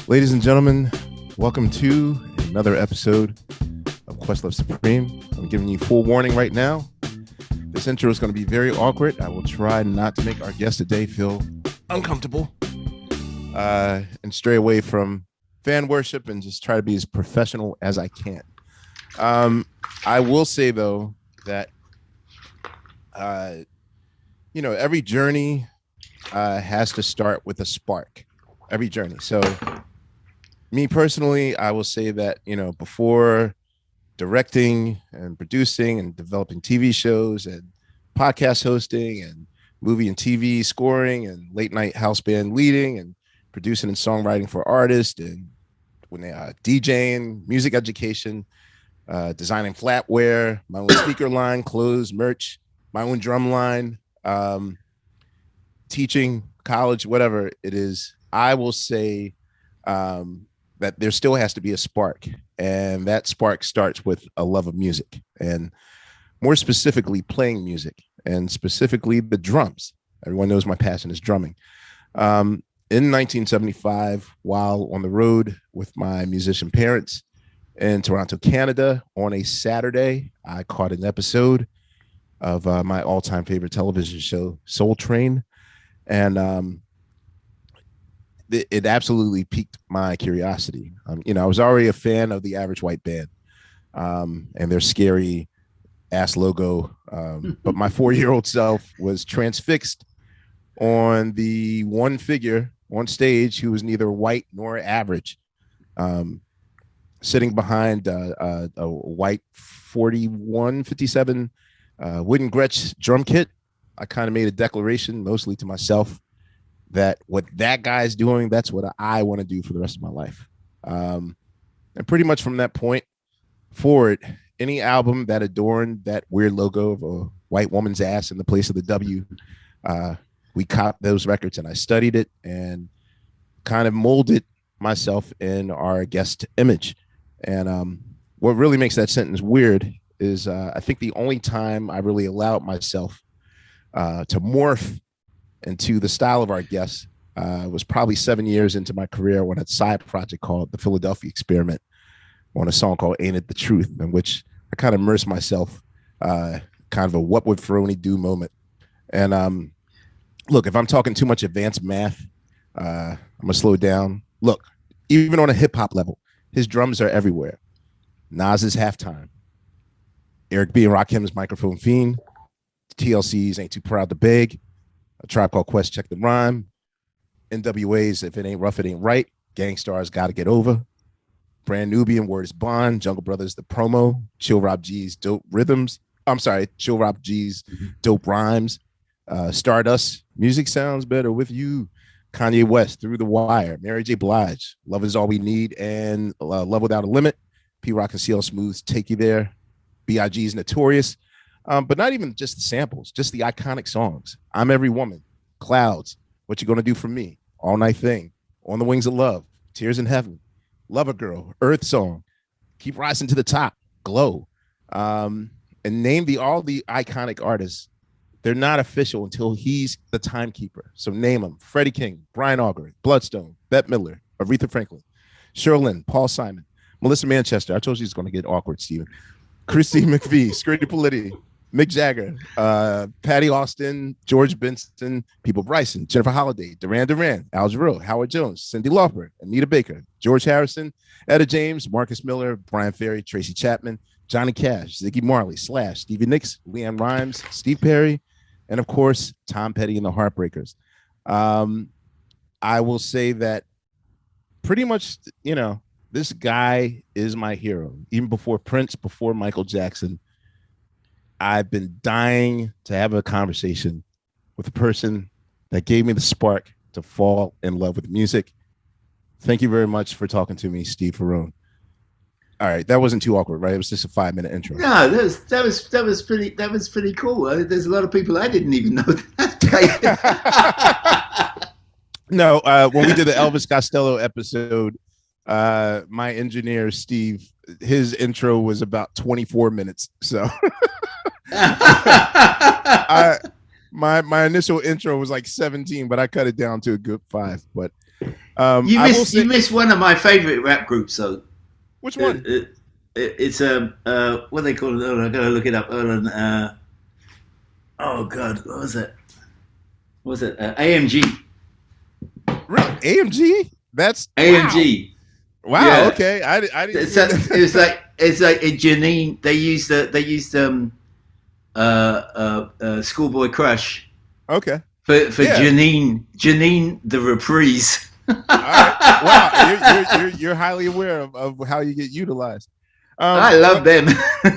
Ladies and gentlemen, welcome to another episode of Questlove Supreme. I'm giving you full warning right now. This intro is going to be very awkward. I will try not to make our guest today feel uncomfortable and stray away from fan worship and just try to be as professional as I can. I will say, though, that, every journey has to start with a spark. Every journey. So me personally, I will say that, before directing and producing and developing TV shows and podcast hosting and movie and TV scoring and late night house band leading and producing and songwriting for artists and when they DJing, music education, designing flatware, my own speaker line, clothes, merch, my own drum line, teaching, college, whatever it is, I will say that there still has to be a spark, and that spark starts with a love of music, and more specifically playing music, and specifically the drums. Everyone knows my passion is drumming. In 1975, while on the road with my musician parents in Toronto, Canada, on a Saturday, I caught an episode of my all-time favorite television show, Soul Train, and it absolutely piqued my curiosity. I was already a fan of the Average White Band and their scary ass logo. But my 4-year-old self was transfixed on the one figure on stage who was neither white nor average, sitting behind a white 4157 wooden Gretsch drum kit. I kind of made a declaration, mostly to myself, that what that guy's doing, that's what I want to do for the rest of my life. And pretty much from that point forward, any album that adorned that weird logo of a white woman's ass in the place of the W, we copped those records, and I studied it and kind of molded myself in our guest image. And what really makes that sentence weird is I think the only time I really allowed myself to morph into the style of our guests was probably 7 years into my career when a side project called The Philadelphia Experiment on a song called Ain't It the Truth, in which I kind of immersed myself, kind of a what would Ferrone do moment. And look, if I'm talking too much advanced math, I'm going to slow down. Look, even on a hip hop level, his drums are everywhere. Nas's Halftime, Eric B. and Rakim's Microphone Fiend, TLC's Ain't Too Proud to Beg, A Tribe Called Quest, Check the Rhyme, NWA's If It Ain't Rough, It Ain't Right, Gangstar's Gotta Get Over, Brand Nubian, Word is Bond, Jungle Brothers, The Promo, Chill Rob G's Dope Rhythms, Chill Rob G's Dope Rhymes, Stardust, Music Sounds Better With You, Kanye West, Through the Wire, Mary J. Blige, Love Is All We Need, and Love Without a Limit, P. Rock and CL Smooth's Take You There, B.I.G.'s Notorious. But not even just the samples, just the iconic songs. I'm Every Woman, Clouds, What You Gonna Do For Me, All Night Thing, On the Wings of Love, Tears in Heaven, Lover Girl, Earth Song, Keep Rising to the Top, Glow. And name all the iconic artists. They're not official until he's the timekeeper. So name them: Freddie King, Brian Auger, Bloodstone, Bette Midler, Aretha Franklin, Sherlyn, Paul Simon, Melissa Manchester. I told you it's going to get awkward, Steven. Christine McVie, Scritti Politti, Mick Jagger, Patty Austin, George Benson, People Bryson, Jennifer Holliday, Duran Duran, Al Jarreau, Howard Jones, Cyndi Lauper, Anita Baker, George Harrison, Etta James, Marcus Miller, Brian Ferry, Tracy Chapman, Johnny Cash, Ziggy Marley, Slash, Stevie Nicks, Leanne Rimes, Steve Perry, and of course, Tom Petty and the Heartbreakers. I will say that pretty much, this guy is my hero. Even before Prince, before Michael Jackson, I've been dying to have a conversation with a person that gave me the spark to fall in love with music. Thank you very much for talking to me, Steve Ferrone. All right, that wasn't too awkward, right? It was just a 5-minute intro. No, that was pretty cool. There's a lot of people I didn't even know that. No, when we did the Elvis Costello episode, my engineer Steve, his intro was about 24 minutes. So my initial intro was like 17, but I cut it down to a good 5. But You I will say, you missed one of my favorite rap groups though. which Uh, one? uh, it's what they call it? Oh, I gotta look it up. Oh God, what was it? What was it? AMG. Really? AMG? That's wow. AMG. Wow. Yeah. Okay. I didn't It's, hear that. it's like a Janine. They used Schoolboy Crush Okay. for Yeah. Janine the Reprise. All right. Wow. I You're highly aware of how you get utilized. love them.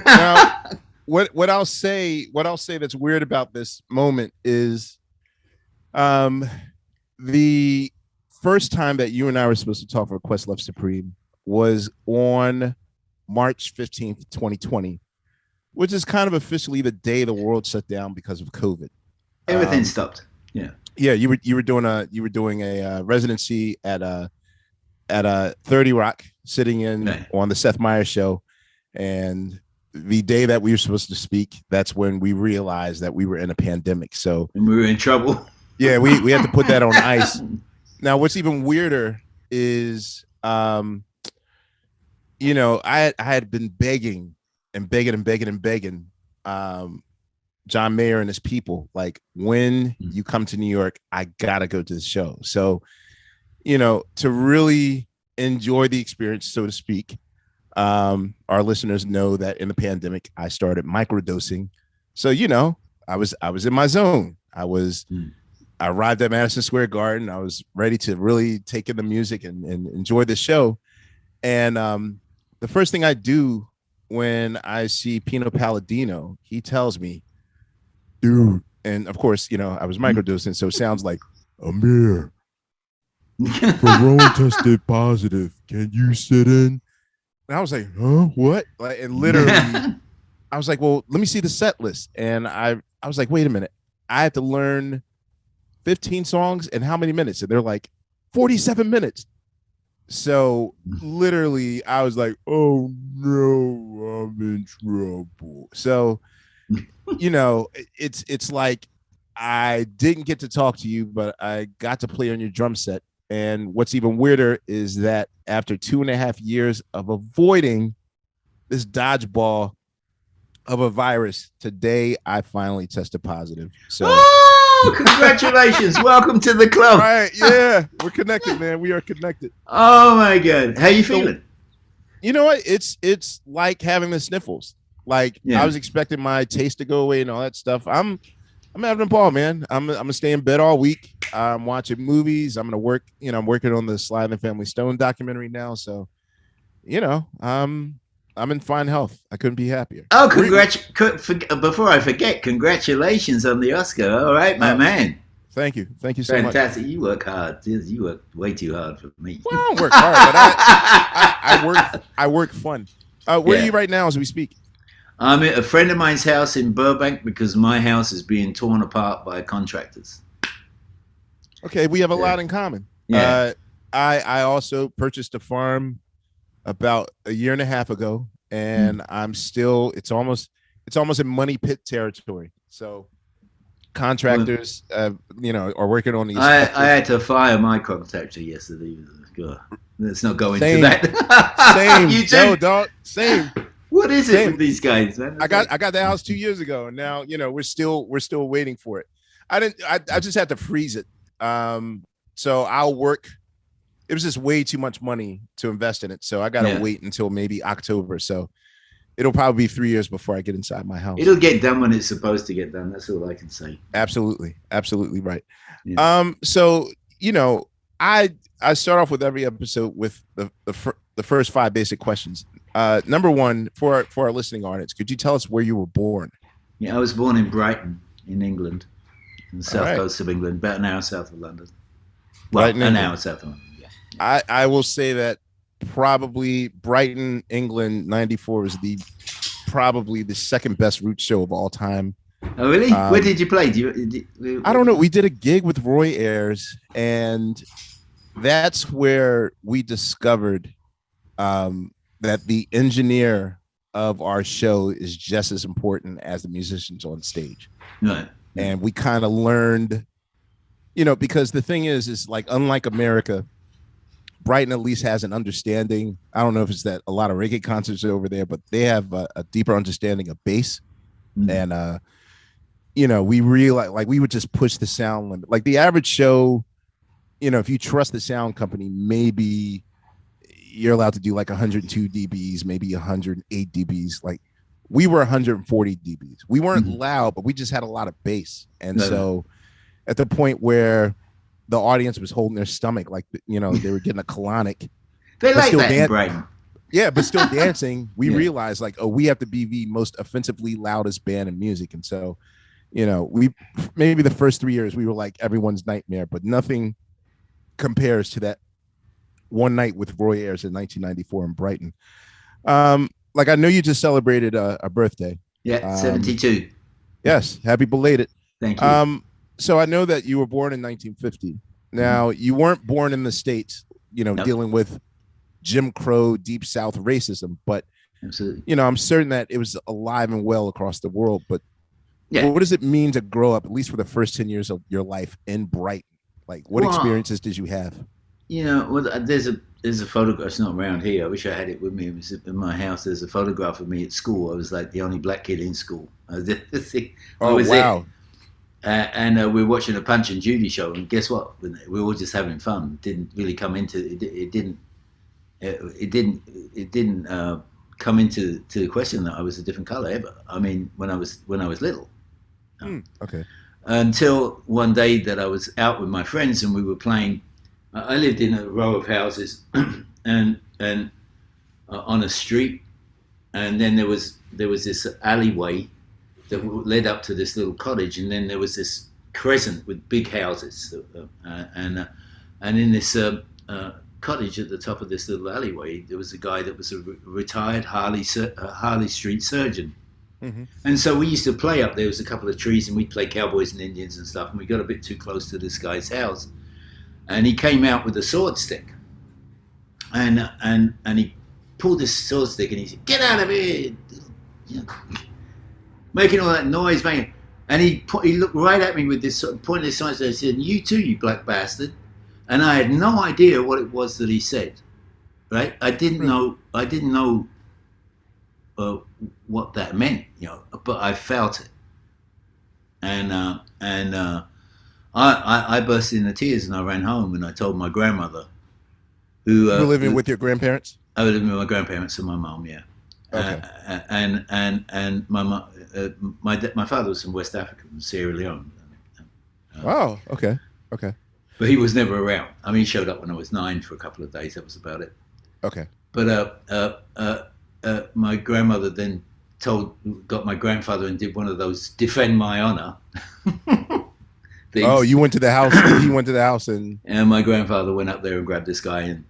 Now what I'll say that's weird about this moment is the first time that you and I were supposed to talk for Questlove Supreme was on March 15th, 2020, which is kind of officially the day the world shut down because of COVID. Everything stopped. Yeah. Yeah, you were doing a residency at a 30 Rock, sitting in Right. on the Seth Meyers show, and the day that we were supposed to speak, that's when we realized that we were in a pandemic. So And we were in trouble. yeah, we had to put that on ice. Now, what's even weirder is, I had been begging and begging and begging and begging, John Mayer and his people, like, when you come to New York, I gotta go to the show. So, to really enjoy the experience, so to speak. Our listeners know that in the pandemic, I started microdosing. So, I was in my zone. I arrived at Madison Square Garden. I was ready to really take in the music and enjoy the show. And the first thing I do when I see Pino Palladino, he tells me, dude, and of course, I was microdosing, so it sounds like, Amir, Ferrone tested positive. Can you sit in? And I was like, huh? What? Like, and literally, I was like, well, let me see the set list. And I was like, wait a minute. I have to learn 15 songs in how many minutes? And they're like, 47 minutes. So literally, I was like, oh no, I'm in trouble. So, it's like I didn't get to talk to you, but I got to play on your drum set. And what's even weirder is that after 2.5 years of avoiding this dodgeball of a virus, today I finally tested positive. So, oh, congratulations! Welcome to the club. All right, yeah, we're connected, man. We are connected. Oh my God, how you feeling? You know what? It's like having the sniffles. Like, I was expecting my taste to go away and all that stuff. I'm having a ball, man. I'm gonna stay in bed all week. I'm watching movies. I'm gonna work. I'm working on the Sly and the Family Stone documentary now. So, I'm in fine health. I couldn't be happier. Oh, before I forget, congratulations on the Oscar. All right, my man. Thank you so much. Fantastic. You work hard. You work way too hard for me. Well, I don't work hard, but I work fun. Where are you right now as we speak? I'm at a friend of mine's house in Burbank because my house is being torn apart by contractors. Okay, we have a lot in common. Yeah. I also purchased a farm about 1.5 years ago, and I'm still. It's almost in money pit territory. So contractors, are working on these. I had to fire my contractor yesterday. God, let's not go into that. Same. You too? No, dog. Same. What is it with these guys, man? I got the house 2 years ago, and now we're still waiting for it. I just had to freeze it. So I'll work. It was just way too much money to invest in it, so I gotta wait until maybe October. So it'll probably be 3 years before I get inside my house. It'll get done when it's supposed to get done. That's all I can say. Absolutely right. Yeah. So I start off with every episode with the first 5 basic questions. Number one, for our listening audience, could you tell us where you were born? Yeah, I was born in Brighton, in England, on the south coast of England, about an hour south of London. Well, an hour south of London. Yeah. I will say that probably Brighton, England, '94 was probably the second best root show of all time. Oh, really? Where did you play? I don't know. We did a gig with Roy Ayers, and that's where we discovered that the engineer of our show is just as important as the musicians on stage. Right. And we kind of learned because the thing is like, unlike America, Brighton at least has an understanding. I don't know if it's that a lot of reggae concerts are over there, but they have a deeper understanding of bass. And we realize, like, we would just push the sound limit. Like the average show, if you trust the sound company, maybe you're allowed to do like 102 dBs, maybe 108 dBs. Like we were 140 dBs. We weren't loud, but we just had a lot of bass. And so at the point where the audience was holding their stomach, like, they were getting a colonic. They like that in Brighton. Yeah, but still dancing, we realized, like, we have to be the most offensively loudest band in music. And so, we maybe the first 3 years we were like everyone's nightmare, but nothing compares to that one night with Roy Ayers in 1994 in Brighton. Like, I know you just celebrated a birthday. Yeah, 72. Yes, happy belated. Thank you. So I know that you were born in 1950. Now, you weren't born in the States, dealing with Jim Crow, Deep South racism, but absolutely, I'm certain that it was alive and well across the world. But what does it mean to grow up, at least for the first 10 years of your life, in Brighton? Like, what experiences did you have? There's a photograph. It's not around here. I wish I had it with me. It was in my house. There's a photograph of me at school. I was like the only black kid in school. Wow. And we were watching a Punch and Judy show, and guess what? We were all just having fun. It didn't really come into it. Didn't come into the question that I was a different color ever. I mean, when I was little. Okay. Until one day that I was out with my friends and we were playing. I lived in a row of houses, and on a street, and then there was this alleyway that led up to this little cottage, and then there was this crescent with big houses, and in this cottage at the top of this little alleyway, there was a guy that was a retired Harley Street surgeon. And so we used to play up there. Was a couple of trees, and we'd play cowboys and Indians and stuff, and we got a bit too close to this guy's house, and he came out with a sword stick, and he pulled this sword stick, and he said, "Get out of here!" Making all that noise, man. And he looked right at me with this sort of pointless sign. He said, "You too, you black bastard." And I had no idea what it was that he said. Right? I didn't know what that meant, but I felt it. And I burst into tears, and I ran home, and I told my grandmother, who you were living with your grandparents. I was living with my grandparents and my mom, yeah. Okay. And my mom, my father was from West Africa, from Sierra Leone. Wow. Okay. But he was never around. I mean, he showed up when I was 9 for a couple of days. That was about it. Okay. But my grandmother then got my grandfather and did one of those defend my honor things. Oh, you went to the house. He went to the house, and my grandfather went up there and grabbed this guy and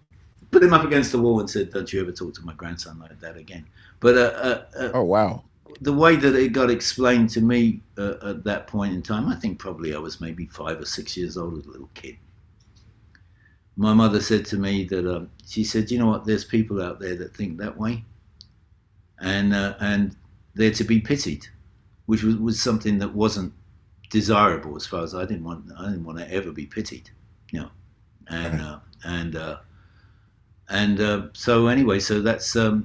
put him up against the wall and said, "Don't you ever talk to my grandson like that again." But oh wow, the way that it got explained to me at that point in time, I think probably I was maybe 5 or 6 years old as a little kid. My mother said to me that she said, "You know what? There's people out there that think that way, and they're to be pitied," which was something that wasn't desirable as far as I didn't want to ever be pitied, so anyway, so that's the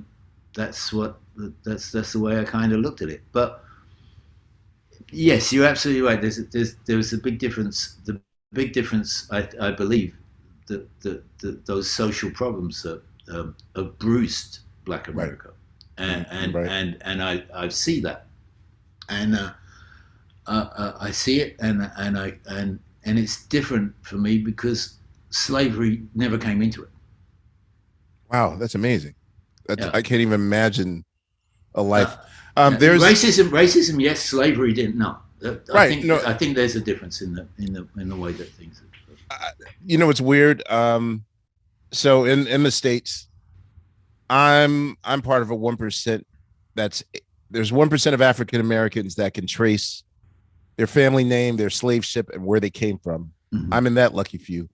way I kind of looked at it. But yes, you're absolutely right. There's a big difference. The big difference, I believe, that those social problems have bruised Black America, right. and I see that, and I see it, and it's different for me because slavery never came into it. Wow, that's amazing. I can't even imagine a life. There's racism. Yes, slavery didn't. No, right. I think there's a difference in the way that things. It's weird. So in the States, I'm part of a 1%. There's 1% of African Americans that can trace their family name, their slave ship, and where they came from. Mm-hmm. I'm in that lucky few.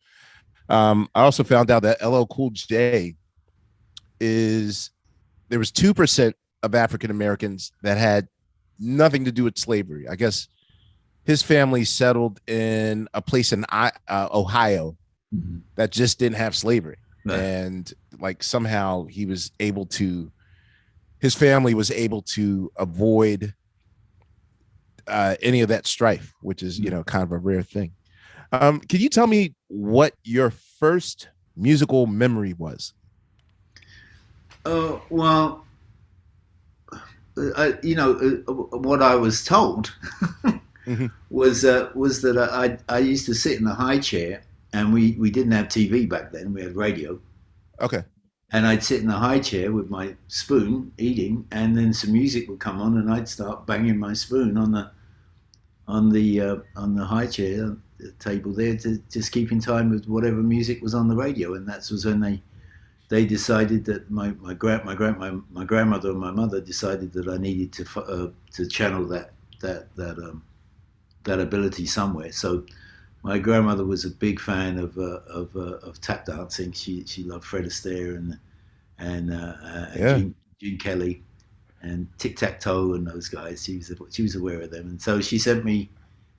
I also found out that LL Cool J there was 2% of African Americans that had nothing to do with slavery. I guess his family settled in a place in Ohio Mm-hmm. that just didn't have slavery, Right. and like somehow he was able to, his family was able to avoid any of that strife, which is, Mm. kind of a rare thing. Can you tell me what your first musical memory was? Well, what I was told Mm-hmm. was that I used to sit in a high chair, and we didn't have TV back then. We had radio, Okay. and I'd sit in a high chair with my spoon eating, and then some music would come on, and I'd start banging my spoon on the high chair table there to just keep in time with whatever music was on the radio, and that was when they decided that my grandmother and my mother decided that I needed to channel that ability somewhere. So my grandmother was a big fan of tap dancing. She loved Fred Astaire and Yeah. Gene Kelly and Tic Tac Toe and those guys. She was aware of them, and so she sent me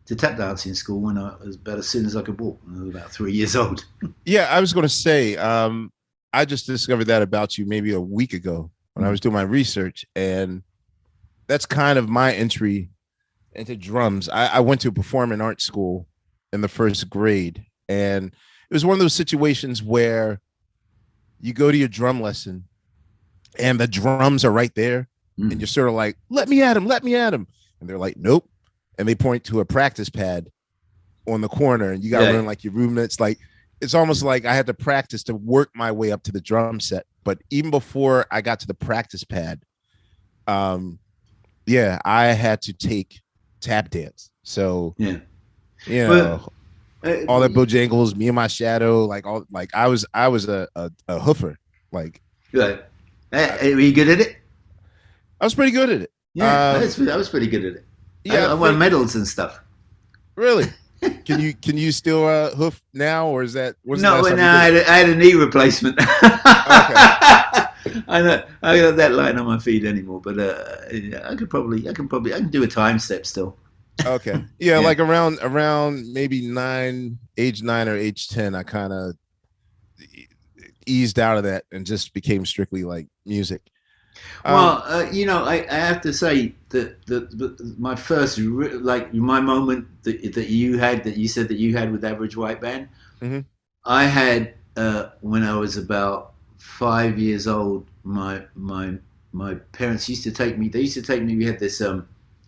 to tap dancing school when I was about as soon as I could walk. When I was about 3 years old. Yeah, I was going to say, I just discovered that about you maybe a week ago when I was doing my research, and that's kind of my entry into drums. I went to a performing arts school in the first grade, and it was one of those situations where you go to your drum lesson and the drums are right there, and you're sort of like, let me at him, let me at him. And they're like, nope. And they point to a practice pad on the corner, and you got to learn like your movements. Like, it's almost like I had to practice to work my way up to the drum set. But even before I got to the practice pad, yeah, I had to take tap dance. So, Yeah. Well, Uh, all that Bojangles, Me and My Shadow, like all, like I was a hoofer. Like, Right. Were you good at it? I was pretty good at it. Yeah, I was pretty good at it. Yeah, I won medals and stuff. really. Can you still hoof now, or is that No, I had a knee replacement. Okay. I got that line on my feet anymore, but yeah, I can do a time step still. Okay. Yeah, like around maybe age 9 or age 10, I kind of eased out of that and just became strictly like music. Well, I have to say that my first like my moment that you had, that you said that you had with Average White Band, Mhm. I had when I was about 5 years old. My parents used to take me. They used to take me. We had this.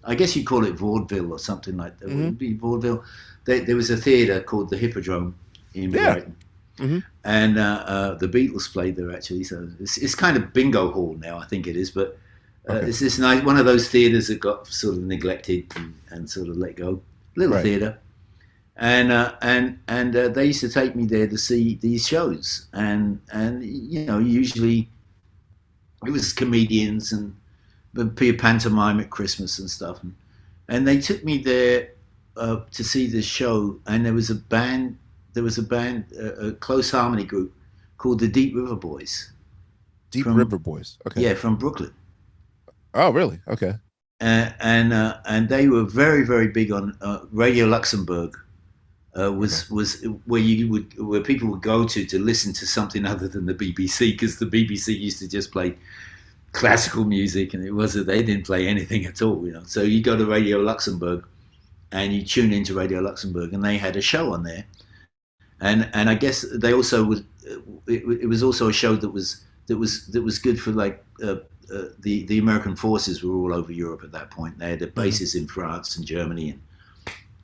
I guess you call it vaudeville or something like that. Would it be vaudeville? There was a theatre called the Hippodrome in Brighton. Mm-hmm. And the Beatles played there actually, so it's kind of bingo hall now, I think it is. But it's this nice one of those theatres that got sort of neglected and sort of let go. Little theatre, and they used to take me there to see these shows, and usually it was comedians and be a pantomime at Christmas and stuff, and they took me there to see this show, and there was a band. A close harmony group called the Deep River Boys. River Boys. Okay. Yeah, from Brooklyn. Oh, really? Okay. And they were very, very big on Radio Luxembourg. Was where people would go to listen to something other than the BBC, because the BBC used to just play classical music, and they didn't play anything at all. So you go to Radio Luxembourg, and you tune into Radio Luxembourg, and they had a show on there. And I guess they also would. It was also a show that was good for like the American forces were all over Europe at that point. They had bases in France and Germany,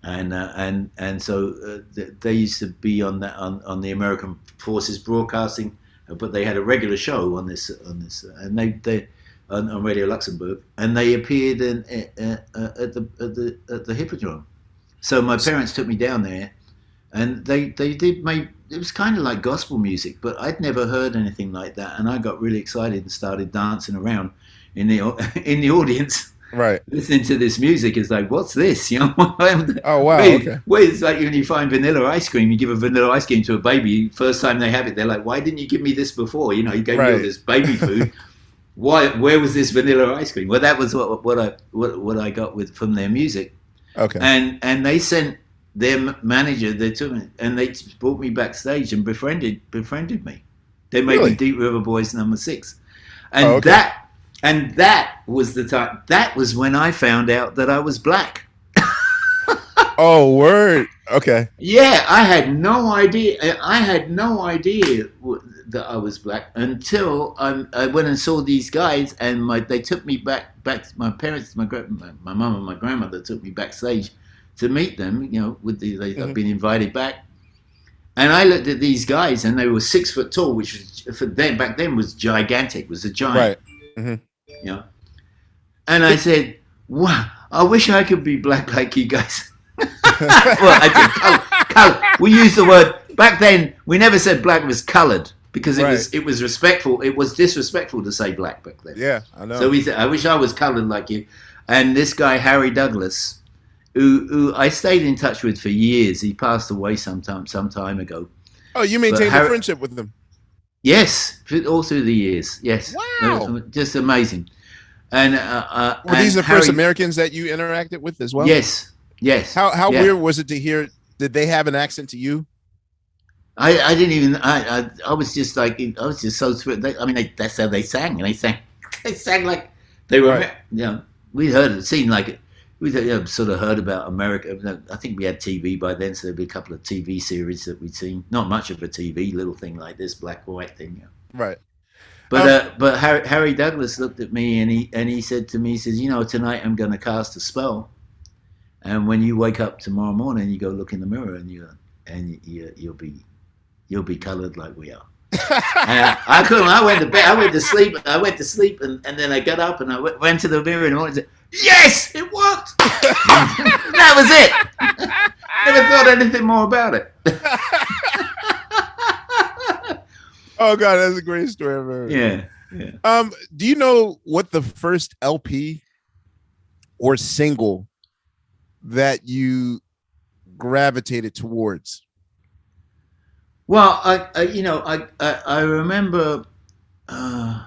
and so they used to be on the American forces broadcasting, but they had a regular show on this, and they on Radio Luxembourg, and they appeared at the Hippodrome. So my parents took me down there. And they did it was kind of like gospel music, but I'd never heard anything like that, and I got really excited and started dancing around in the audience, right, listening to this music. It's like, what's this? Oh wow, okay. It's like when you find vanilla ice cream, you give a vanilla ice cream to a baby. First time they have it, they're like, why didn't you give me this before? You gave me all this baby food. Where was this vanilla ice cream? Well, that was what I got from their music. Okay. And they sent their manager. They took me and they brought me backstage and befriended me. They made me Really? Deep River Boys #6, Oh, and okay. that was the time. That was when I found out that I was black. Oh, word. Okay. Yeah, I had no idea. I had no idea that I was black until I went and saw these guys, and they took me back. My parents, my mom and my grandmother took me backstage to meet them. You know, I've been invited back, and I looked at these guys, and they were 6 foot tall, which was for them back then was gigantic. Was a giant, Right. Hmm. you know. And I said, "Wow, I wish I could be black like you guys." Well, I did color. We used the word back then. We never said black was colored because it was respectful. It was disrespectful to say black back then. Yeah, I know. So we said, I wish I was colored like you. And this guy Harry Douglas, who I stayed in touch with for years. He passed away some time ago. Oh, you maintained a friendship with them. Yes, all through the years. Yes, Wow. just amazing. And Were these the first Americans that you interacted with as well? Yes. Yes. How yeah. weird was it to hear? Did they have an accent to you? I didn't even. I was just like I was just so thrilled. I mean, that's how they sang, and they sang like they were. Right. You know, we heard it, seen like we sort of heard about America. I think we had TV by then, so there'd be a couple of TV series that we'd seen. Not much of a TV, little thing like this, black white thing. You know. Right. But Harry Douglas looked at me and he said to me, he says, tonight I'm going to cast a spell. And when you wake up tomorrow morning, you go look in the mirror and you'll be coloured like we are. I couldn't. I went to bed. I went to sleep. And then I got up and I went to the mirror in the morning and said, "Yes, it worked." That was it. Never thought anything more about it. Oh God, that's a great story I've heard. Yeah. Do you know what the first LP or single that you gravitated towards? Well, I remember I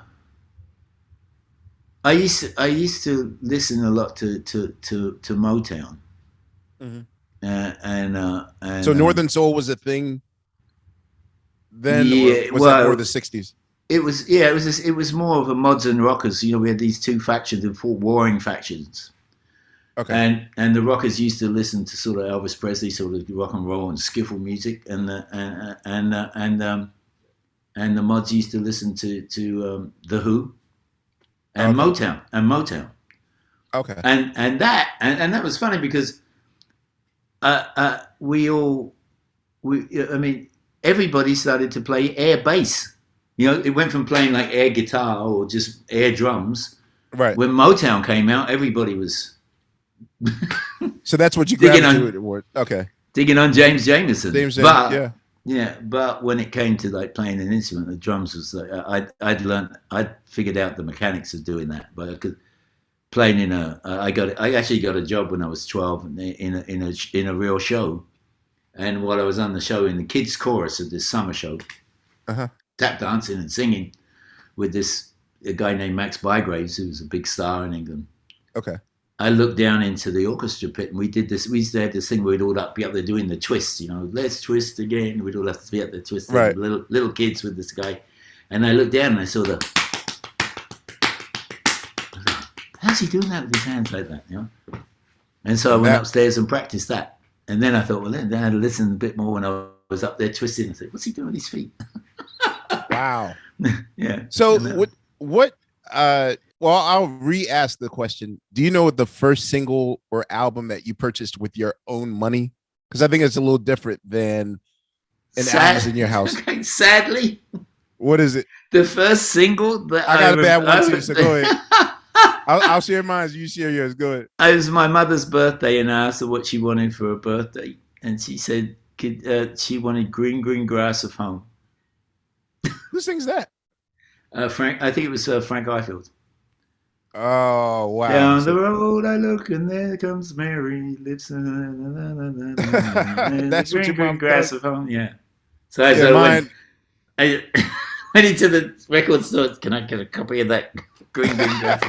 used to listen a lot to Motown, and so Northern Soul was a thing then, yeah, or was that more the '60s? It was more of a mods and rockers. We had these two factions, the four warring factions. Okay. And the rockers used to listen to sort of Elvis Presley, sort of rock and roll and skiffle music, and the mods used to listen to the Who and Motown. Okay. And that was funny because everybody started to play air bass. It went from playing like air guitar or just air drums. Right. When Motown came out, everybody was. So that's what you gravitated toward. Okay. Digging on James Jamerson. Yeah. Yeah, but when it came to like playing an instrument, the drums was like I'd figured out the mechanics of doing that, but I could playing I actually got a job when I was 12 in a real show, and while I was on the show in the kids chorus of this summer show, tap dancing and singing with a guy named Max Bygraves, who was a big star in England. Okay. I looked down into the orchestra pit and we did this. We used to have this thing where we'd all be up there doing the twists, let's twist again. We'd all have to be up there twisting, right. little kids with this guy. And I looked down and I saw how's he doing that with his hands like that, And so I went upstairs and practiced that. And then I thought, well, then I had to listen a bit more when I was up there twisting. I said, what's he doing with his feet? Wow. Yeah. So well, I'll re-ask the question. Do you know the first single or album that you purchased with your own money? Because I think it's a little different than an album in your house. Okay, sadly. What is it? The first single that I got a bad one too, so go ahead. I'll share mine. You share yours. Go ahead. It was my mother's birthday, and I asked her what she wanted for her birthday, and she said she wanted "Green Grass of Home." Who sings that? Frank. I think it was Frank Ifield. Oh wow! Down the road I look, and there comes Mary. Lips. That's what your green grass of home. Yeah. So I went into the record store. Can I get a copy of that Green Grass?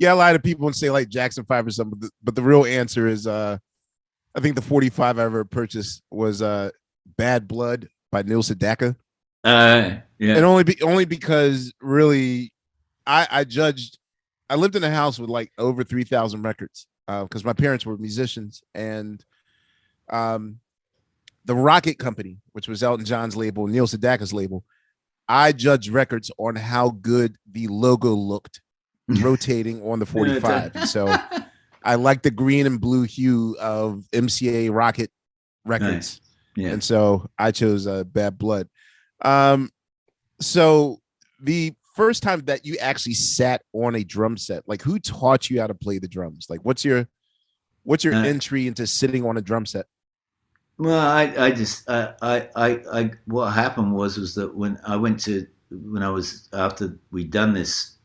Yeah, a lot of people say like Jackson 5 or something, but the real answer is I think the 45 I ever purchased was Bad Blood by Neil Sedaka. And Yeah. only because really I judged. I lived in a house with like over 3,000 records because my parents were musicians, and um, the Rocket Company, which was Elton John's label, Neil Sedaka's label, I judged records on how good the logo looked rotating on the 45. And so I like the green and blue hue of MCA Rocket records. Nice. Yeah. And so I chose Bad Blood. So the first time that you actually sat on a drum set, like who taught you how to play the drums? Like what's your entry into sitting on a drum set? Well, I just, what happened was that when I was, after we'd done this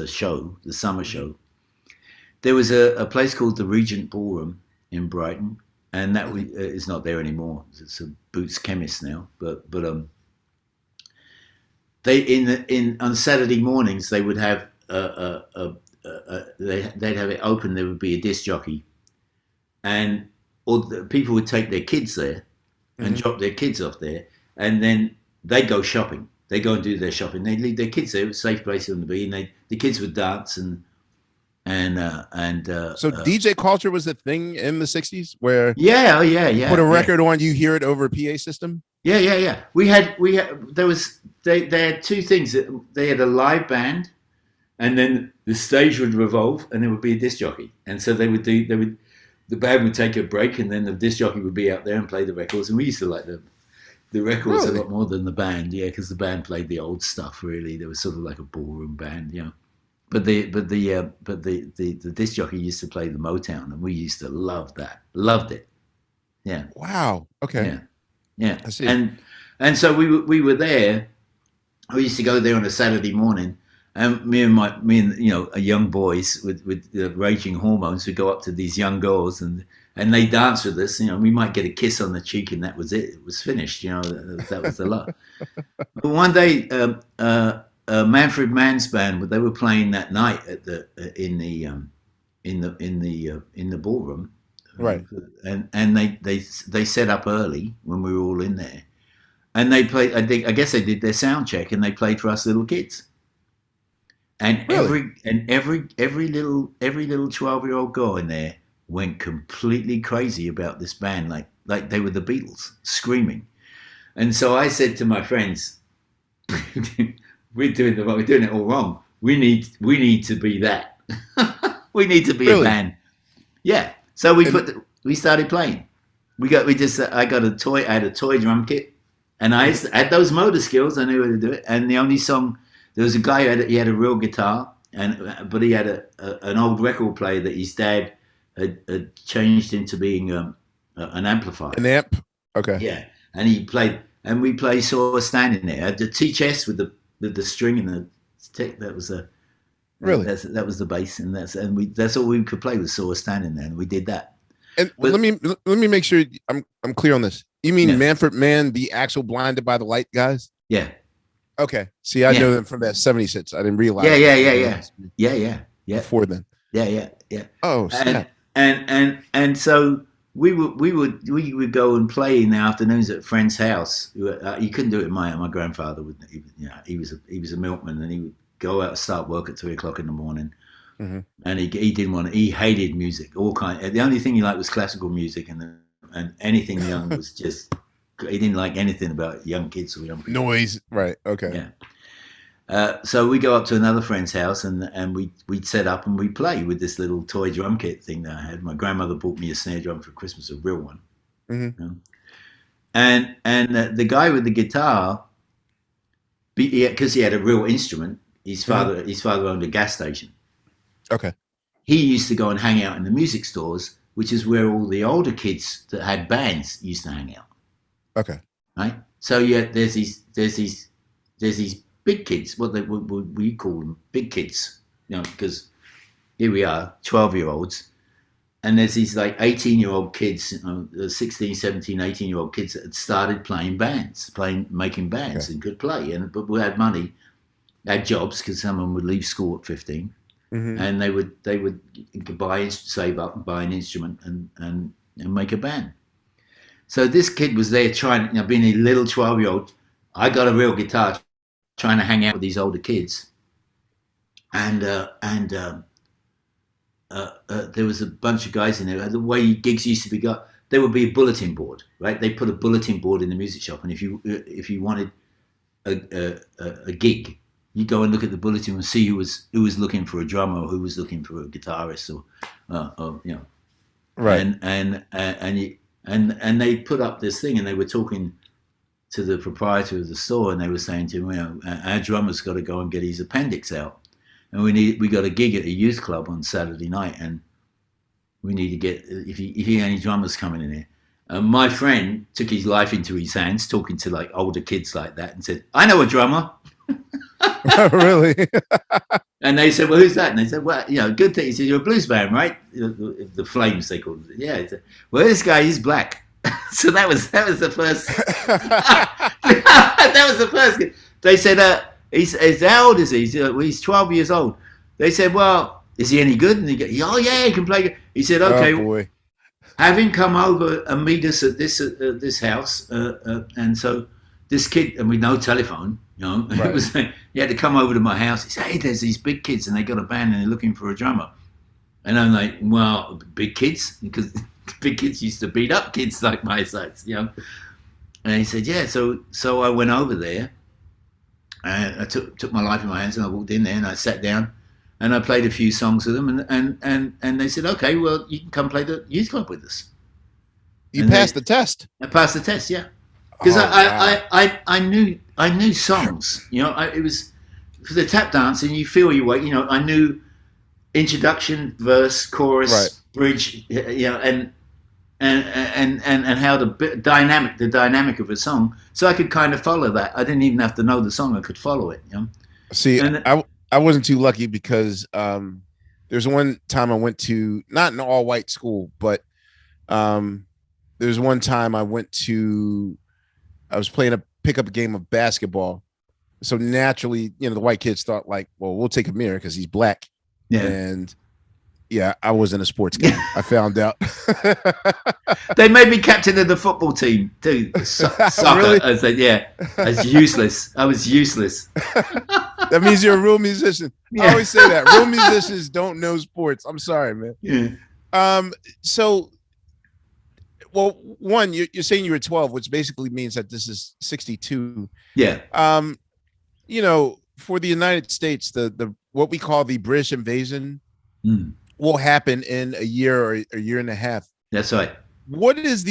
show, the summer show, there was a place called the Regent Ballroom in Brighton, and that is not there anymore. It's a Boots Chemist now, but they on Saturday mornings they would have they'd have it open. There would be a disc jockey, and people would take their kids there and drop their kids off there, and then they'd go shopping. They go and do their shopping. They'd leave their kids there. It was a safe place for them to be, and the kids would dance so DJ culture was a thing in the 60s where yeah put a record on, you hear it over a PA system. Yeah. They had two things. They had a live band, and then the stage would revolve, and there would be a disc jockey. And so the band would take a break, and then the disc jockey would be out there and play the records. And we used to like the records a lot more than the band, because the band played the old stuff. Really, there was sort of like a ballroom band, But the disc jockey used to play the Motown, and we used to loved it. Yeah. Wow. Okay. Yeah. I see. And so we were there. We used to go there on a Saturday morning, and me and young boys with raging hormones would go up to these young girls and they dance with us. We might get a kiss on the cheek, and that was it. It was finished. That was the lot. But one day, Manfred Mann's band, they were playing that night in the ballroom, right? And they set up early when we were all in there, and they played. I guess they did their sound check, and they played for us little kids. And really? every little 12-year-old girl in there went completely crazy about this band, like they were the Beatles, screaming. And so I said to my friends, we're doing it all wrong. We need to be that. We need to be a band. Yeah. So we started playing. I got a toy. I had a toy drum kit, and I had those motor skills. I knew how to do it. And the only song, there was a guy who had a real guitar, but he had an old record player that his dad had changed into being an amplifier. An amp. Okay. Yeah. And he played, and we played Saw Us Standing There. I had the T-chest with the string and the stick. That was that was the bass, and that's all we could play was Saw Us Standing There, and we did that. And let me make sure I'm clear on this. You mean Manfred Mann, the actual Blinded by the Light guys? Yeah. Okay. See, I know them from that 70s hits. I didn't realize. Yeah. Before then. Yeah. Oh, snap. And so we would go and play in the afternoons at a friend's house. You couldn't do it. My grandfather would. He was a milkman, and he would go out and start work at 3:00 in the morning. Mm-hmm. And he didn't want. He hated music, all kind. The only thing he liked was classical music, and anything young was just. He didn't like anything about young kids or young people. Noise, right? Okay. Yeah. So we go up to another friend's house, and we'd set up and we'd play with this little toy drum kit thing that I had. My grandmother bought me a snare drum for Christmas, a real one. Mm-hmm. And the guy with the guitar, because he had a real instrument, his father owned a gas station. Okay. He used to go and hang out in the music stores, which is where all the older kids that had bands used to hang out. Okay. Right. So there's these big kids. What we call them, big kids. Because here we are, 12-year-olds, and there's these like 18-year-old kids, 16, 17, 18-year-old kids that had started playing bands, making bands, and could play, but we had money, had jobs because someone would leave school at 15, Mm-hmm. and they would save up and buy an instrument and make a band. So this kid was there trying, being a little 12-year-old. I got a real guitar, trying to hang out with these older kids, and there was a bunch of guys in there. The way gigs used to be got, there would be a bulletin board, right? They put a bulletin board in the music shop, and if you wanted a gig, you go and look at the bulletin and see who was looking for a drummer, or who was looking for a guitarist, or Right. And they put up this thing, and they were talking to the proprietor of the store, and they were saying to him, our drummer's got to go and get his appendix out, and we got a gig at a youth club on Saturday night, and we need to get, if any drummers coming in here. My friend took his life into his hands, talking to like older kids like that, and said, I know a drummer. Really? And they said, well, who's that? And they said, well, good thing. He said, you're a blues band, right? The Flames, they called it. Yeah. Said, well, this guy, he's black. So that was the first. That was the first. They said, he's how old is he? He's 12 years old. They said, well, is he any good? And he goes, oh yeah, he can play. He said, okay, oh, boy. Have him come over and meet us at this house. And so this kid, and with no telephone, right. It was, he had to come over to my house. He said, hey, there's these big kids, and they got a band, and they're looking for a drummer. And I'm like, well, big kids? Because big kids used to beat up kids like my size, And he said, yeah. So I went over there, and I took my life in my hands, and I walked in there, and I sat down, and I played a few songs with them, and they said, okay, well, you can come play the youth club with us. You passed the test. I passed the test, yeah. Because I knew songs, it was for the tap dance, and you feel your way, I knew introduction, verse, chorus, right. Bridge, and how the dynamic of a song, so I could kind of follow that. I didn't even have to know the song; I could follow it. See, I wasn't too lucky because there's one time I went to, not an all white school, but there's one time I was playing a pickup game of basketball. So naturally, the white kids thought like, well, we'll take Amir because he's black. Yeah. And yeah, I was in a sports game. I found out. They made me captain of the football team too. Soccer. Really? I said, yeah, I was useless. That means you're a real musician. Yeah. I always say that. Real musicians don't know sports. I'm sorry, man. Yeah. So, well, one, you're saying you were 12, which basically means that this is 62. Yeah. For the United States, the what we call the British invasion will happen in a year or a year and a half. That's right. What is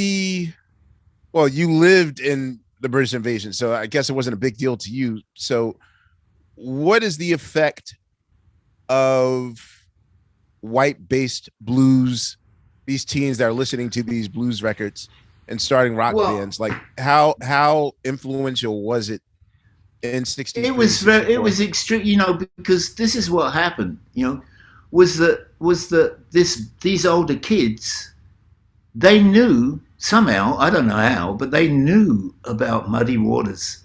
well, you lived in the British invasion, so I guess it wasn't a big deal to you. So what is the effect of white-based blues, these teens that are listening to these blues records and starting rock bands? Like how influential was it in 60? It was extreme, because this is what happened, was that these older kids, they knew somehow, I don't know how, but they knew about Muddy Waters,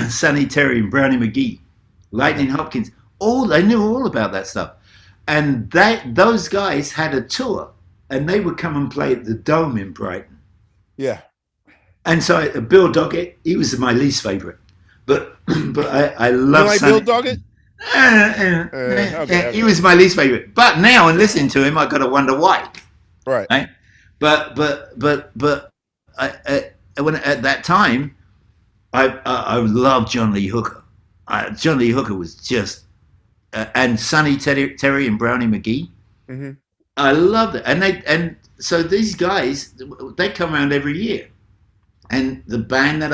Sonny Terry and Brownie McGee, Lightning Hopkins. They knew all about that stuff. And those guys had a tour, and they would come and play at the Dome in Brighton. Yeah. And so Bill Doggett, he was my least favorite. But I love Bill Doggett? Okay. He was my least favorite. But now, in listening to him, I got to wonder why. Right. But when at that time, I loved John Lee Hooker. John Lee Hooker was just, and Sonny Terry and Brownie McGee. Mm-hmm. I loved it, and so these guys, they come around every year, and this band that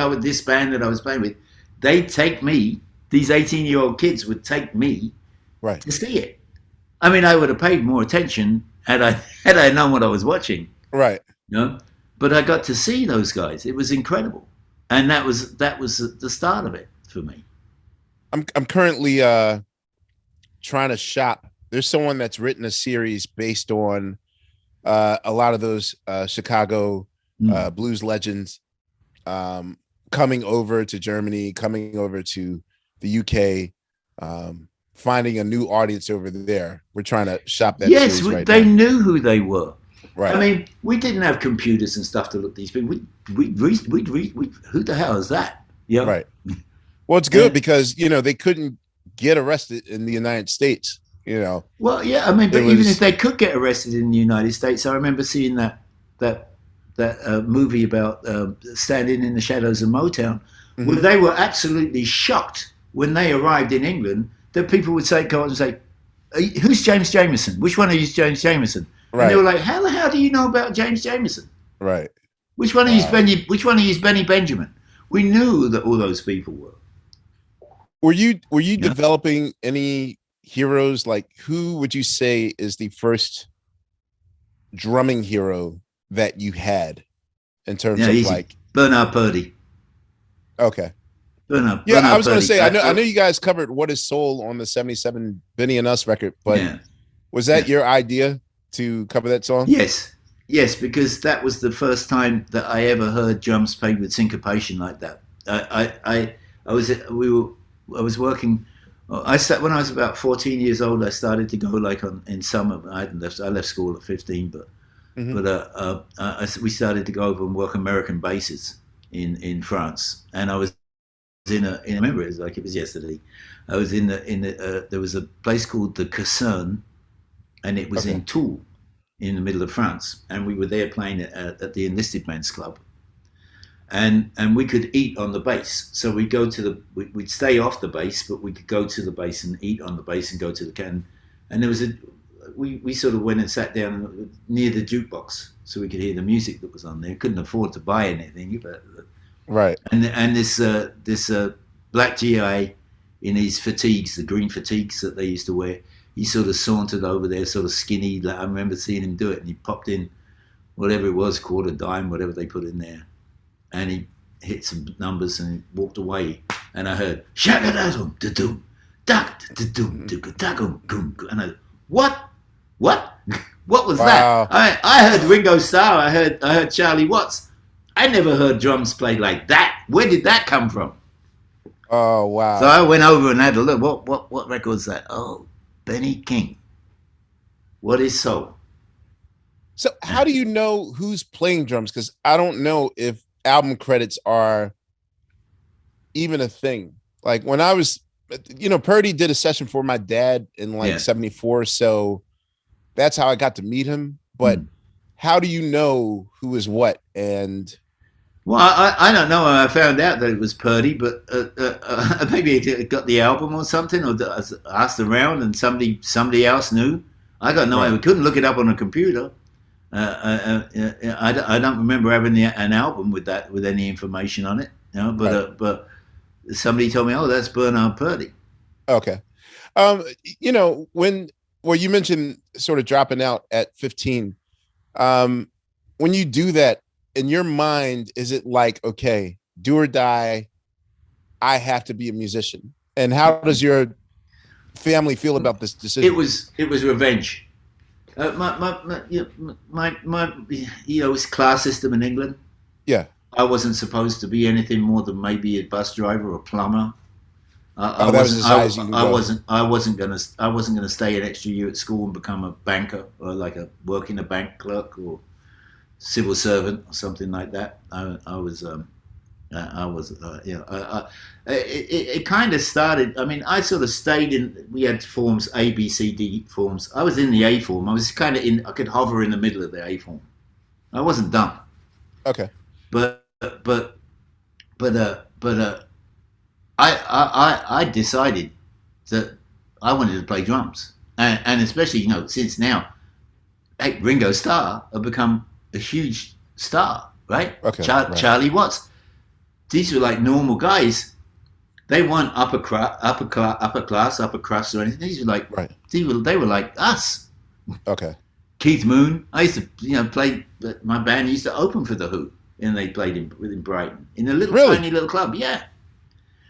I was playing with, they'd take me. These 18-year-old kids would take me right to see it. I mean, I would have paid more attention had I known what I was watching. Right. But I got to see those guys. It was incredible, and that was the start of it for me. I'm currently trying to shop. There's someone that's written a series based on a lot of those Chicago blues legends coming over to Germany, coming over to the UK, finding a new audience over there. We're trying to shop that Yes, series right they now. knew who they were. I Right. mean, we didn't have computers and stuff to look these people. We who the hell is that? You know? Right. Well, it's good And, because they couldn't get arrested in the United States. well, yeah, I mean, It but even if was they could get arrested in the United States, I remember seeing that movie about standing in the shadows of Motown, where mhm. they were absolutely shocked when they arrived in England that people would go on and say, "Who's James Jameson? Which one of you is James Jameson?" And they were Right. like, "How the hell do you know about James Jameson? Right. Which one of you is Wow. Benny? Which one of you is Benny Benjamin?" We knew that all those people were. Were you Yeah, developing any heroes? Like, who would you say is the first drumming hero that you had in terms yeah, of easy. like? Bernard Purdy. Okay. Yeah, I Bernard was going to Purdy. say, I know you guys covered What Is Soul on the 77 Benny and Us record, but Yeah, was that yeah. your idea to cover that song? Yes, yes, because that was the first time that I ever heard drums played with syncopation like that. I was we were I was working. When I was about 14 years old. I started to go like in summer. I left school at 15, but Hmm. we started to go over and work American bases in France, and I was I remember it like it was yesterday. I was there was a place called the Caserne, and it was Okay. in Toul, in the middle of France, and we were there playing at the Enlisted Men's Club, and we could eat on the base. So we'd go to we'd stay off the base, but we could go to the base and eat on the base and go to the can. And there was we sort of went and sat down near the jukebox so we could hear the music that was on there. Couldn't afford to buy anything, but Right. and this black GI in his fatigues, the green fatigues that they used to wear, he sort of sauntered over there, sort of skinny. Like, I remember seeing him do it, and he popped in whatever it was, quarter dime, whatever they put in there, and he hit some numbers and walked away. And I heard shaka da dum da dum da dum da dum, and I what what was that? Wow. I heard Ringo Starr. I heard Charlie Watts. I never heard drums played like that. Where did that come from? Oh, So wow. I went over and had a look. What record's that? Oh, Benny King. What is soul? So how do you know who's playing drums? Because I don't know if album credits are even a thing. Like when I was, Purdy did a session for my dad in like Yeah. 74. So that's how I got to meet him. But Hmm. how do you know who is what? And Well, I don't know. I found out that it was Purdy, but maybe it got the album or something, or asked around and somebody else knew. I got no idea. right, We couldn't look it up on a computer. I don't remember having an album with any information on it. right. But somebody told me, oh, that's Bernard Purdy. Okay. When you mentioned sort of dropping out at 15. When you do that in your mind, is it like, okay, do or die, I have to be a musician? And how does your family feel about this decision? It was revenge. My it's class system in England. Yeah. I wasn't supposed to be anything more than maybe a bus driver or a plumber. I Oh, that was wasn't. as high as you can I go. wasn't. I wasn't gonna. I wasn't gonna stay an extra year at school and become a banker or like a working a bank clerk or civil servant or something like that. I was. It kind of started. I mean, I sort of stayed in. We had forms A, B, C, D forms. I was in the A form. I was kind of in. I could hover in the middle of the A form. I wasn't dumb, Okay. but I decided that I wanted to play drums, and especially since now, hey, Ringo Starr have become a huge star, right? Okay. Right. Charlie Watts. These were like normal guys. They weren't upper class, upper crust or anything. These were like Right. they were like us. Okay. Keith Moon. I used to play. My band used to open for the Who, and they played in Brighton in a little Really? tiny little club. Yeah.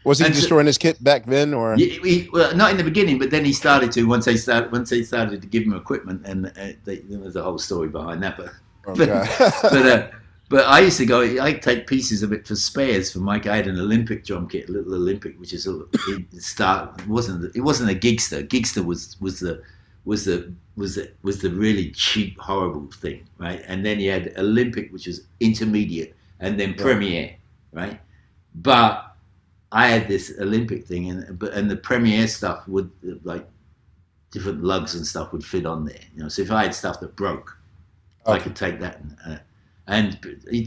Was he And so, destroying his kit back then, or? well, not in the beginning, but then he started to once they started to give him equipment, and there was a whole story behind that. But Okay. but But I used to go. I take pieces of it for spares for Mike. I had an Olympic drum kit, a little Olympic, which is it wasn't a Gigster. Gigster was the really cheap, horrible thing, right? And then you had Olympic, which was intermediate, and then Premier, right? But I had this Olympic thing, and the Premier stuff would like different lugs and stuff would fit on there, you know. So if I had stuff that broke, I could take that and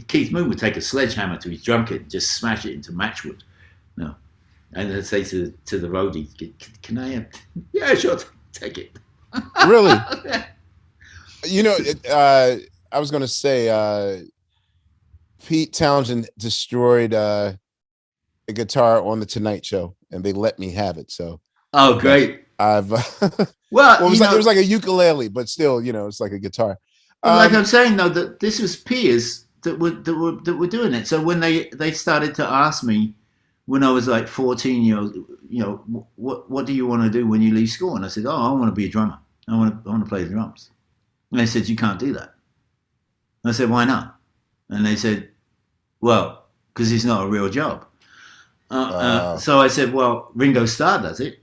Keith Moon would take a sledgehammer to his drum kit and just smash it into matchwood, you know. And I'd say to the roadie, "Can I have?" "Yeah, sure, take it." Really? You know, I was going to say Pete Townsend destroyed a guitar on the Tonight Show, and they let me have it. So, oh, great! I've well, it was like a ukulele, but still, you know, it's like a guitar. Like I'm saying, though, that this was peers that were doing it. So when they started to ask me when I was like 14 years old, you know, what do you want to do when you leave school? And I said, I want to be a drummer. I want to play the drums. And they said, you can't do that. And I said, why not? And they said, well, because it's not a real job. So I said, well, Ringo Starr does it.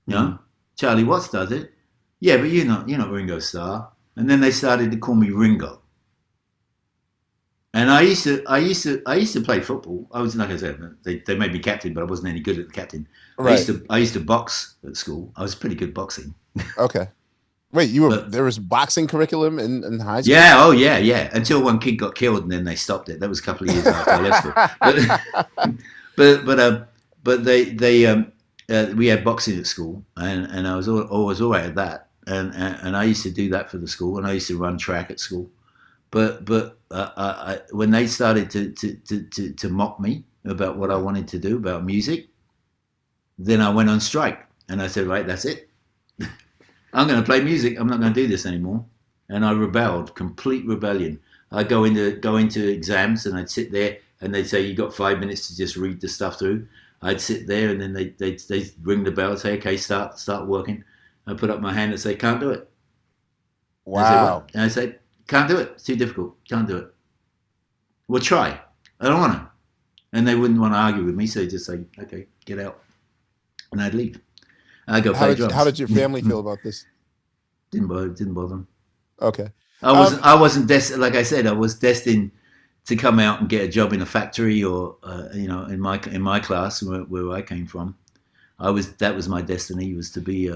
You know, Charlie Watts does it. Yeah, but you're not Ringo Starr. And then they started to call me Ringo. And I used to play football. I was, like I said, they made me captain, but I wasn't any good at the captain. Right. I used to box at school. I was pretty good boxing. Okay. Wait, there was boxing curriculum in high school? Yeah, oh yeah. Until one kid got killed, and then they stopped it. That was a couple of years after I left school. But we had boxing at school, and I was always all right at that. And I used to do that for the school, and I used to run track at school. But when they started to mock me about what I wanted to do about music, then I went on strike, and I said, right, that's it. I'm going to play music. I'm not going to do this anymore. And I rebelled, complete rebellion. I'd go into exams, and I'd sit there, and they'd say, you got 5 minutes to just read the stuff through. I'd sit there, and then they'd ring the bell and say, okay, start working. I put up my hand and say, can't do it. Wow. And I say, can't do it. It's too difficult. Can't do it. Well, try. I don't want to. And they wouldn't want to argue with me, so they'd just say, okay, get out. And I'd leave. I'd go play drums. How did your family feel about this? Didn't bother them. Okay. I wasn't destined. Like I said, I was destined to come out and get a job in a factory, or in my class where I came from. That was my destiny, was to be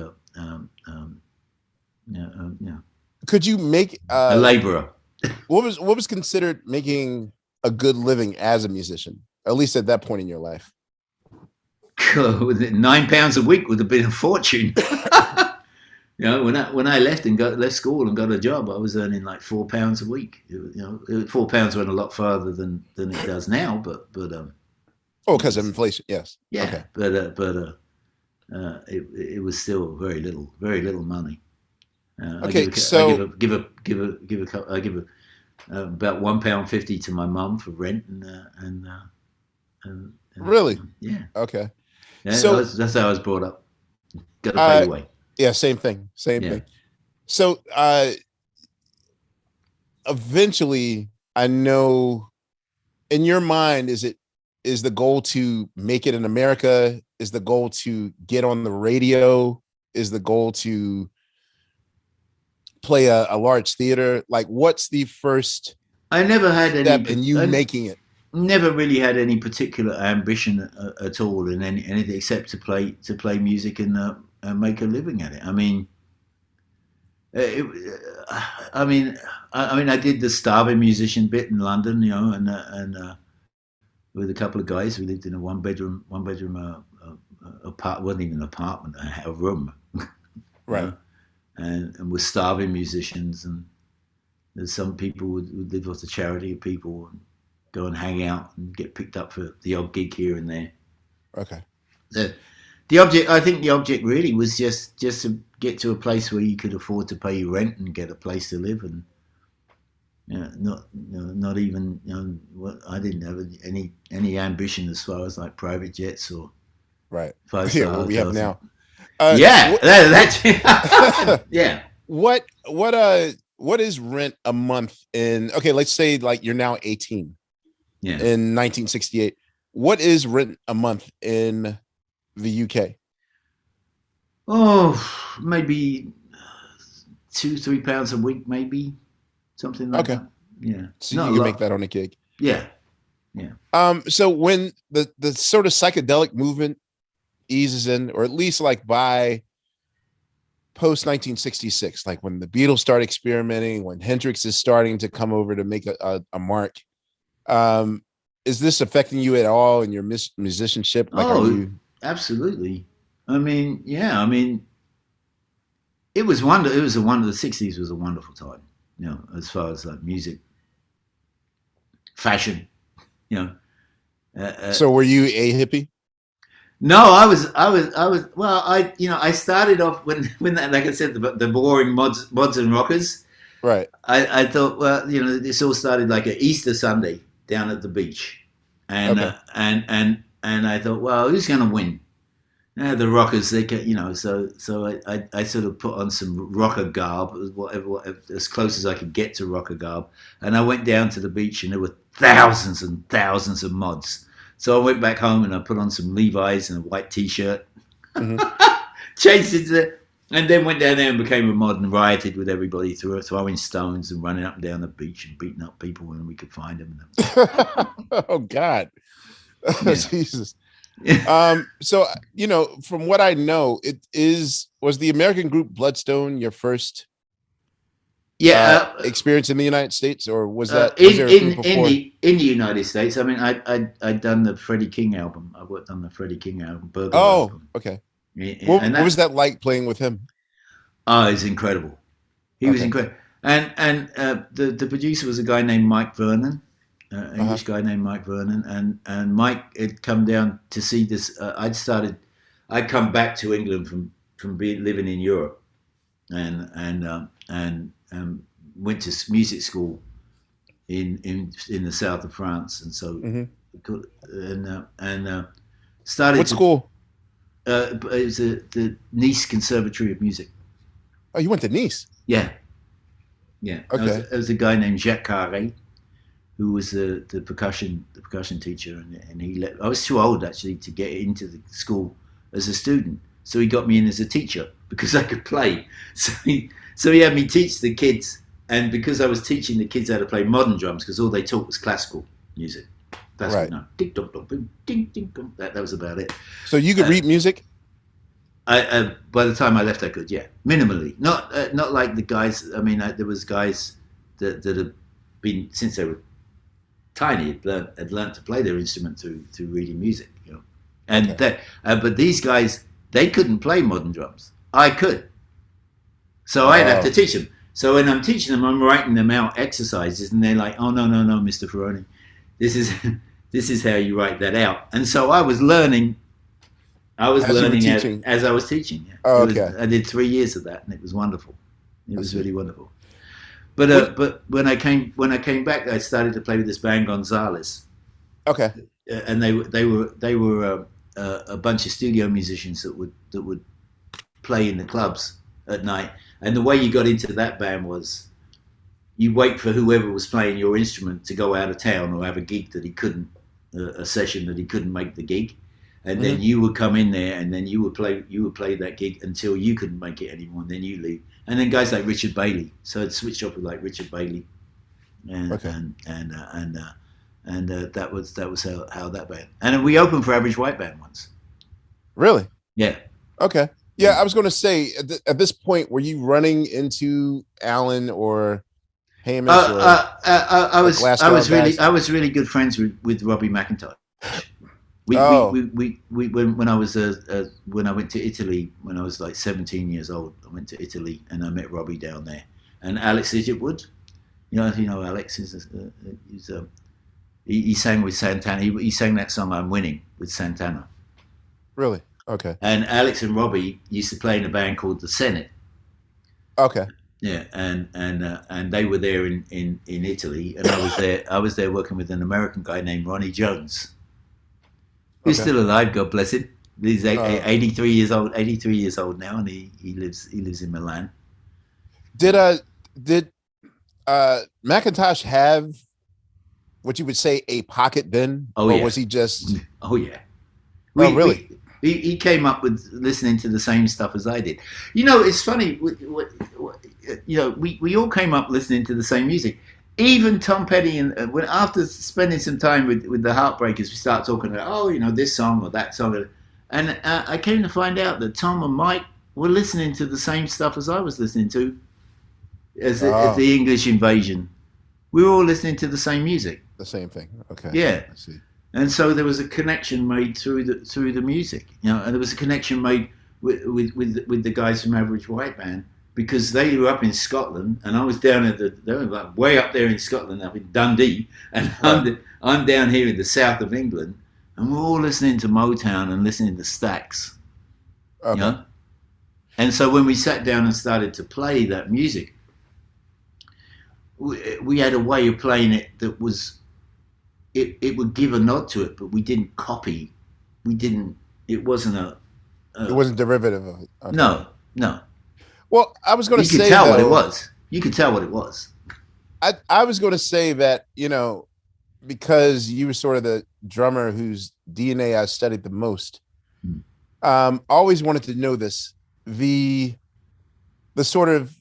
Could you make a laborer? What was considered making a good living as a musician, at least at that point in your life? £9 a week would have been a fortune. When I left school and got a job, I was earning like £4 a week. £4 went a lot farther than it does now, but because of inflation, yes. Yeah, okay. But it was still very little money. I give about £1.50 to my mum for rent and really, yeah, okay. Yeah, so that's how I was brought up. Got to pay your way. Yeah, same thing. So eventually, I know, in your mind, is the goal to make it in America? Is the goal to get on the radio? Is the goal to play a large theater? Like, what's the first I never had step in you making it? Never really had any particular ambition at all in anything except to play music and make a living at it. I mean, I did the starving musician bit in London, and with a couple of guys. We lived in a one bedroom wasn't even an apartment, a room, right? And we're starving musicians, and there's some people would live off the charity of people and go and hang out and get picked up for the odd gig here and there. Okay. I think the object really was just to get to a place where you could afford to pay your rent and get a place to live, and not even I didn't have any ambition as far as like private jets or right. 5-star what we have now. Yeah. What what is rent a month in? Okay, let's say like you're now 18 Yeah. in 1968. What is rent a month in the UK? Oh, maybe £2-3 a week, maybe something like Okay, that. Yeah, so not you a can make lot. that on a gig. Yeah, yeah. So when the sort of psychedelic movement eases in, or at least like by post 1966, like when the Beatles start experimenting, when Hendrix is starting to come over to make a mark, um, is this affecting you at all in your musicianship? Like, are Oh, you absolutely. I mean, yeah. I mean, it was wonder. It was a wonder. The '60s was a wonderful time. As far as like music, fashion. You know, uh, uh, so were you a hippie? No, I was. Well, I started off when that, like I said, the boring mods and rockers. Right. I thought, well, this all started like a Easter Sunday down at the beach, and Okay. and I thought, well, who's going to win? The rockers, they get, so I sort of put on some rocker garb, whatever, as close as I could get to rocker garb, and I went down to the beach, and there were thousands and thousands of mods. So I went back home and I put on some Levi's and a white T-shirt, Hmm. changed into, and then went down there and became a mod and rioted with everybody, throwing stones and running up and down the beach and beating up people when we could find them. Oh God. Yeah. Jesus. So from what I know, was the American group Bloodstone your first Yeah, experience in the United States, or was in there a group before? the United States, I mean, I'd done the Freddie King album. I worked on the Freddie King album, Burglar Oh, album, okay. and What was that that like playing with him? it's incredible. He was Okay. incredible, and the producer was a guy named Mike Vernon, Uh-huh. English guy named Mike Vernon, and Mike had come down to see this. I'd come back to England from living in Europe, and went to music school in the south of France, and so Hmm. started What to. school? It was the Nice Conservatory of Music. Oh, you went to Nice. Yeah, yeah. Okay. There was a guy named Jacques Carré who was the percussion teacher, and I was too old actually to get into the school as a student, so he got me in as a teacher because I could play. So he had me teach the kids, and because I was teaching the kids how to play modern drums, because all they taught was classical music. Classical, Right. no, ding dong dong, boom, ding ding dong. That was about it. So you could Uh, read music? by the time I left, I could, yeah, minimally. Not like the guys. I mean, there was guys that had been since they were tiny had learned to play their instrument through reading music, and Okay. but these guys, they couldn't play modern drums. I could, so I'd have to Oh, teach them. So when I'm teaching them, I'm writing them out exercises, and they're like, "Oh no, no, no, Mr. Ferrone, this is this is how you write that out." And so I was learning. I was as you were learning teaching. as I was teaching. Yeah, Oh, okay. I did 3 years of that, and it was wonderful. It I was see. really wonderful. But What? but when I came back, I started to play with this band Gonzales, Okay. and they were a bunch of studio musicians that would play in the clubs at night. And the way you got into that band was you wait for whoever was playing your instrument to go out of town or have a gig that he couldn't, a session that he couldn't make the gig, and Hmm. then you would come in there and then you would play that gig until you couldn't make it anymore, and then you leave. And then guys like Richard Bailey, so it switched off with like Richard Bailey, and Okay. that was how that band. And we opened for Average White Band once. Really? Yeah, Okay. Yeah, yeah. I was going to say at this point, were you running into Alan or Hamish or I the was I Glasgow was really guys? I was really good friends with Robbie McIntosh. Oh, When I went to Italy when I was like 17 years old, I went to Italy and I met Robbie down there, and Alex Idgetwood. Alex he sang with Santana. He sang that song "I'm Winning" with Santana. really? Okay. And Alex and Robbie used to play in a band called the Senate. Okay. Yeah, and they were there in Italy, and I was there working with an American guy named Ronnie Jones, who's Okay. still alive, God bless him. He's Uh, 83 years old, 83 years old now, and he lives in Milan. did did Macintosh have what you would say a pocket then, Oh or yeah, was he just? oh yeah. Oh, We really? we he came up with listening to the same stuff as I did. You know, it's funny. You know, we all came up listening to the same music. Even Tom Petty, and when after spending some time with the Heartbreakers, we start talking about, oh, you know, this song or that song, and I came to find out that Tom and Mike were listening to the same stuff as I was listening to as Oh, the English Invasion. We were all listening to the same music. the same thing. Okay, Yeah, I see. and so there was a connection made through the music, you know, and there was a connection made with the guys from Average White Band because they grew up in Scotland, and I was down at they were like way up there in Scotland, up in Dundee, and Right. I'm down here in the south of England, and we're all listening to Motown and listening to Stax, you Okay. know, and so when we sat down and started to play that music, we had a way of playing it that was it would give a nod to it, but we didn't copy. We didn't. It wasn't It a wasn't derivative of it. Okay. no, no. Well, I was going to You could say tell what it though, was. You could tell what it was. I was going to say that, because you were sort of the drummer whose DNA I studied the most. Hmm. Always wanted to know this, the sort of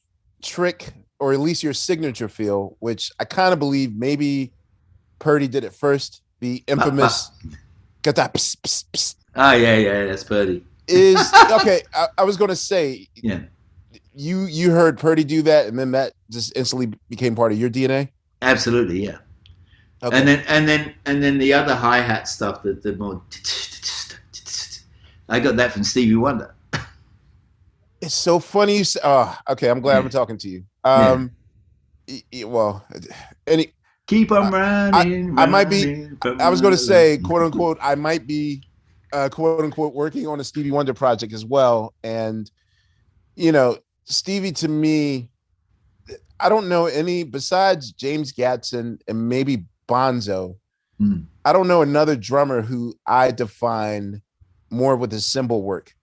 trick, or at least your signature feel, which I kind of believe maybe Purdy did it first. The infamous "get that pss, pss, pss," Ah, yeah, yeah. That's Purdy. is okay. I was going to say Yeah, you heard Purdy do that, and then that just instantly became part of your DNA. absolutely. Yeah. Okay. And then the other hi hat stuff. The more. I got that from Stevie Wonder. It's so funny. Oh, okay. I'm glad Yeah, I'm talking to you. yeah. Well, any, Keep I, on I, running, I might be. running from I was going my to say, love. quote unquote, I might be, quote unquote, working on a Stevie Wonder project as well. And Stevie to me, I don't know any besides James Gatson and maybe Bonzo. Mm, I don't know another drummer who I define more with his cymbal work.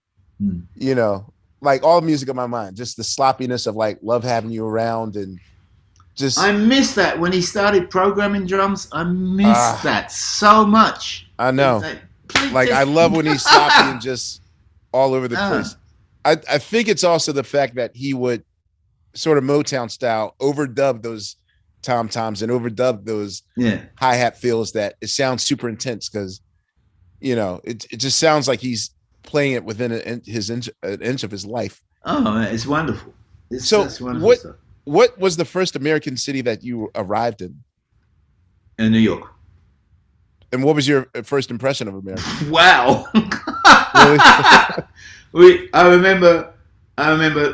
mm. You know, like all music of my mind, just the sloppiness of like love having you around and I just miss that when he started programming drums. I miss ah, that so much. I It's know. like, please Like I just love when he's sloppy and just all over the uh, place. I think it's also the fact that he would sort of Motown style overdub those tom toms and overdub those yeah. hi hat feels that it sounds super intense because it just sounds like he's playing it within an inch of his life. Oh man, it's wonderful. It's So that's wonderful stuff. what was the first American city that you arrived in, In New York. and what was your first impression of America? Wow. Really? I remember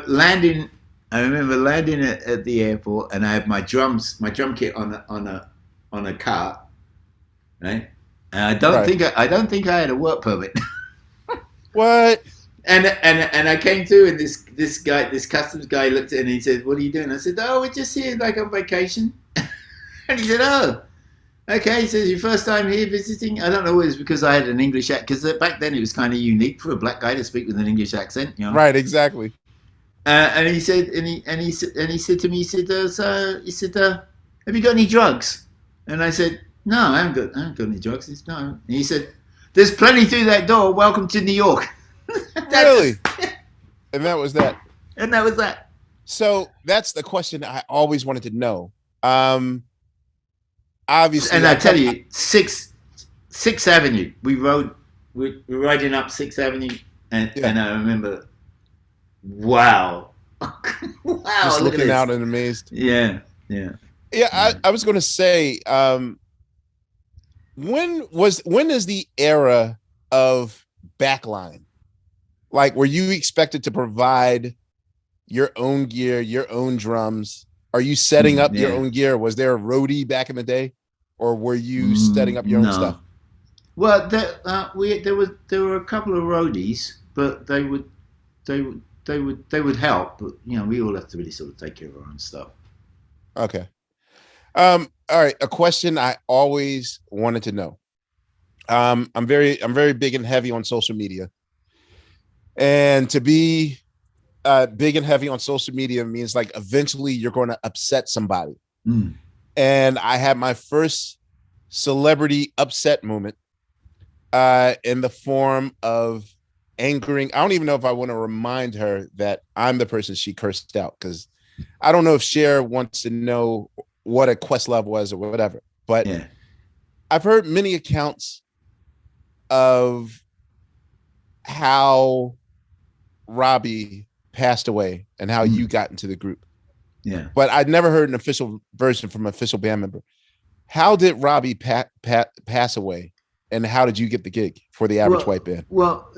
landing. I remember landing at the airport, and I had my drum kit on a cart, right? And Right. I don't think I had a work permit. What? And I came through, and this customs guy looked at it and he said, "What are you doing?" I said, "Oh, we're just here like on vacation." And he said, "Oh, okay." He says, "Your first time here visiting?" I don't know. It was because I had an English accent, because back then it was kind of unique for a black guy to speak with an English accent, you know. Right. Exactly. And he said, and he said to me, he said, "Have you got any drugs?" And I said, "No, I haven't got any drugs." He said, "No." And he said, "There's plenty through that door. Welcome to New York." That just, Really? And that was that. and that was that. So that's the question I always wanted to know. Obviously, And I I tell come. you, Sixth Avenue. We were riding up Sixth Avenue, Yeah. and I remember, wow, wow, Just look at looking this. out and amazed. Yeah, yeah, Yeah, yeah. I was going to say, when is the era of backline? Like, were you expected to provide your own gear, your own drums? Are you setting up your Yeah. own gear? Was there a roadie back in the day, or were you setting up your own No. stuff? Well, there were a couple of roadies, but they would help. But you know, we all have to really sort of take care of our own stuff. Okay. All right. A question I always wanted to know. I'm very big and heavy on social media, and to be big and heavy on social media means like eventually you're going to upset somebody. Mm. And I had my first celebrity upset moment in the form of angering. I don't even know if I want to remind her that I'm the person she cursed out, because I don't know if Cher wants to know what a Questlove was or whatever. But Yeah. I've heard many accounts of how Robbie passed away and how you Mm. got into the group, Yeah. but I'd never heard an official version from an official band member. How did Robbie pass away, and how did you get the gig for the Average White Band? Well,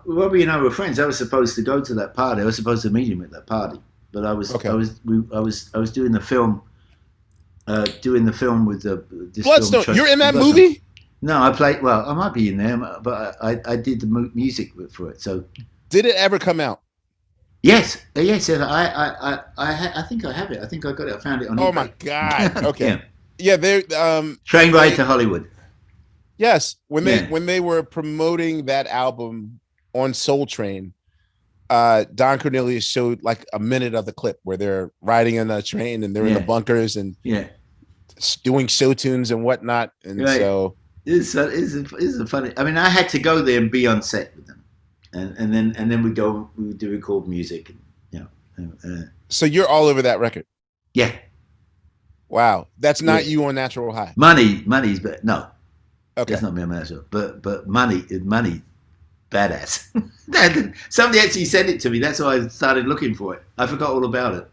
Robbie and I were friends. I was supposed to go to that party. I was supposed to meet him at that party, but Okay. I was doing the film, with this film. Bloodstone, you're in that Bloodstone. movie? No, I played. Well, I might be in there, but I did the music for it. So Did it ever come out? yes, yes, I think I have it. I think I got it. I found it on Oh my eBay. God. Okay. Yeah, Yeah, train ride they to Hollywood. yes, Yeah, when they were promoting that album on Soul Train, Don Cornelius showed like a minute of the clip where they're riding in a train and they're in the yeah, bunkers and yeah. doing show tunes and whatnot. And Right. so It's a funny. I mean, I had to go there and be on set with them, and then we would do record music, and so you're all over that record. yeah, Wow. That's yeah. not you on Natural High. Money's but no, Okay. that's not me on myself. But money, badass. Somebody actually sent it to me. That's why I started looking for it. I forgot all about it.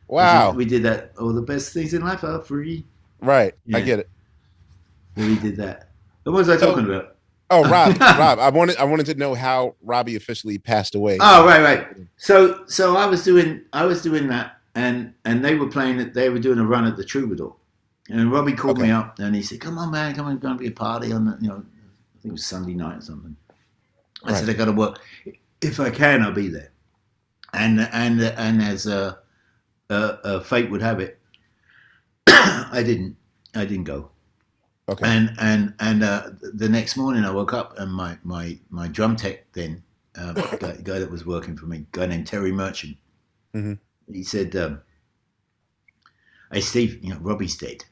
Wow. We did that. All the best things in life are free. Right. I Yeah, get it. we did that. What was I So talking about? oh Rob, I wanted to know how Robbie officially passed away. Oh, right. So I was doing that, and they were playing it. They were doing a run at the Troubadour, and Robbie called me Okay. up and he said, "Come on, man, come on, going to be a party on the, I think it was Sunday night or something." I Right. said, "I got to work. If I can, I'll be there." And as fate would have it, I didn't go. Okay. And the next morning I woke up and my drum tech then, guy that was working for me, a guy named Terry Merchant, Mm-hmm. he said, "Hey Steve, Robbie's dead."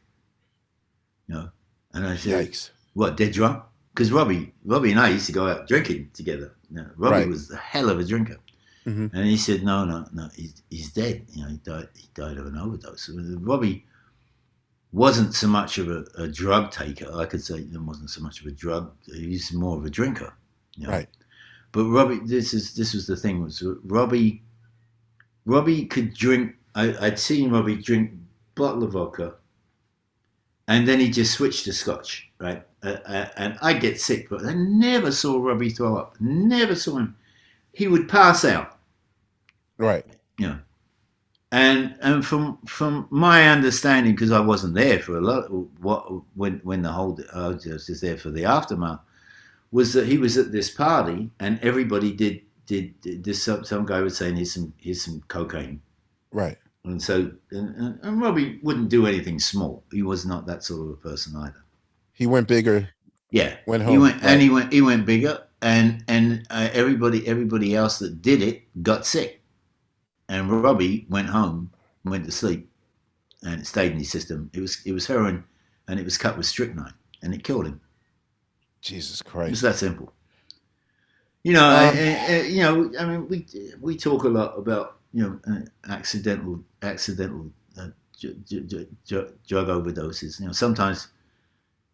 And I said, Yikes. "What, dead drunk?" Because Robbie and I used to go out drinking together. Robbie Right. was a hell of a drinker. Mm-hmm. And he said, no, he's dead. He died of an overdose. So Robbie wasn't so much of a drug taker. I could say he wasn't so much of a drug. He's more of a drinker. Right. But Robbie, this was the thing, was Robbie could drink. I'd seen Robbie drink a bottle of vodka, and then he just switched to scotch, right? And I get sick, but I never saw Robbie throw up. Never saw him. He would pass out. Right. And from my understanding, because I wasn't there for a lot, when the whole, I was just there for the aftermath, was that he was at this party and everybody did this. Some guy was saying, here's some cocaine, Right. and so and Robbie wouldn't do anything small. He was not that sort of a person either. He went bigger, Yeah, went he home. went Right. and he went bigger, and everybody else that did it got sick, and Robbie went home, went to sleep, and it stayed in his system. It was heroin, and it was cut with strychnine, and it killed him. Jesus It's Christ. that simple. Um, I mean, we talk a lot about accidental drug overdoses. Sometimes.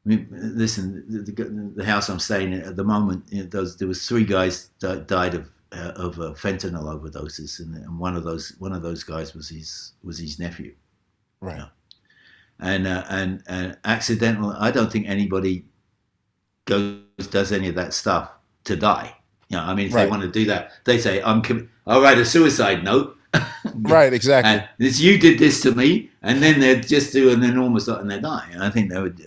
I mean, listen, the house I'm staying in at the moment, there was 3 guys that died of fentanyl overdoses, and one of those guys was his nephew. right. And accidental. I don't think anybody does any of that stuff to die. I mean, if they Right. want to do that, they say, I'll write a suicide note. Right. Exactly. And this, you did this to me, and then they just do an enormous lot and they die. And I think they would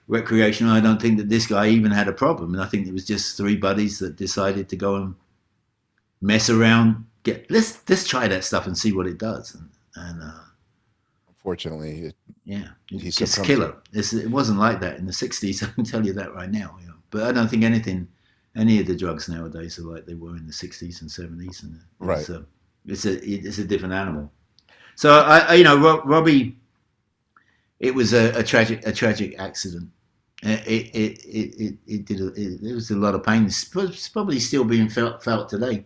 recreational. I don't think that this guy even had a problem, and I think it was just 3 buddies that decided to go and mess around. Let's try that stuff and see what it does. And Unfortunately, yeah, he it's succumbed killer. It wasn't like that in the '60s. I can tell you that right now. But I don't think any of the drugs nowadays are like they were in the '60s and '70s. And Right. it's a different animal. So Robbie it was a tragic accident. It was a lot of pain. It's probably still being felt today.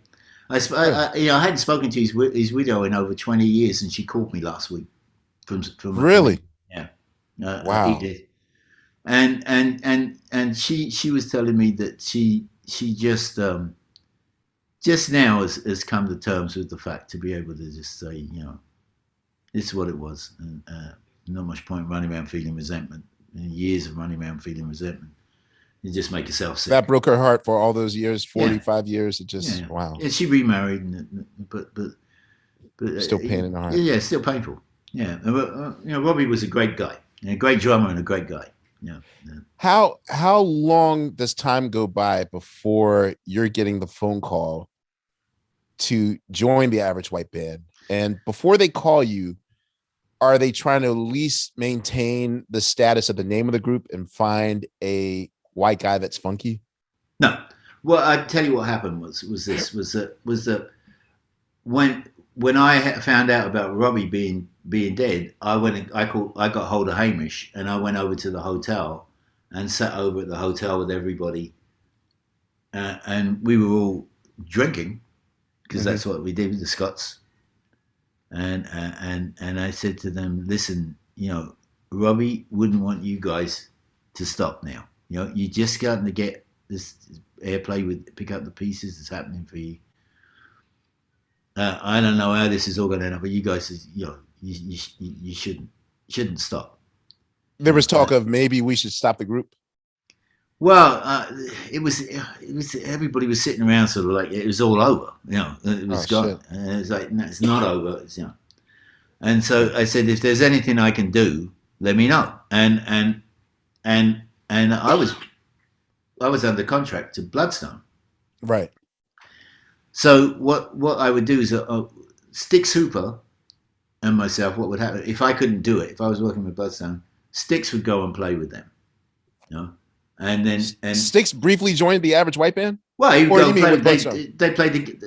I hadn't spoken to his widow in over 20 years, and she called me last week from Really? yeah, Wow. Edith, and she was telling me that she just now has come to terms with the fact to be able to just say, this is what it was, and not much point running around feeling resentment. Years of running around feeling resentment, you just make yourself sick. That broke her heart for all those years, 45 years. It just wow. Yeah, she remarried, but still pain in the heart. Yeah, still painful. Yeah, Robbie was a great guy, a great drummer, and a great guy. Yeah. How long does time go by before you're getting the phone call to join the Average White Band? And before they call you, are they trying to at least maintain the status of the name of the group and find a white guy that's funky? No. Well, I tell you what happened was that when I found out about Robbie being dead, I got hold of Hamish, and I went over to the hotel and sat over at the hotel with everybody, and we were all drinking because that's what we did with the Scots. And I said to them, listen, Robbie wouldn't want you guys to stop now. You're just starting to get this airplay with pick up the pieces that's happening for you. I don't know how this is all going to end up, but you guys, you shouldn't stop. There was talk of maybe we should stop the group. Well, it was everybody was sitting around sort of like it was all over, it was gone. And it was like, no, it's not over, And so I said, if there's anything I can do, let me know. And I was under contract to Bloodstone. Right. So what I would do is Styx Hooper and myself, what would happen if I couldn't do it, if I was working with Bloodstone, Styx would go and play with them. And then Styx briefly joined the Average White Band. Well, he would go play. They played the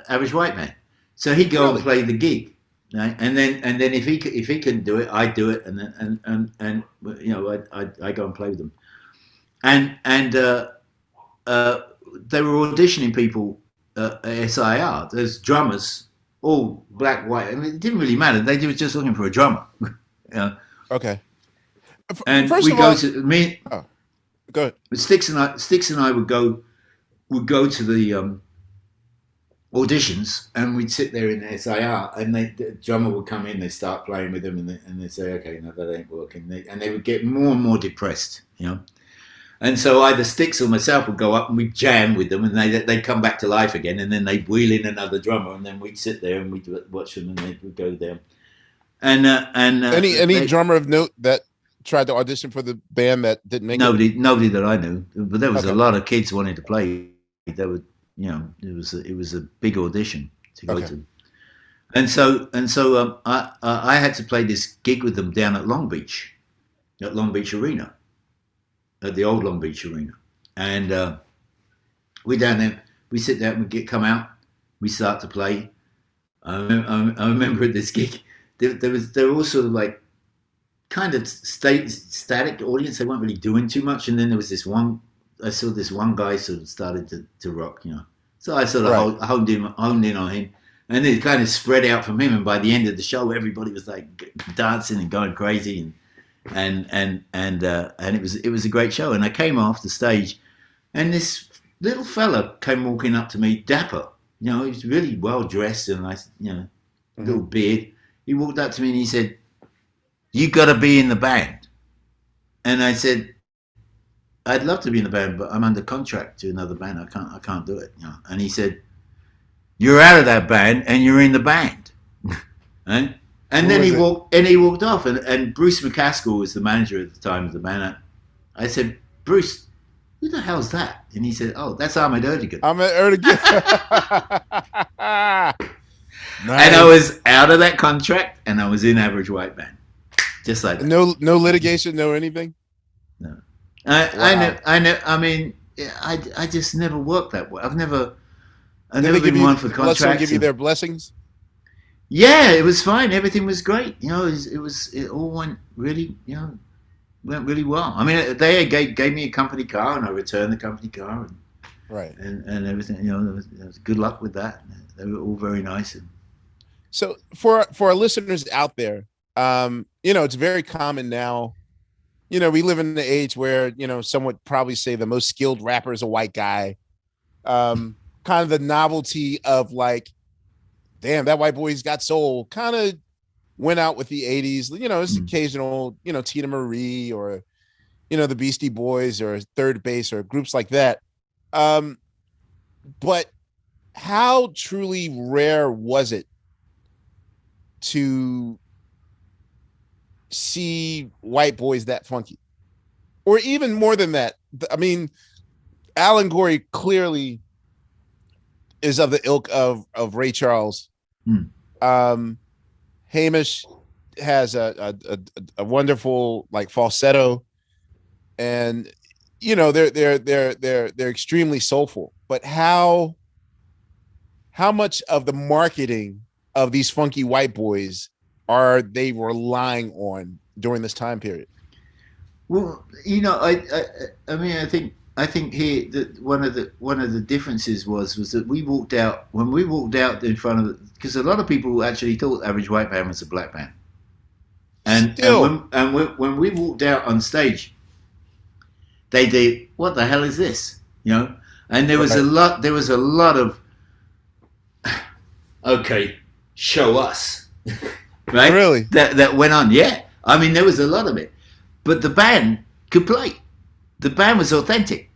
Average White Band. So he'd go and play the gig, right? And then if he couldn't do it, I'd do it, and I go and play with them. And they were auditioning people at SIR. There's drummers, all black, white. I mean, it didn't really matter. They were just looking for a drummer. Okay. And we go to me. Oh, go ahead. Styx and I would go to the auditions, and we'd sit there in the SIR, and the drummer would come in, they start playing with them, and they'd say, okay, no, that ain't working. And they would get more and more depressed, And so either Styx or myself would go up and we'd jam with them, and they'd come back to life again, and then they'd wheel in another drummer, and then we'd sit there and we'd watch them, and they would go down. And any drummer of note that tried to audition for the band that didn't make it? Nobody that I knew, but there was a lot of kids wanting to play. There were, it was a big audition to go to, and so I had to play this gig with them down at Long Beach Arena, at the old Long Beach Arena, and we down there, we sit down, we come out, we start to play. I remember at this gig, there were all sort of like kind of static audience. They weren't really doing too much, and then there was this one. I saw this one guy sort of started to rock, So I sort of honed in on him, and it kind of spread out from him. And by the end of the show, everybody was like dancing and going crazy, and it was a great show. And I came off the stage, and this little fella came walking up to me, dapper. He was really well dressed and nice, little beard. He walked up to me and he said, "You got to be in the band." And I said, "I'd love to be in the band, but I'm under contract to another band. I can't do it." And he said, "You're out of that band and you're in the band." And then he walked off. And Bruce McCaskill was the manager at the time of the band. I said, "Bruce, who the hell's that?" And he said, "Oh, that's Ahmed Erdogan." Ahmed Erdogan. Nice. And I was out of that contract, and I was in Average White Band, just like that. No litigation, no anything. No. I know. I mean, I just never worked that way. I've never been one for contracts. Give you their blessings. Yeah, it was fine. Everything was great. It all went really, went really well. I mean, they gave me a company car, and I returned the company car, Right. and everything. There was good luck with that. They were all very nice. And So for our listeners out there, it's very common now. We live in the age where, some would probably say the most skilled rapper is a white guy. Kind of the novelty of like, damn, that white boy's got soul kind of went out with the 80s. It's occasional, Tina Marie or, the Beastie Boys or Third Base or groups like that. But how truly rare was it to see white boys that funky? Or even more than that? I mean, Alan Gorey clearly is of the ilk of Ray Charles. mm. Hamish has a wonderful like falsetto, and they're extremely soulful. But how much of the marketing of these funky white boys are they relying on during this time period? Well, I mean, I think here that one of the differences was that we walked out when we walked out in front of because a lot of people actually thought Average White Band was a black band, and Still, when we walked out on stage, they did what the hell is this, and right. there was a lot of okay, show us, right? Really? That went on, yeah. I mean, there was a lot of it, but the band could play. The band was authentic.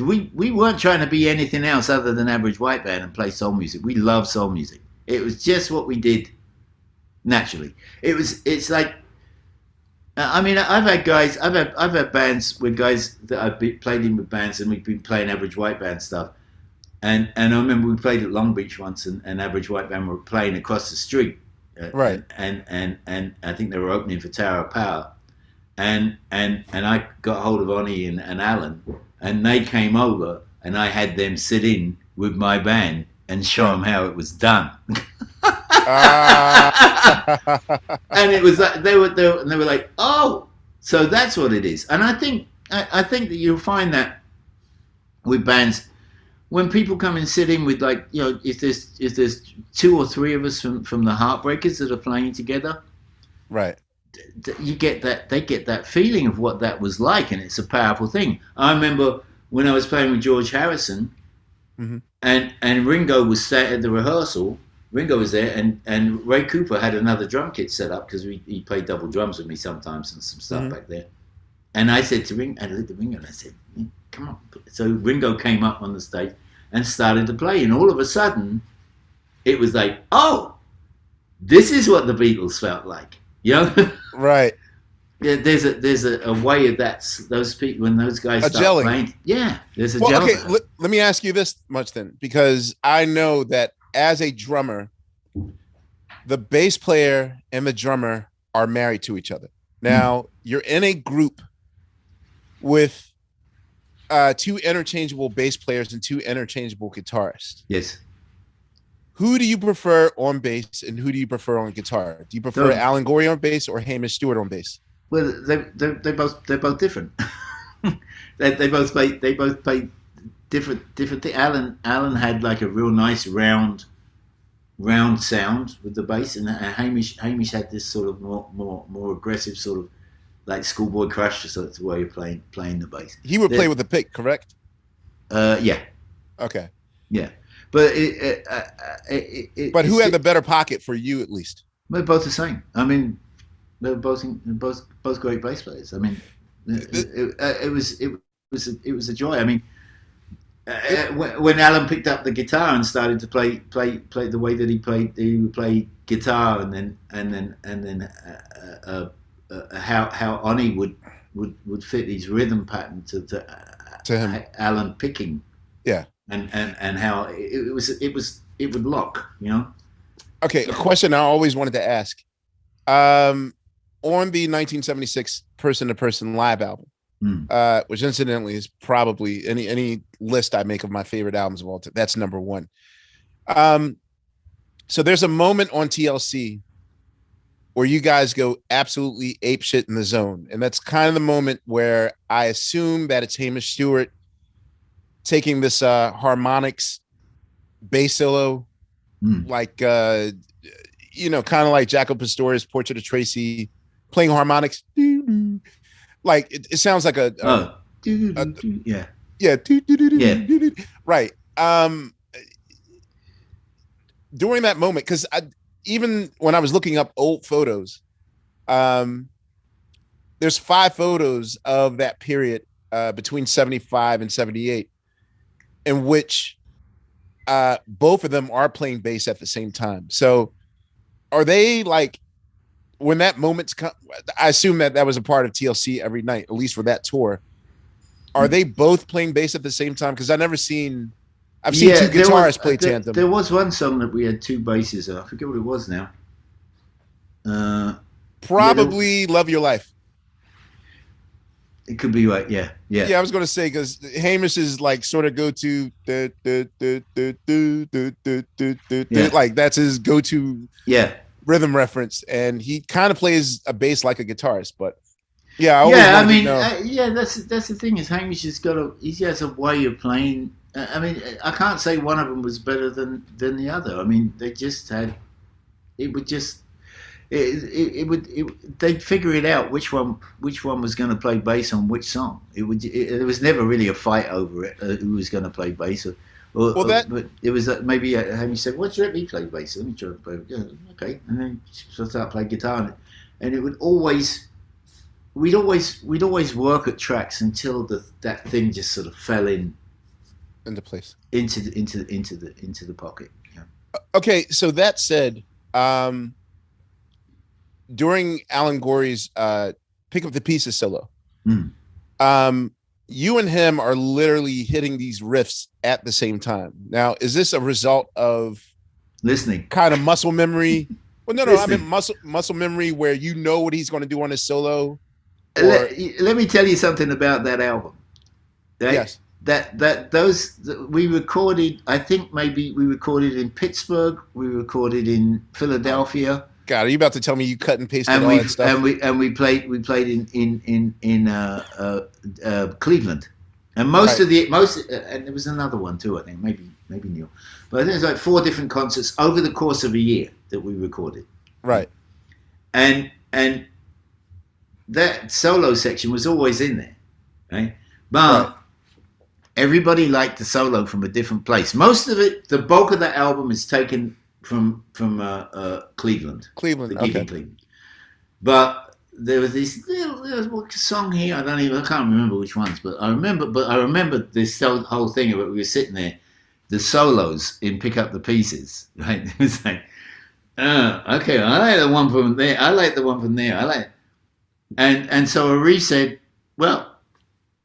We weren't trying to be anything else other than Average White Band and play soul music. We love soul music. It was just what we did naturally. It's like I mean I've had guys I've had bands with guys that played in with bands and we've been playing Average White Band stuff. And I remember we played at Long Beach once and Average White Band were playing across the street. Right. And I think they were opening for Tower of Power. And I got hold of Oni and Alan, and they came over, and I had them sit in with my band and show them how it was done. Uh, And it was like they were there, and they were like, "Oh, so that's what it is." And I think that you'll find that with bands when people come and sit in with like if there's two or three of us from the Heartbreakers that are playing together, right. you get that they get that feeling of what that was like, and it's a powerful thing. I remember when I was playing with George Harrison, Mm-hmm. and Ringo was sat at the rehearsal. Ringo was there, and Ray Cooper had another drum kit set up because he played double drums with me sometimes and some stuff Mm-hmm. back there. And I said to Ringo, I looked at Ringo and I said, "Come on." So Ringo came up on the stage and started to play, and all of a sudden, it was like, "Oh, this is what the Beatles felt like." Right. Yeah, there's a way of that. Those people when those guys A start gelling. playing, yeah, there's a Well, gel. okay. Let me ask you this much then, because I know that as a drummer, the bass player and the drummer are married to each other. Mm, Now, you're in a group with two interchangeable bass players and two interchangeable guitarists. yes. Who do you prefer on bass and who do you prefer on guitar? Do you prefer So, Alan Gorey on bass or Hamish Stewart on bass? well, they're both different. They both play different things. Alan had like a real nice round sound with the bass, and Hamish had this sort of more aggressive sort of like Schoolboy Crush sort of way of playing the bass. He would play with a pick, correct? Yeah, Okay. yeah. But But who it's had the better pocket for you, at least? they're both the same. I mean, they're both great bass players. I mean, it was a joy. I mean, when Alan picked up the guitar and started to play the way that he would play guitar, and then how Oni would fit his rhythm pattern To him. Alan picking, Yeah. and how it would lock. Okay. A question I always wanted to ask. On the 1976 Person to Person live album, Mm. which incidentally is probably any list I make of my favorite albums of all time, that's number one. Um, So there's a moment on TLC where you guys go absolutely ape shit in the zone. And that's kind of the moment where I assume that it's Hamish Stewart taking this harmonics bass solo, like, you know, kind of like Jaco Pastorius' Portrait of Tracy, playing harmonics. Like, it sounds like yeah. Yeah. Yeah. Right. During that moment, because even when I was looking up old photos, there's 5 photos of that period between 75 and 78 in which both of them are playing bass at the same time. So are they like, when that moment's come, I assume that that was a part of TLC every night, at least for that tour. Are they both playing bass at the same time? Because I've seen two guitarists play tandem. There was one song that we had 2 basses. I forget what it was now. Probably Love Your Life. It could be right. Yeah. I was going to say, because Hamish is like sort of go to like that's his go to rhythm reference, and he kind of plays a bass like a guitarist. But that's the thing is Hamish he has a way of playing. I mean, I can't say one of them was better than the other. I mean, they just had they'd figure it out which one was going to play bass on which song. It was never really a fight over it, who was going to play bass. But it was maybe Hamish said, "Why don't you let me play bass? Let me try to play." Yeah, okay, and then so start playing guitar, and it would always. We'd always work at tracks until that thing just sort of fell into place, into the pocket. Yeah. Okay, so that said, during Alan Gorey's Pick Up the Pieces solo, you and him are literally hitting these riffs at the same time. Now, is this a result of listening, kind of muscle memory? Well, no, I mean muscle memory where you know what he's going to do on his solo. Let me tell you something about that album. Right? Yes. We recorded. I think maybe we recorded in Pittsburgh. We recorded in Philadelphia. God, are you about to tell me you cut and pasted all that stuff? And we played in Cleveland, and most and there was another one too. I think maybe Neil, but I think it's like 4 different concerts over the course of a year that we recorded. Right, and that solo section was always in there, right? But everybody liked the solo from a different place. Most of it, the bulk of the album is taken from Cleveland. Cleveland. But there was this little song here. I can't remember which ones, but I remember this whole thing of it. We were sitting there, the solos in Pick Up the Pieces, right? It was like, okay, I like the one from there. I like the one from there. I like, and so Arif said, well,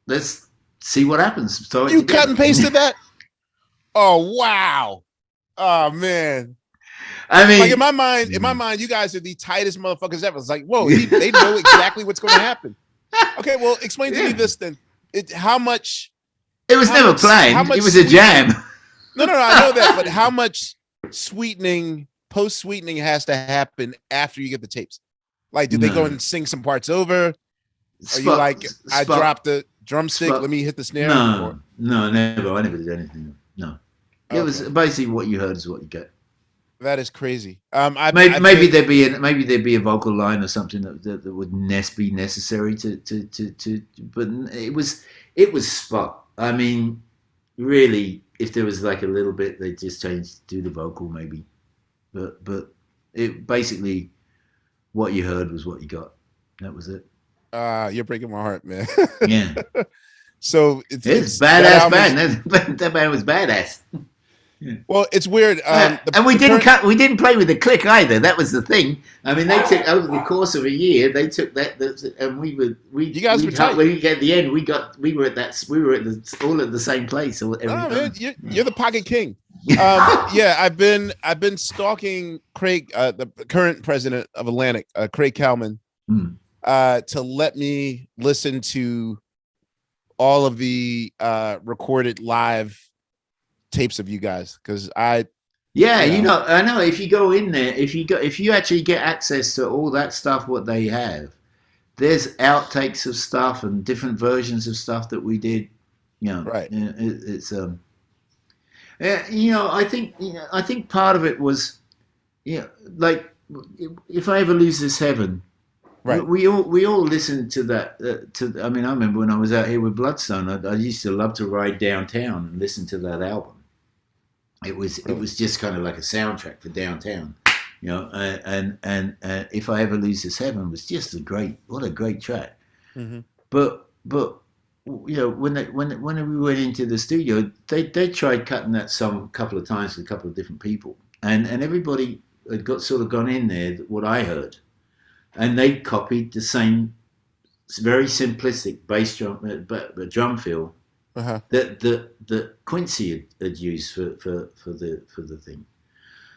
let's see what happens. So you cut and pasted that? Oh wow! Oh man! I mean, like in my mind, you guys are the tightest motherfuckers ever. It's like, whoa, they know exactly what's going to happen. Okay, well, explain to me this then. How much? It was never planned. It was a jam. No, I know that, but how much post sweetening has to happen after you get the tapes? Like, do they go and sing some parts over? Are you like, I dropped the drumstick, let me hit the snare? No, never. I never did anything. No. It was basically what you heard is what you get. That is crazy. Maybe there'd be a vocal line or something that would be necessary to but it was spot. I mean, really, if there was like a little bit, they just do the vocal maybe, but it basically what you heard was what you got. That was it. You're breaking my heart, man. Yeah. So it's badass band. That band was badass. Yeah. Well, it's weird. And we didn't play with the click either. That was the thing. I mean, they took over the course of a year. They took that, and you guys were tight. When we get the end, we were all at the same place. Man, you're the pocket king. Yeah, I've been stalking Craig, the current president of Atlantic, Craig Kalman, to let me listen to all of the recorded live tapes of you guys, because I Yeah, You you know, know, I know. If you go in there, if you actually get access to all that stuff, what they have, there's outtakes of stuff and different versions of stuff that we did. right, It's I think part of it was, like, if I ever lose this heaven, right. we all listened to that. I mean, I remember when I was out here with Bloodstone, I used to love to ride downtown and listen to that album. It Really. was just kind of like a soundtrack for downtown, and if I ever lose this heaven was just what a great track. Hmm. But when we went into the studio, they tried cutting that song a couple of times with a couple of different people, and everybody had got sort of gone in there what I heard, and they copied the same very simplistic bass drum fill Uh-huh. that Quincy had used for the thing.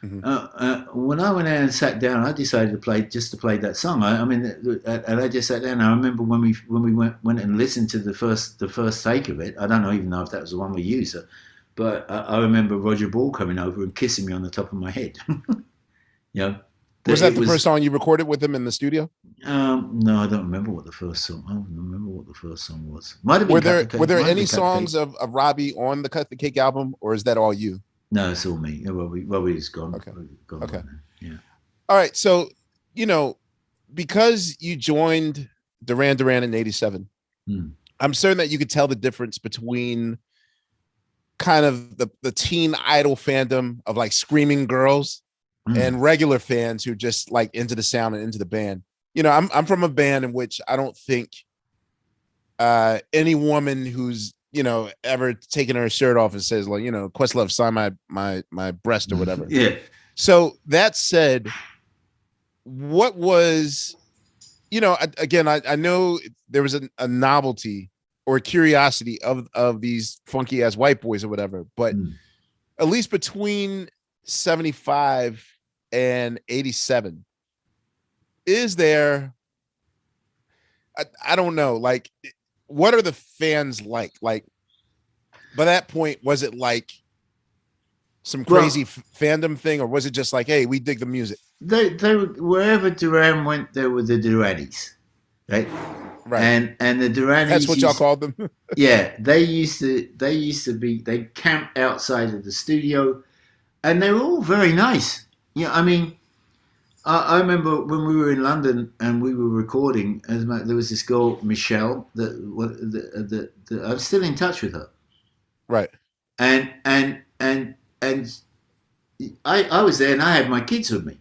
Hmm. When I went out and sat down, I decided to play that song. I mean, and I just sat down. I remember when we went and listened to the first take of it. I don't know even know if that was the one we used, but I remember Roger Ball coming over and kissing me on the top of my head. you know, Was that that it the first was. song you recorded with him in the studio? No, I don't remember what the first song. I don't remember what the first song was. Might have been Were Cut there the were Cake. there Might have any been Cut the songs Cake. of Robbie on the Cut the Cake album, or is that all you? No, it's all me. Yeah, Robbie's gone. Okay. Robbie's gone Okay. right now. Yeah. All right. So, you know, because you joined Duran Duran in '87, Hmm. I'm certain that you could tell the difference between kind of the teen idol fandom of like screaming girls Hmm. and regular fans who just like into the sound and into the band. You know, I'm from a band in which I don't think any woman who's ever taken her shirt off and says like Questlove sign my breast or whatever. Yeah. So that said, what was again, I know there was a novelty or a curiosity of these funky ass white boys or whatever, but Hmm. at least between 75 and 87, is there I don't know, like, what are the fans like by that point? Was it like some crazy Well, fandom thing, or was it just like, hey, we dig the music? they wherever Duran went, there were the Duranis, right? Right. And the That's Duranis what y'all used, called them. yeah, they used to be they camped outside of the studio, and they were all very nice. Yeah, I mean, I remember when we were in London and we were recording. There was this girl Michelle that I'm still in touch with her, Right. and I was there and I had my kids with me,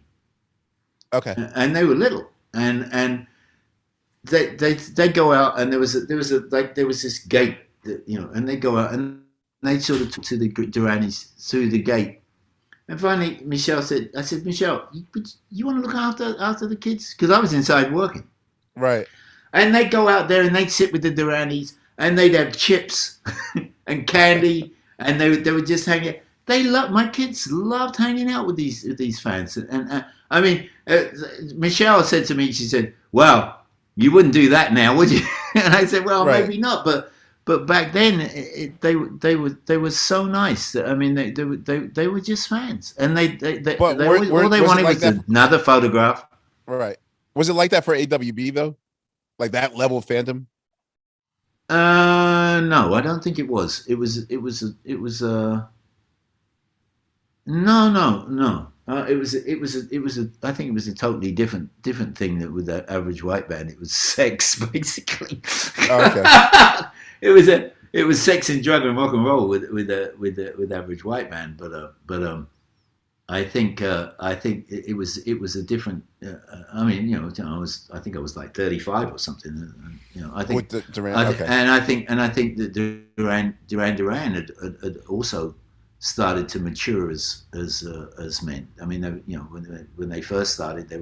Okay. and they were little, and they go out and there was this gate that, and they go out and they sort of talk to the Duranis through the gate. And finally, I said, Michelle, you want to look after the kids? Because I was inside working. Right. And they'd go out there and they'd sit with the Duranis and they'd have chips and candy and they would just hang out. My kids loved hanging out with these fans. And I mean, Michelle said to me, she said, "Well, you wouldn't do that now, would you?" And I said, "Well, Right. maybe not, but back then they were so nice. I mean, they were just fans, and But all they was it wanted like was that? another photograph. Right. Was it like that for AWB though? Like that level of fandom? No, I don't think it was. No. It was a. I think it was a totally different thing that with that average white band. It was sex basically. Oh, okay. It was sex and drug and rock and roll with average white band. I think it was a different. I mean, I think I was like 35 or something. I think With the Duran. Okay. I think that Duran had also started to mature as men. I mean, when they first started,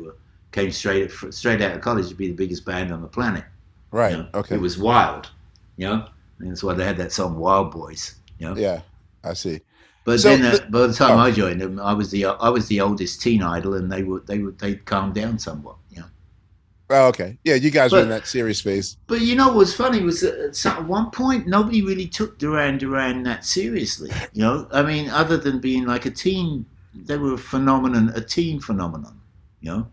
came straight out of college to be the biggest band on the planet. Right. Okay. It was wild. And that's why they had that song "Wild Boys." Yeah, I see. But So then by the time oh, I joined them, I was the oldest teen idol, and they calmed down somewhat. oh, okay. Yeah, you guys were in But that serious phase. but what's funny was that at one point nobody really took Duran Duran that seriously. I mean, other than being like a teen they were a phenomenon, a teen phenomenon, you know.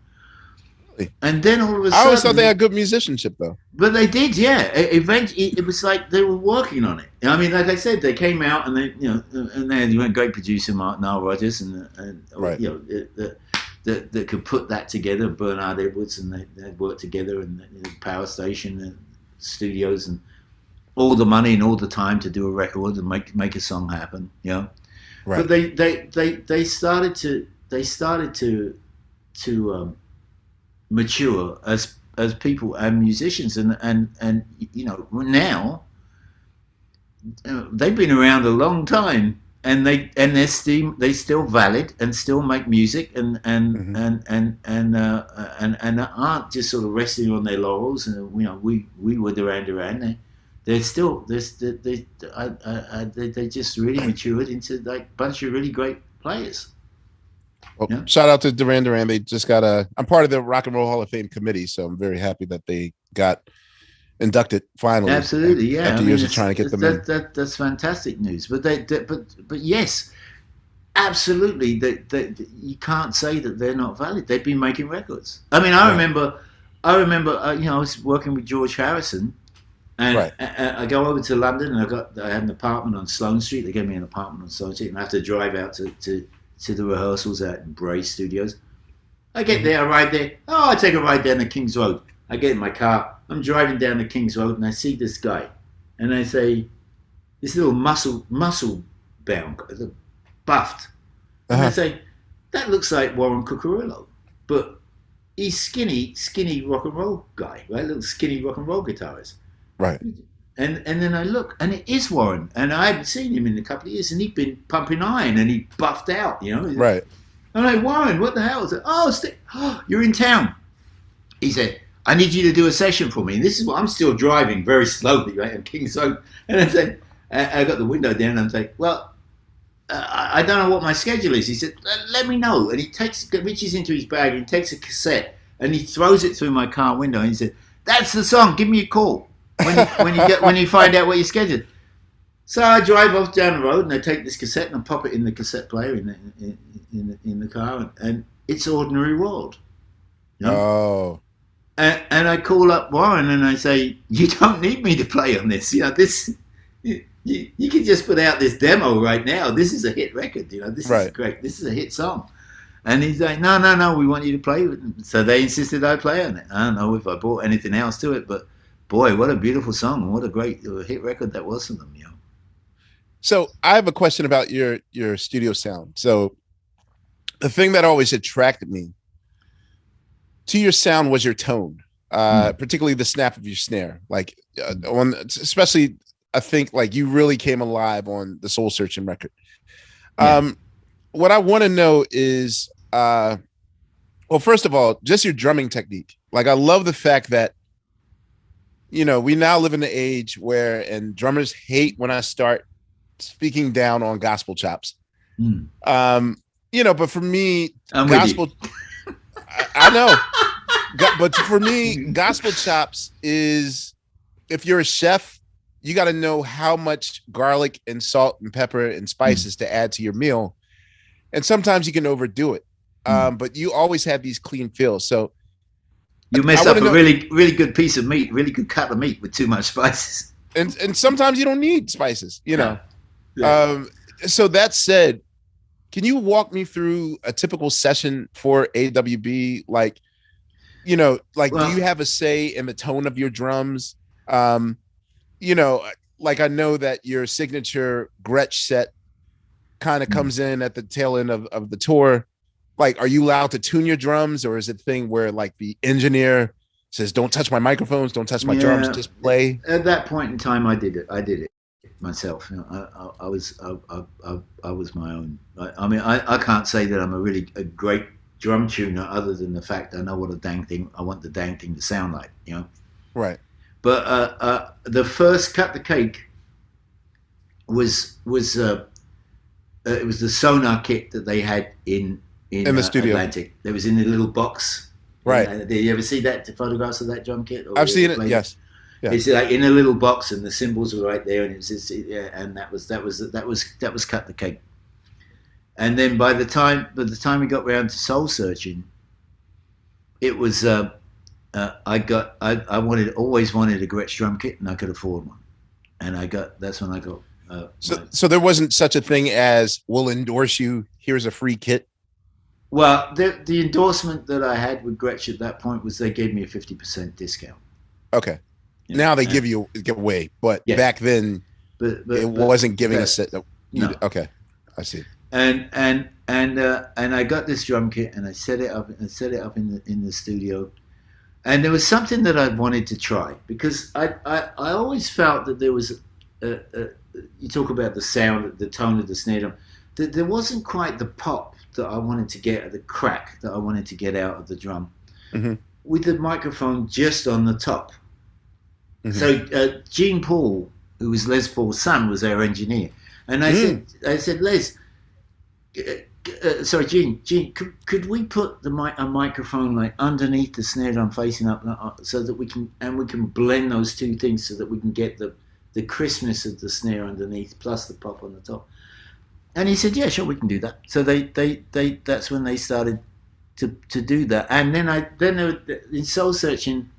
Really? And then all of a I always thought they sudden, had good musicianship, though. but they did, yeah. Eventually, it was like they were working on it. I mean, like I said, they came out and they, you know, and they had a great producer, Mark Nile Rodgers, and Right. you know, that could put that together. Bernard Edwards, and they worked together, and the Power Station and studios, and all the money and all the time to do a record and make a song happen. You know, Right. but they started to mature as people and musicians, and you know, now they've been around a long time, and they're still valid and still make music, and aren't just sort of resting on their laurels. And you know, we were Duran Duran. They're still they just really matured into like a bunch of really great players. Well, Yeah. shout out to Duran Duran. They just got I'm part of the Rock and Roll Hall of Fame committee, so I'm very happy that they got inducted finally. Absolutely, yeah. After years of trying to get them in. That's fantastic news. But but yes, absolutely. That you can't say that they're not valid. They've been making records. I mean, I remember. You know, I was working with George Harrison, and I go over to London, and I had an apartment on Sloane Street. They gave me an apartment on Sloane Street, and I have to drive out to the rehearsals at Bray Studios. I get there, I ride there. Oh, I take a ride down the King's Road. I get in my car. I'm driving down the King's Road, and I see this guy, and I say, this little muscle bound, buffed. And I say, that looks like Warren Cucurullo, but he's skinny rock and roll guy, right? Little skinny rock and roll guitarist. Right. And then I look, and it is Warren, and I hadn't seen him in a couple of years, and he'd been pumping iron, and he buffed out, you know. Right. I'm like, Warren, what the hell? I said, oh, you're in town. He said, I need you to do a session for me. And this is what I'm still driving very slowly, right, on King's Road. And I said, I got the window down, and I'm saying, well, I don't know what my schedule is. He said, let me know. And he reaches into his bag, and he takes a cassette, and he throws it through my car window, and he said, that's the song, give me a call when you find out what your schedule is. So I drive off down the road, and I take this cassette and I pop it in the cassette player in the car, and it's Ordinary World. You know? Oh. And I call up Warren and I say, you don't need me to play on this. You know, this you can just put out this demo right now. This is a hit record. You know, this is great. This is a hit song. And he's like, no, we want you to play with it. So they insisted I play on it. I don't know if I brought anything else to it, but boy, what a beautiful song and what a great hit record that was for them. You know. So I have a question about your studio sound. So the thing that always attracted me to your sound was your tone, particularly the snap of your snare. Like especially, I think like you really came alive on the Soul Searching record. Yeah. What I want to know is, well, first of all, just your drumming technique. Like I love the fact that, you know, we now live in the age where, and drummers hate when I start speaking down on gospel chops. You know, but for me, gospel, I know, but for me, gospel chops is, if you're a chef, you got to know how much garlic and salt and pepper and spices to add to your meal. And sometimes you can overdo it. But you always have these clean feels. So you mess up a really, really good piece of meat, really good cut of meat with too much spices. And sometimes you don't need spices, you know. Yeah. So that said, can you walk me through a typical session for AWB? Like, you know, like, do you have a say in the tone of your drums? You know, like I know that your signature Gretsch set kind of comes in at the tail end of the tour. Like, are you allowed to tune your drums, or is it a thing where like the engineer says, don't touch my microphones, don't touch my drums, just play? At that point in time, I did it myself. You know, I was my own. I mean, I can't say that I'm a great drum tuner, other than the fact I know what I want the dang thing to sound like, you know. Right. But the first Cut the Cake was it was the Sonar kit that they had in the studio. Atlantic. It was in a little box. Right. Did you ever see that photographs of that drum kit? I've seen it. Yes. Yeah. It's like in a little box, and the cymbals were right there, and it was just, and that was Cut the Cake. and then by the time we got round to Soul Searching, it was always wanted a Gretsch drum kit, and I could afford one, and that's when I got. So there wasn't such a thing as we'll endorse you. Here's a free kit. Well, the endorsement that I had with Gretsch at that point was they gave me a 50% discount. Okay. Now they give away, but yes. back then it wasn't giving us it. No. Okay, I see. And I got this drum kit and I set it up in the studio, and there was something that I wanted to try because I always felt that there was you talk about the sound, the tone of the snare drum, that there wasn't quite the pop that I wanted to get, the crack that I wanted to get out of the drum, with the microphone just on the top. So Gene Paul, who was Les Paul's son, was our engineer, and I said, Les, sorry, Gene, could we put a microphone like underneath the snare drum facing up, so that we can blend those two things so that we can get the crispness of the snare underneath plus the pop on the top. And he said, yeah, sure, we can do that. So they that's when they started to do that. And then in Soul Searching,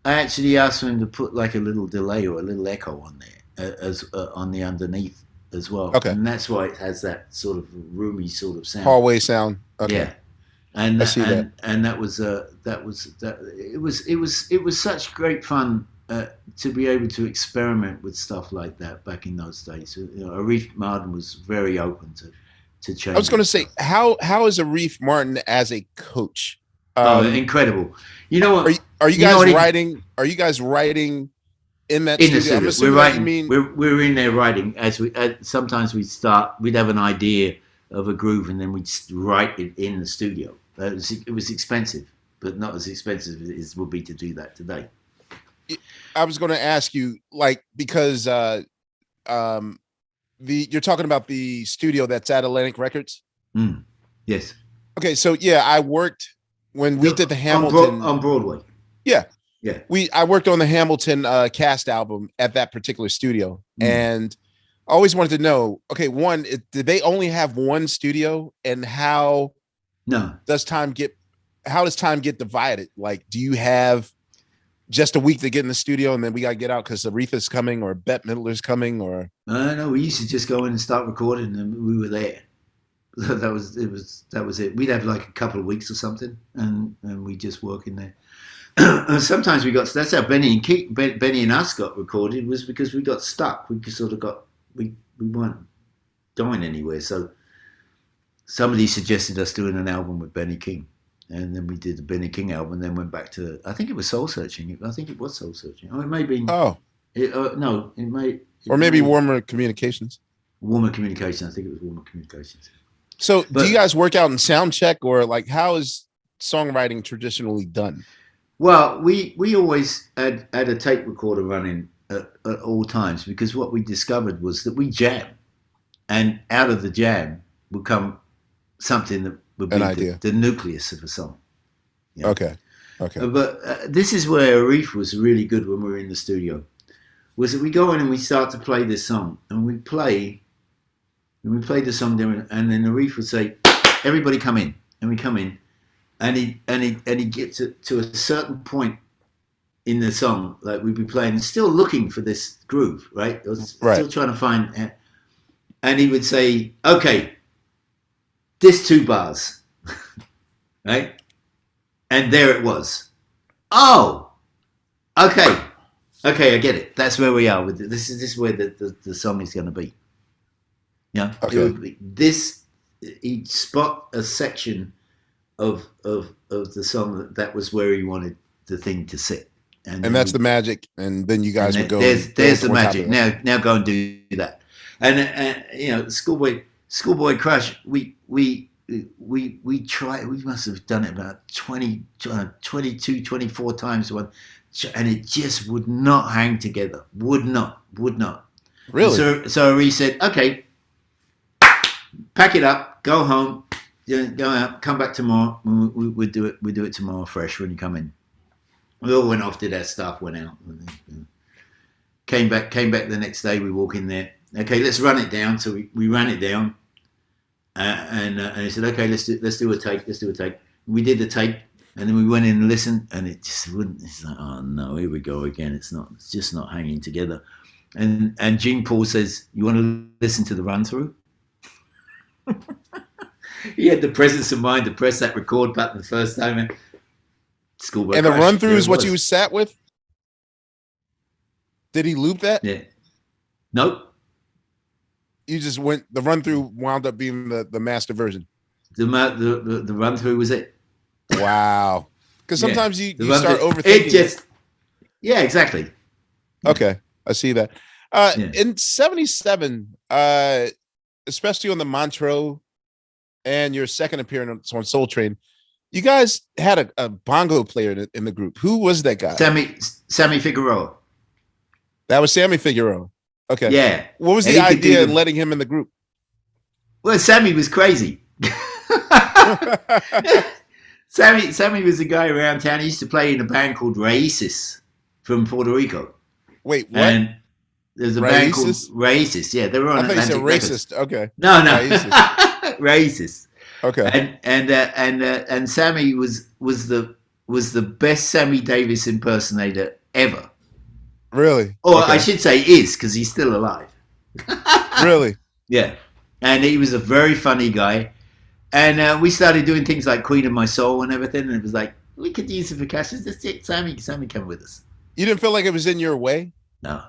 I actually asked him to put like a little delay or a little echo on there as on the underneath as well. Okay. And that's why it has that sort of roomy sort of sound. Hallway sound. Okay. Yeah. And I see that. And that was it was such great fun to be able to experiment with stuff like that back in those days. Arif Martin was very open to change. I was going to say, how is Arif Martin as a coach? Incredible. You know what? Are you guys writing? Are you guys writing in that studio? The studio? We're writing. We're in there writing as we. Sometimes we'd have an idea of a groove and then we'd write it in the studio. It was expensive, but not as expensive as it would be to do that today. I was going to ask you, like, because you're talking about the studio that's at Atlantic Records. Yes. Okay, so yeah, I worked when we did the Hamilton on Broadway. Yeah. Yeah. I worked on the Hamilton cast album at that particular studio, and I always wanted to know, okay, one, did they only have one studio, and how does time get divided? Like, do you have just a week to get in the studio and then we got to get out because Aretha's coming or Bette Midler's coming? Or no, we used to just go in and start recording and we were there. That was it. We'd have like a couple of weeks or something and we just work in there. Sometimes that's how Benny and us got recorded, was because we got stuck. We sort of we weren't going anywhere. So somebody suggested us doing an album with Benny King. And then we did the Benny King album, and then went back to, I think it was Soul Searching. I think it was Soul Searching. Oh, it may be. Oh. No, it may. Or maybe Warmer Communications. Warmer Communications. I think it was Warmer Communications. So do you guys work out in sound check, or like how is songwriting traditionally done? Well, we always had a tape recorder running at all times, because what we discovered was that we jam. And out of the jam would come something that would be the nucleus of a song. You know? Okay. But this is where Arif was really good when we were in the studio, was that we go in and we start to play this song, and we play the song there, and then Arif would say, everybody come in, and we come in, and he gets to a certain point in the song, like we'd be playing, still looking for this groove, right? Still trying to find, and he would say, okay, this 2 bars, right? And there it was. Oh, okay, I get it. That's where we are with it. This is where the song is going to be. Yeah. Okay. He'd spot a section of the song that was where he wanted the thing to sit, and that's the magic. And then you guys would go. There's the magic. Now go and do that. And Schoolboy Crush, we tried. We must have done it about 22, 24 times, and it just would not hang together. Would not. Really? So he said, okay, pack it up, go home, go out, come back tomorrow. We do it tomorrow fresh when you come in. We all went off, did our stuff, went out, came back the next day. We walk in there. Okay, let's run it down. So we ran it down, And he said, okay, let's do a take. Let's do a take. We did the take, and then we went in and listened, and it just wouldn't. It's like, oh no, here we go again. It's just not hanging together. And Gene Paul says, you want to listen to the run through? He had the presence of mind to press that record button the first time. And the run through is what you sat with? Did he loop that? Yeah. Nope. You just went, the run through wound up being the master version. The run through was it. Wow. Because sometimes you start overthinking it. Yeah, exactly. Okay. I see that. In 77, especially on the Montreux and your second appearance on Soul Train, you guys had a bongo player in the group. Who was that guy? Sammy Figueroa. That was Sammy Figueroa. Okay. Yeah. What was the idea in letting him in the group? Well, Sammy was crazy. Sammy was a guy around town. He used to play in a band called Raíces from Puerto Rico. Wait, what? And there's a band called Raíces. Yeah, they were on Atlantic Records. Racist. Okay. No. Raíces. Okay. And Sammy was the best Sammy Davis impersonator ever. Really? Or I should say is, because he's still alive. Really? Yeah. And he was a very funny guy. And we started doing things like Queen of My Soul and everything. And it was like, we could use the percussion. Just get Sammy come with us. You didn't feel like it was in your way? No.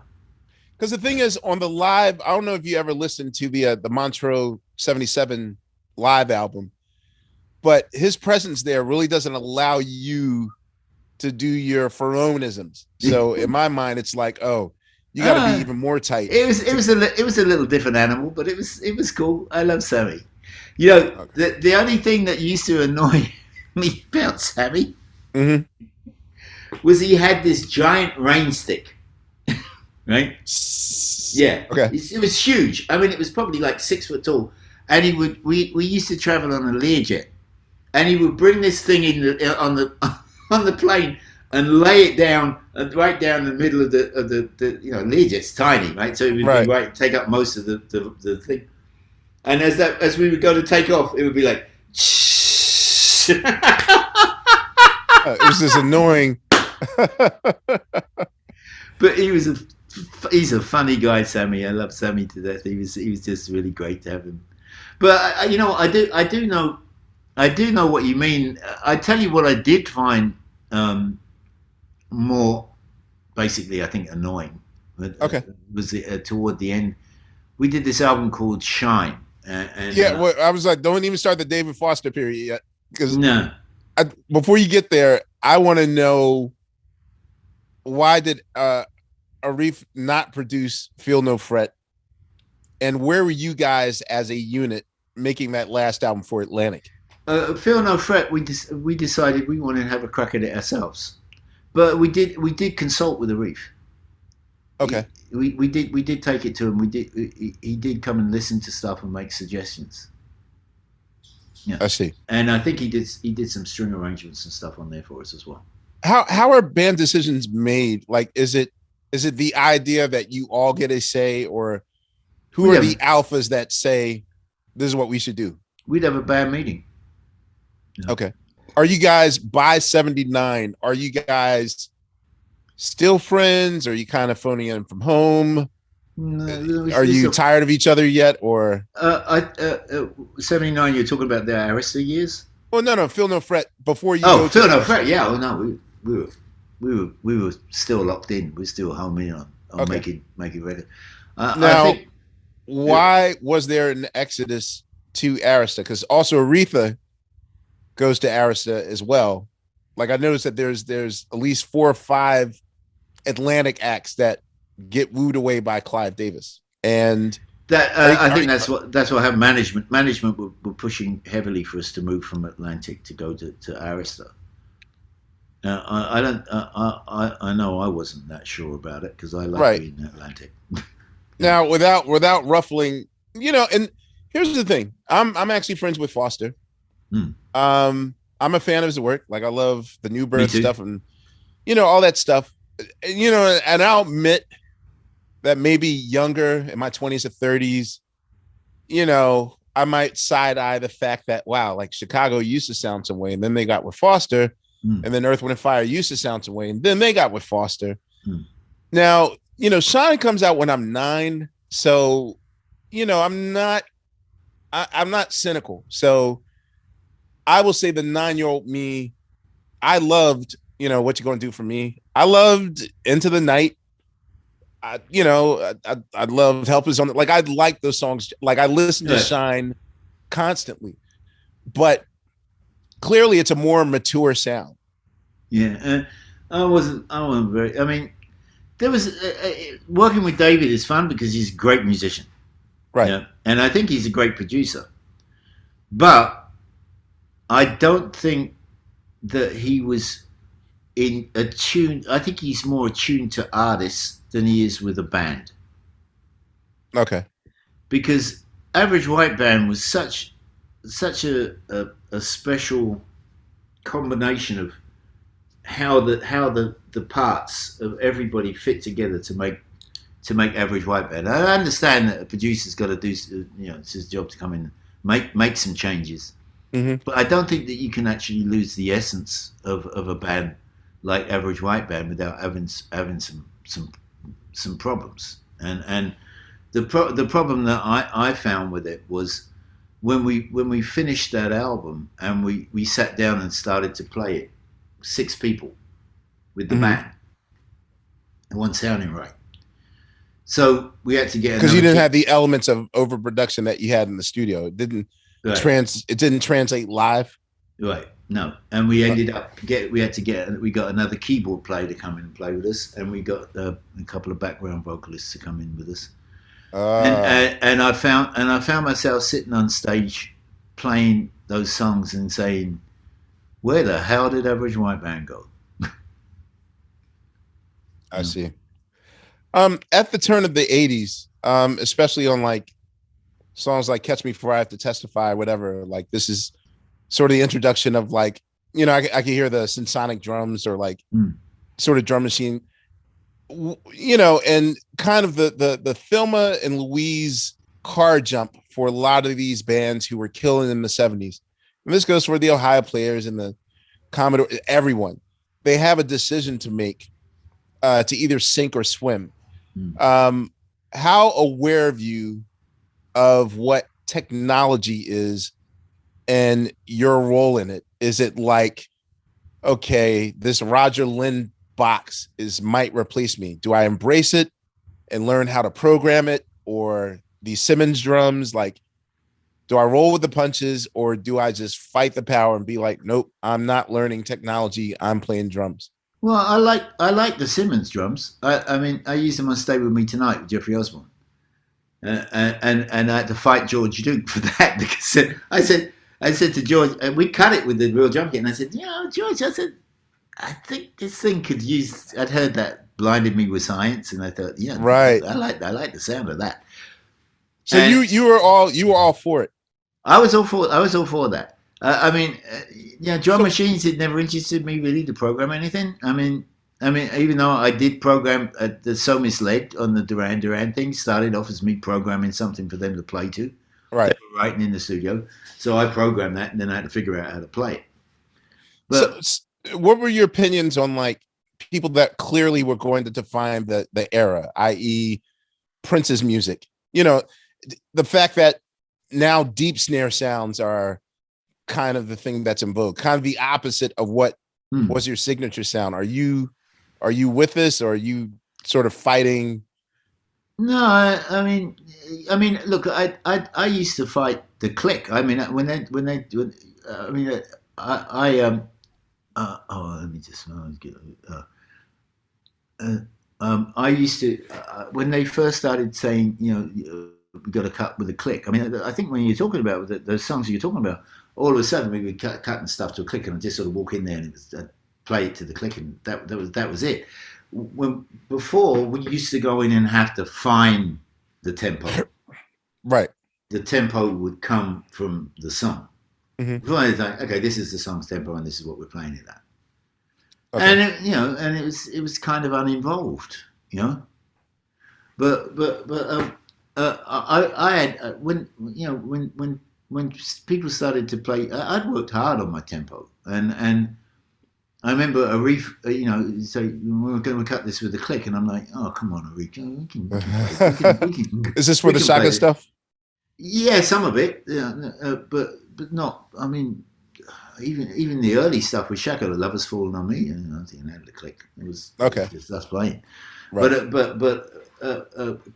Because the thing is, on the live, I don't know if you ever listened to the Montreux 77 live album, but his presence there really doesn't allow you to do your Ferronisms. So in my mind, it's like, oh, you got to be even more tight. It was a little different animal, but it was cool. I love Sammy. You know, the only thing that used to annoy me about Sammy was he had this giant rain stick, right? Yeah. Okay. It was huge. I mean, it was probably like 6 foot tall, and we used to travel on a Learjet, and he would bring this thing on the plane and lay it down right down the middle of the Learjet's tiny, right? So it would take up most of the thing. And as we would go to take off, it would be like it was just annoying. But he's a funny guy, Sammy. I love Sammy to death. He was just really great to have him. But I do know what you mean. I tell you what I did find more basically, I think, annoying. Was toward the end. We did this album called Shine. I was like, don't even start the David Foster period yet, because before you get there, I want to know, why did Arif not produce Feel No Fret, and where were you guys as a unit making that last album for Atlantic? Feel No Fret, we decided we wanted to have a crack at it ourselves, but we did consult with Arif. Okay. We did take it to him. He did come and listen to stuff and make suggestions. Yeah, I see. And I think he did some string arrangements and stuff on there for us as well. How are band decisions made? Like, is it the idea that you all get a say, or who are the alphas that say this is what we should do? We'd have a band meeting. Yeah. Okay. Are you guys, by 79, are you guys still friends? Are you kind of phoning in from home? No, are you tired of each other yet, or 79? You're talking about the Arista years? Well, no, Feel No Fret before you. Oh, Feel No Fret. Yeah. Oh no, we were still locked in. We were still homing in on making ready. Now, I think, why was there an exodus to Arista? Because also Aretha goes to Arista as well. Like, I noticed that there's at least 4 or 5 Atlantic acts that get wooed away by Clive Davis, and that I think that's what happened. Management were pushing heavily for us to move from Atlantic to go to Arista. I know I wasn't that sure about it, because I like being in Atlantic. Now, without ruffling, and here's the thing: I'm actually friends with Foster. I'm a fan of his work. Like, I love the New Birth stuff and all that stuff. And I'll admit that maybe younger, in my 20s or 30s, I might side eye the fact that wow, like Chicago used to sound some way, and then they got with Foster, Mm, and then Earth, Wind and Fire used to sound some way, and then they got with Foster. mm. Now, Shine comes out when I'm 9, so I'm not cynical. So I will say the 9-year-old me, I loved, what you gonna do for me. I loved Into the Night. I loved Help Is On. Like I like those songs. Like I listen to Right. Shine constantly, but clearly it's a more mature sound. Yeah. I wasn't. I wasn't very. I mean, there was working with David is fun because he's a great musician. Right. Yeah, and I think he's a great producer. But I don't think that he was in attune. I think he's more attuned to artists than he is with a band, Okay. because Average White Band was such a special combination of how the parts of everybody fit together to make Average White Band. I understand that a producer's got to do, it's his job to come in, make some changes, Mm-hmm. but I don't think that you can actually lose the essence of a band like Average White Band without having some problems. And the problem that I found with it was when we finished that album and we sat down and started to play it, 6 people with the Mm-hmm. band, it wasn't sounding right. So we had to get Because you another didn't kit. have the elements of overproduction that you had in the studio. It didn't Right, translate live. right. No, and we ended up we got another keyboard player to come in and play with us, and we got a couple of background vocalists to come in with us. And Uh and I found myself sitting on stage playing those songs and saying, "Where the hell did Average White Band go?" I see. At the turn of the 80s, especially on like songs like Catch Me Before I Have to Testify, whatever, like this is sort of the introduction of like, I can hear the symphonic drums or like Mm, sort of drum machine, and kind of the Thelma and Louise car jump for a lot of these bands who were killing in the 70s. And this goes for the Ohio Players and the Commodore, everyone. They have a decision to make, to either sink or swim. mm. Um, how aware of you of what technology is and your role in it? Is it like, okay, this Roger Lynn box might replace me? Do I embrace it and learn how to program it, or these Simmons drums? Like, do I roll with the punches, or do I just fight the power and be like, nope, I'm not learning technology. I'm playing drums. Well, I like the Simmons drums. I mean, I used them on "Stay with Me Tonight" with Jeffrey Osborne, and I had to fight George Duke for that because I said to George, we cut it with the real drum kit, and I said, George, I said, I think this thing could use. I'd heard that Blinded Me with Science, and I thought, yeah, Right. I like the sound of that. So And you were all for it. I was all for that. I mean, drum So machines had never interested me really to program anything. I mean, even though I did program the So Misled on the Duran Duran thing, started off as me programming something for them to play to. They right. were writing in the studio, so I programmed that, and then I had to figure out how to play it. So But what were your opinions on like people that clearly were going to define the era, i.e., Prince's music? The fact that now deep snare sounds are kind of the thing that's in vogue, kind of the opposite of what hmm, was your signature sound. Are you with this, or are you sort of fighting? no, I mean, look, I used to fight the click. I mean, I mean, let me just get. Uh, I used to when they first started saying, we got to cut with a click. I mean, I think when you're talking about those songs you're talking about, all of a sudden we were cutting stuff to a click, and I just sort of walk in there and it was, play it to the click, and that was it. When before we used to go in and have to find the tempo. Right. The tempo would come from the song. Hmm. Right, like, okay, this is the song's tempo, and this is what we're playing it at. Okay. And it was kind of uninvolved, you know. But I had when when people started to play, I'd worked hard on my tempo, and I remember Arif, say we're going to cut this with a click, and I'm like, oh come on, Arif, we can play, Is this for we the can play Chaka this. stuff? Yeah, some of it, yeah, but not. I mean, even the early stuff with Shaka, the Lovers Falling on Me, I think that had a click. It was Okay, just us playing. right.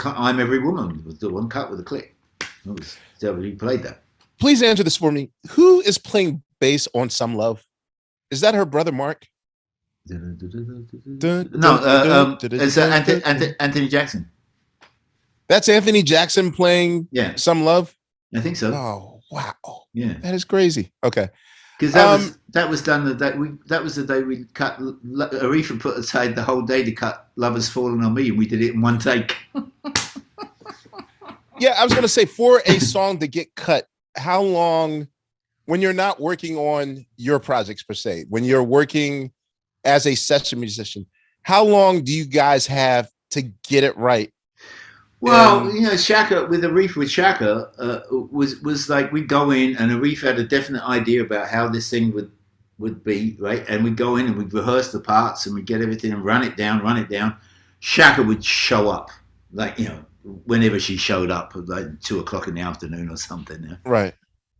I'm Every Woman was the one cut with a click. It was so he played that. Please answer this for me. Who is playing bass on Some Love? Is that her brother Mark? No, it's Anthony Jackson. That's Anthony Jackson playing Yeah, Some Love. I think so. Oh wow, Yeah, that is crazy. Okay, because that was done the day that was the day we cut. Aretha put aside the whole day to cut "Lovers Falling on Me," and we did it in one take. yeah, I was gonna say for a song to get cut, how long? When you're not working on your projects per se, when you're working as a session musician, how long do you guys have to get it right? Well, Shaka with Shaka was like we'd go in and Arif had a definite idea about how this thing would be, right? And we'd go in and we'd rehearse the parts and we'd get everything and run it down, run it down. Shaka would show up, like whenever she showed up, at like 2 o'clock in the afternoon or something. Yeah? Right.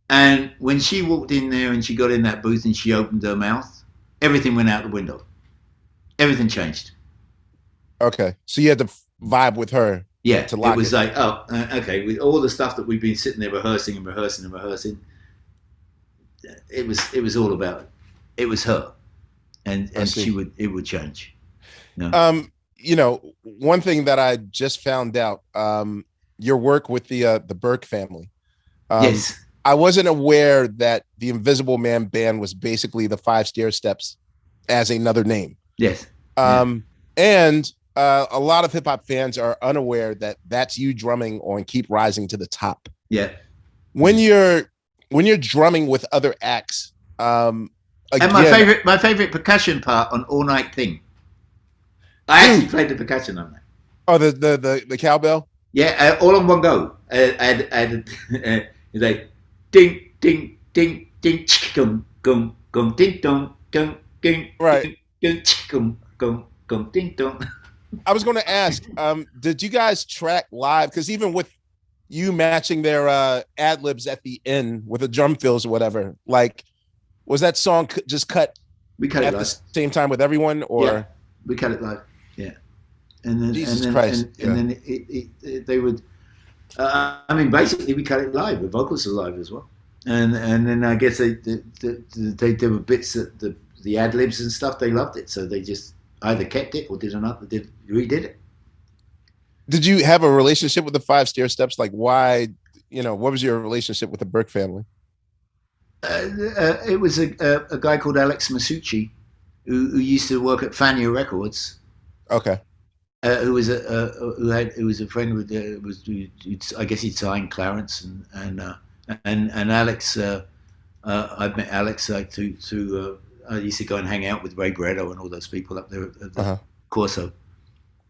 And when she walked in there and she got in that booth and she opened her mouth, everything went out the window. Everything changed. Okay, so you had to vibe with her. Yeah, to lock it was like, oh, okay. With all the stuff that we've been sitting there rehearsing and rehearsing and rehearsing, it was all about it was her, and it would change. One thing that I just found out, your work with the Burke family. Yes, I wasn't aware that the Invisible Man Band was basically the 5 Stair Steps as another name. Yes, and a lot of hip hop fans are unaware that that's you drumming on "Keep Rising to the Top." Yeah. When you're drumming with other acts, again, and my favorite percussion part on "All Night Thing." I actually played the percussion on that. Oh, the cowbell. Yeah, all on one go. It's like ding ding ding ding gum gum gum ding dong dong ding right ding gum gum gum ding dong. I was going to ask, did you guys track live? Because even with you matching their ad libs at the end with the drum fills or whatever, like, was that song just cut? We cut it at live. The same time with everyone, or yeah, we cut it live. Yeah, and then Jesus Christ, and then they would. I mean, basically, we cut it live. The vocals are live as well, and then I guess they were bits that the ad libs and stuff. They loved it, so they just either kept it or redid it. Did you have a relationship with the 5 Stair Steps? Like, why? What was your relationship with the Burke family? It was a guy called Alex Masucci, who used to work at Fania Records. Okay. Who was a friend with I guess he'd signed Clarence and Alex. I've met Alex through I used to go and hang out with Ray Bretto and all those people up there at the Corso.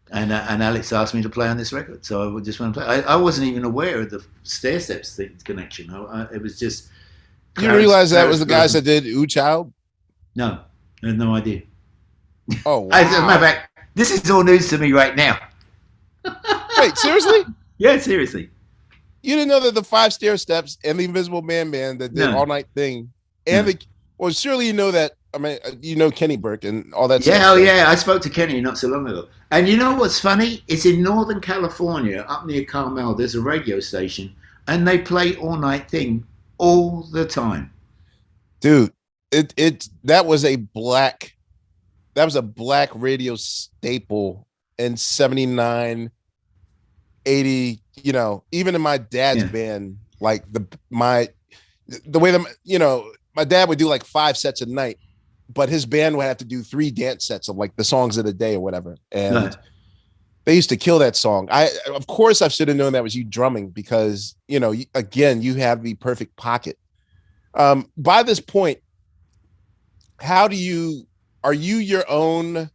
And Alex asked me to play on this record, so I just went to play. I wasn't even aware of the Stair Steps connection. It was just. You didn't realize that was the guys that did Ooh Child? No, I had no idea. Oh, wow. As a matter of fact, this is all news to me right now. Wait, seriously? Yeah, seriously. You didn't know that the 5 Stair Steps and the Invisible Man Band that did All Night Thing, and well, surely you know that. I mean, Kenny Burke and all that. Yeah, yeah. I spoke to Kenny not so long ago. And you know what's funny? It's in Northern California, up near Carmel. There's a radio station, and they play All Night Thing all the time. Dude, that was a black radio staple in 79, 80. Even in my dad's band, like the way my dad would do like 5 sets a night, but his band would have to do 3 dance sets of like the songs of the day or whatever. And they used to kill that song. Of course I should have known that was you drumming because, again, you have the perfect pocket. By this point, are you your own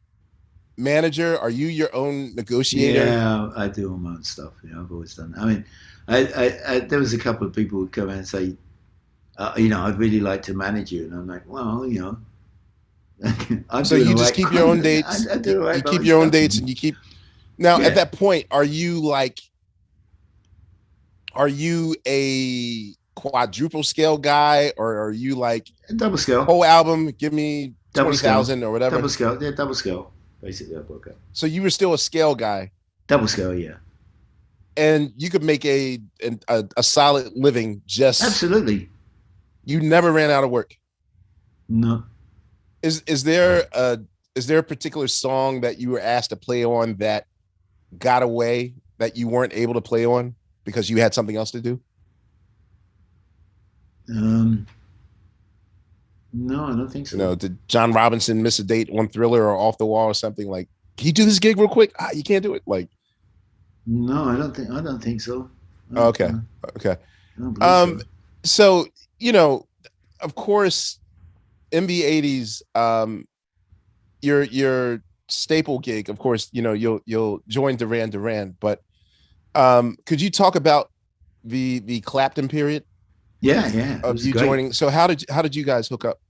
manager? Are you your own negotiator? Yeah, I do all my own stuff. I've always done. I mean, there was a couple of people who come in and say, I'd really like to manage you, and I'm like, well, I'm So doing you all just right. keep your own dates. I do all You right by keep your own myself. dates, and you keep. Now, at Yeah, that point, are you a quadruple scale guy, or are you like double scale, whole album? Give me double scale, 20,000 or whatever. double scale. Yeah, double scale. Basically, I broke up. So you were still a scale guy, Double scale, yeah, and you could make a solid living. Just absolutely. you never ran out of work. No, Is there a particular song that you were asked to play on that got away that you weren't able to play on because you had something else to do? um, no, I don't think You so. know, did John Robinson miss a date on Thriller or Off the Wall or something like? Can you do this gig real quick? You can't do it. Like, No, I don't think. I don't think so. oh, okay, okay. I don't believe Um, so. so of course, in the '80s, your staple gig, of course, you'll join Duran Duran, but could you talk about the Clapton period Yeah, yeah, it of was you great. joining? So how did you guys hook up?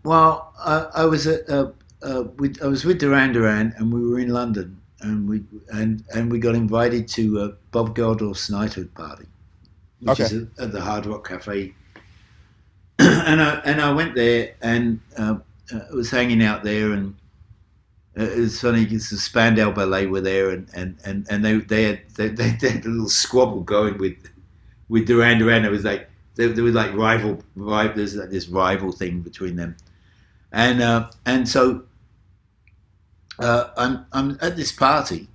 Well, I was I was with Duran Duran, and we were in London, and we got invited to Bob Geldof's knighthood party, which Okay. is at the Hard Rock Cafe, and I went there and was hanging out there, and it was funny because the Spandau Ballet were there, and they had a little squabble going with Duran Duran. It was like there was like there's like this rival thing between them, and so I'm at this party,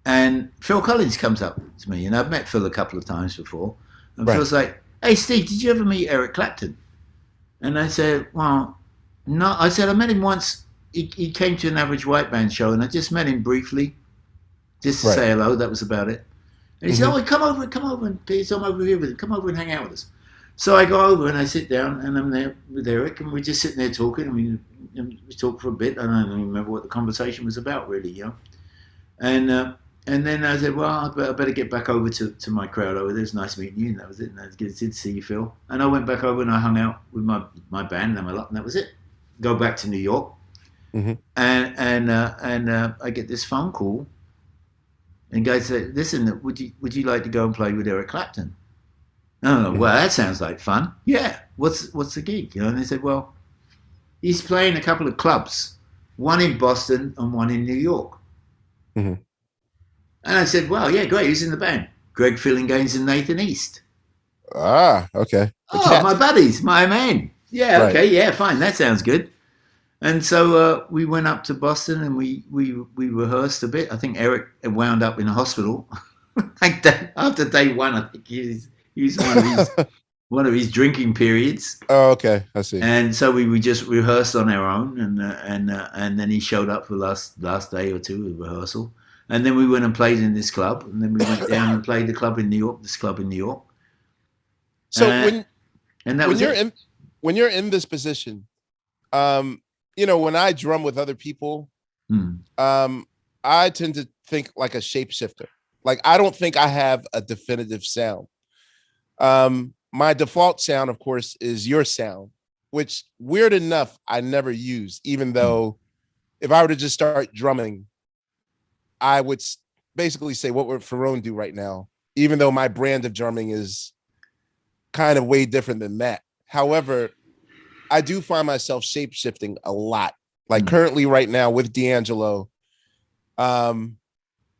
and Phil Collins comes up to me, and I've met Phil a couple of times before, and Right. Phil's like, "Hey Steve, did you ever meet Eric Clapton?" And I said, "Well, no." I said, "I met him once. He came to an Average White Band show, and I just met him briefly, just to Right. say hello. That was about it." And he said, Hmm. "Oh, come over, and please, I'm over here with him. Come over and hang out with us." So I go over and I sit down, and I'm there with Eric, and we're just sitting there talking. We talked for a bit. I don't even remember what the conversation was about, really. And then I said, "Well, I better get back over to my crowd over there. It's nice meeting you." And that was it. And it was good to see you, Phil. And I went back over and I hung out with my band and my lot, and that was it. Go back to New York, Hmm. and I get this phone call, and guys said, "Listen, would you like to go and play with Eric Clapton?" Oh, Hmm. well, that sounds like fun. Yeah. What's the gig? And they said, "Well, he's playing a couple of clubs, one in Boston and one in New York." Hmm. And I said, "Well, yeah, great. Who's in the band?" "Greg Fillinganes and Nathan East." Okay. The "Oh, my Cats. buddies, my man. Yeah, Right. okay, yeah, fine. That sounds good." And so we went up to Boston and we rehearsed a bit. I think Eric wound up in a hospital. Like after day one, I think he's one of his drinking periods. Oh, okay. I see. And so we just rehearsed on our own, and then he showed up for the last day or two of rehearsal, and then we went and played in this club, and then we went down and played the club in New York, this club in New York, So uh, and that when was you're it. in this position, when I drum with other people, Hmm. um, I tend to think like a shapeshifter. Like I don't think I have a definitive sound. My default sound, of course, is your sound, which weird enough I never use, even though if I were to just start drumming, I would basically say what would Ferrone do right now, even though my brand of drumming is kind of way different than that. However, I do find myself shape shifting a lot. Like Hmm. currently, right now with D'Angelo, um,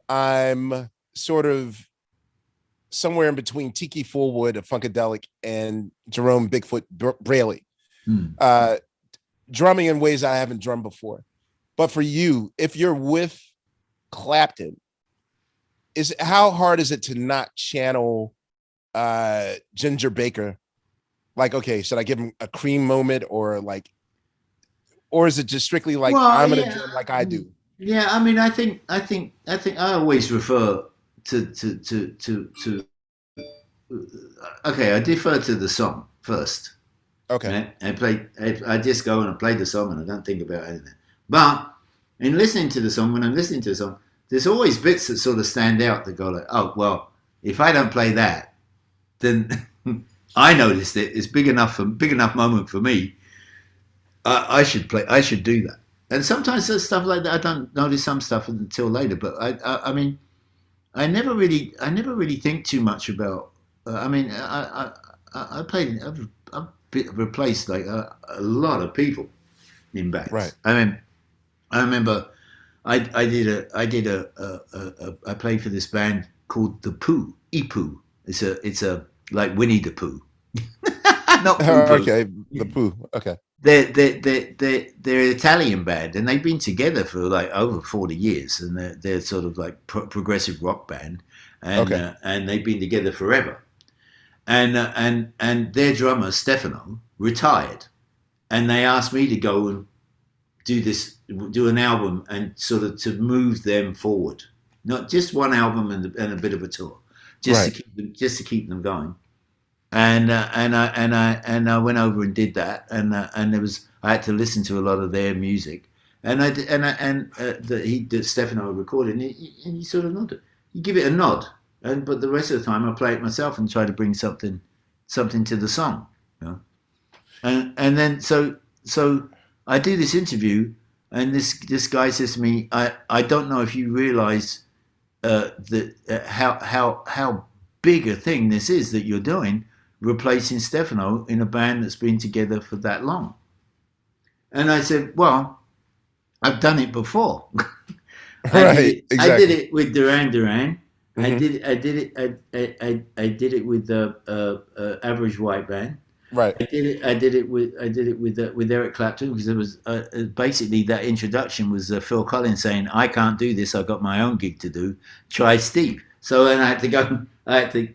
I'm sort of somewhere in between Tiki Fullwood, a Funkadelic, and Jerome Bigfoot Braley, Hmm. uh, drumming in ways I haven't drummed before. But for you, if you're with Clapton, how hard is it to not channel Ginger Baker? Like, okay, should I give him a cream moment or is it just strictly like Well, I'm gonna yeah, drum like I do? yeah. I mean, I think I always refer to. Okay, I defer to the song first. Okay. Right? I just go and I play the song and I don't think about anything. But in listening to the song, when I'm listening to the song, there's always bits that sort of stand out that go like, oh well, if I don't play that, then I noticed it. It's big enough moment for me. I should play. I should do that. And sometimes there's stuff like that. I don't notice some stuff until later. But I mean, I never really think too much about. I mean, I played. I've replaced like a lot of people in bands. Right. I mean, I remember I played for this band called the Pooh, Pooh. It's a like Winnie the Pooh, not Pooh Pooh. Okay, the Pooh. Okay. They're an Italian band, and they've been together for like over 40 years, and they're sort of like progressive rock band, and Okay. And they've been together forever. And their drummer Stefano retired, and they asked me to go and do an album and sort of to move them forward, not just one album and a bit of a tour, Right. just to keep them going. And I went over and did that, and there was I had to listen to a lot of their music, and Stefano recorded, and he sort of nodded, you give it a nod, but the rest of the time I play it myself and try to bring something to the song, you know? And then so I do this interview, and this guy says to me, I don't know if you realise how big a thing this is that you're doing, replacing Stefano in a band that's been together for that long. And I said, well, I've done it before. Right. Exactly. I did it with Duran Duran. Mm-hmm. I did it with the Average White Band. Right. I did it with Eric Clapton, because it was basically that introduction was Phil Collins saying, "I can't do this. I've got my own gig to do. Try Steve." So then I had to go. I had to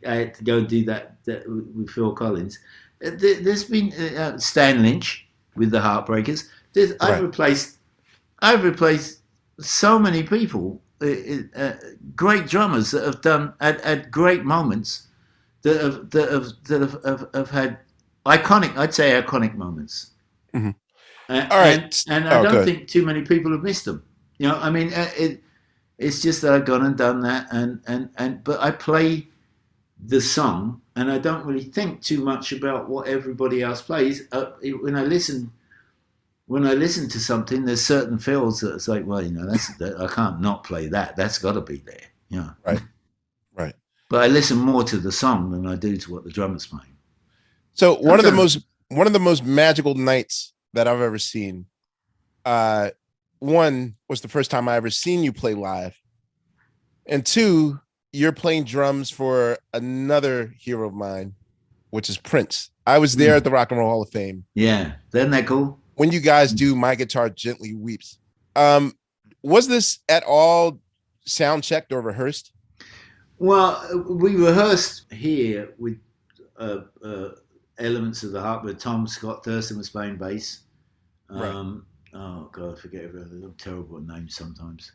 go do that with Phil Collins. There's been Stan Lynch with the Heartbreakers. I've replaced so many people, great drummers that have done at great moments that have had iconic, I'd say iconic moments. Mm-hmm. And, All right. and I don't Good. think too many people have missed them. You know, I mean, it's just that I've gone and done that, but I play the song, and I don't really think too much about what everybody else plays. When I listen to something, there's certain feels that it's like, well, you know, I can't not play that. That's got to be there. You know? Right. Right. But I listen more to the song than I do to what the drummer's playing. So one of the most magical nights that I've ever seen. One was the first time I ever seen you play live, and two, you're playing drums for another hero of mine, which is Prince. I was there at the Rock and Roll Hall of Fame. Yeah, isn't that cool? When you guys do "My Guitar Gently Weeps," was this at all sound checked or rehearsed? Well, we rehearsed here with elements of the harp, where Tom Scott Thurston was playing bass. Right. Oh God, I forget everything. I'm terrible at names sometimes.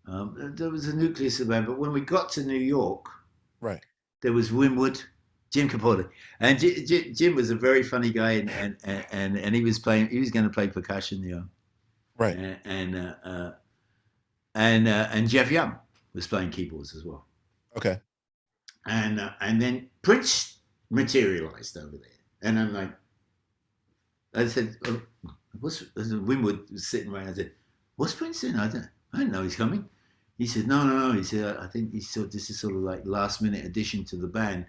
There was a nucleus of the band, but when we got to New York, Right. there was Winwood, Jim Capote, and Jim was a very funny guy, and he was playing. He was going to play percussion, you know. Right. And Jeff Young was playing keyboards as well. Okay. And then Prince materialized over there, and I'm like, I said, Winwood was sitting around. I said, "What's Prince doing?" I didn't know he's coming. He said, "No." He said, "I think this is sort of like last minute addition to the band."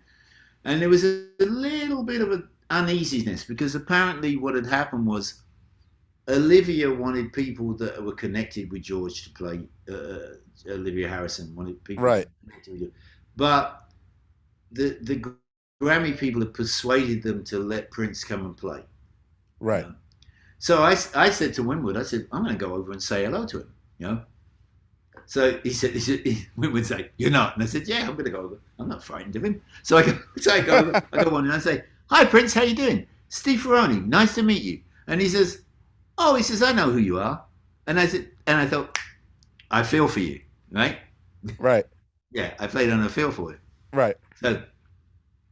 And there was a little bit of an uneasiness, because apparently what had happened was Olivia wanted people that were connected with George to play. Olivia Harrison wanted people connected with George. But the Grammy people had persuaded them to let Prince come and play. Right. You know? So I said to Winwood, I said, "I'm going to go over and say hello to him." You know. So Winwood said, "You're not?" And I said, "Yeah, I'm going to go over. I'm not frightened of him." So I go over, I go on and I say, "Hi, Prince, how you doing? Steve Ferrone, nice to meet you." And he says, "Oh," he says, "I know who you are." And I thought, I feel for you, right? Right. Yeah, I played on a feel for you. Right. So,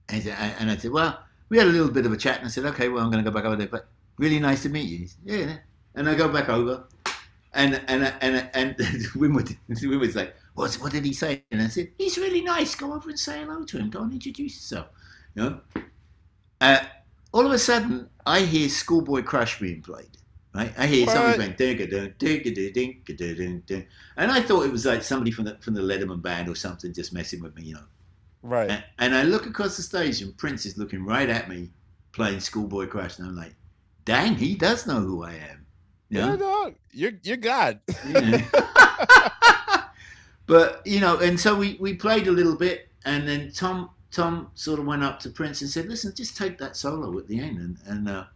and I said, "Well, we had a little bit of a chat," and I said, "Okay, well, I'm going to go back over there, but really nice to meet you." He said, "Yeah." And I go back over, And Wim was like, what did he say? And I said, he's really nice. Go over and say hello to him. Go and introduce yourself. You know. Uh, all of a sudden, I hear Schoolboy Crush being played. Right, I hear somebody What? playing and I thought it was like somebody from the Letterman band or something just messing with me, you know. Right. And I look across the stage and Prince is looking right at me playing Schoolboy Crush, and I'm like, dang, he does know who I am. You Yeah, know? dog. You're God. Yeah. But you know, and so we played a little bit, and then Tom sort of went up to Prince and said, "Listen, just take that solo at the end, and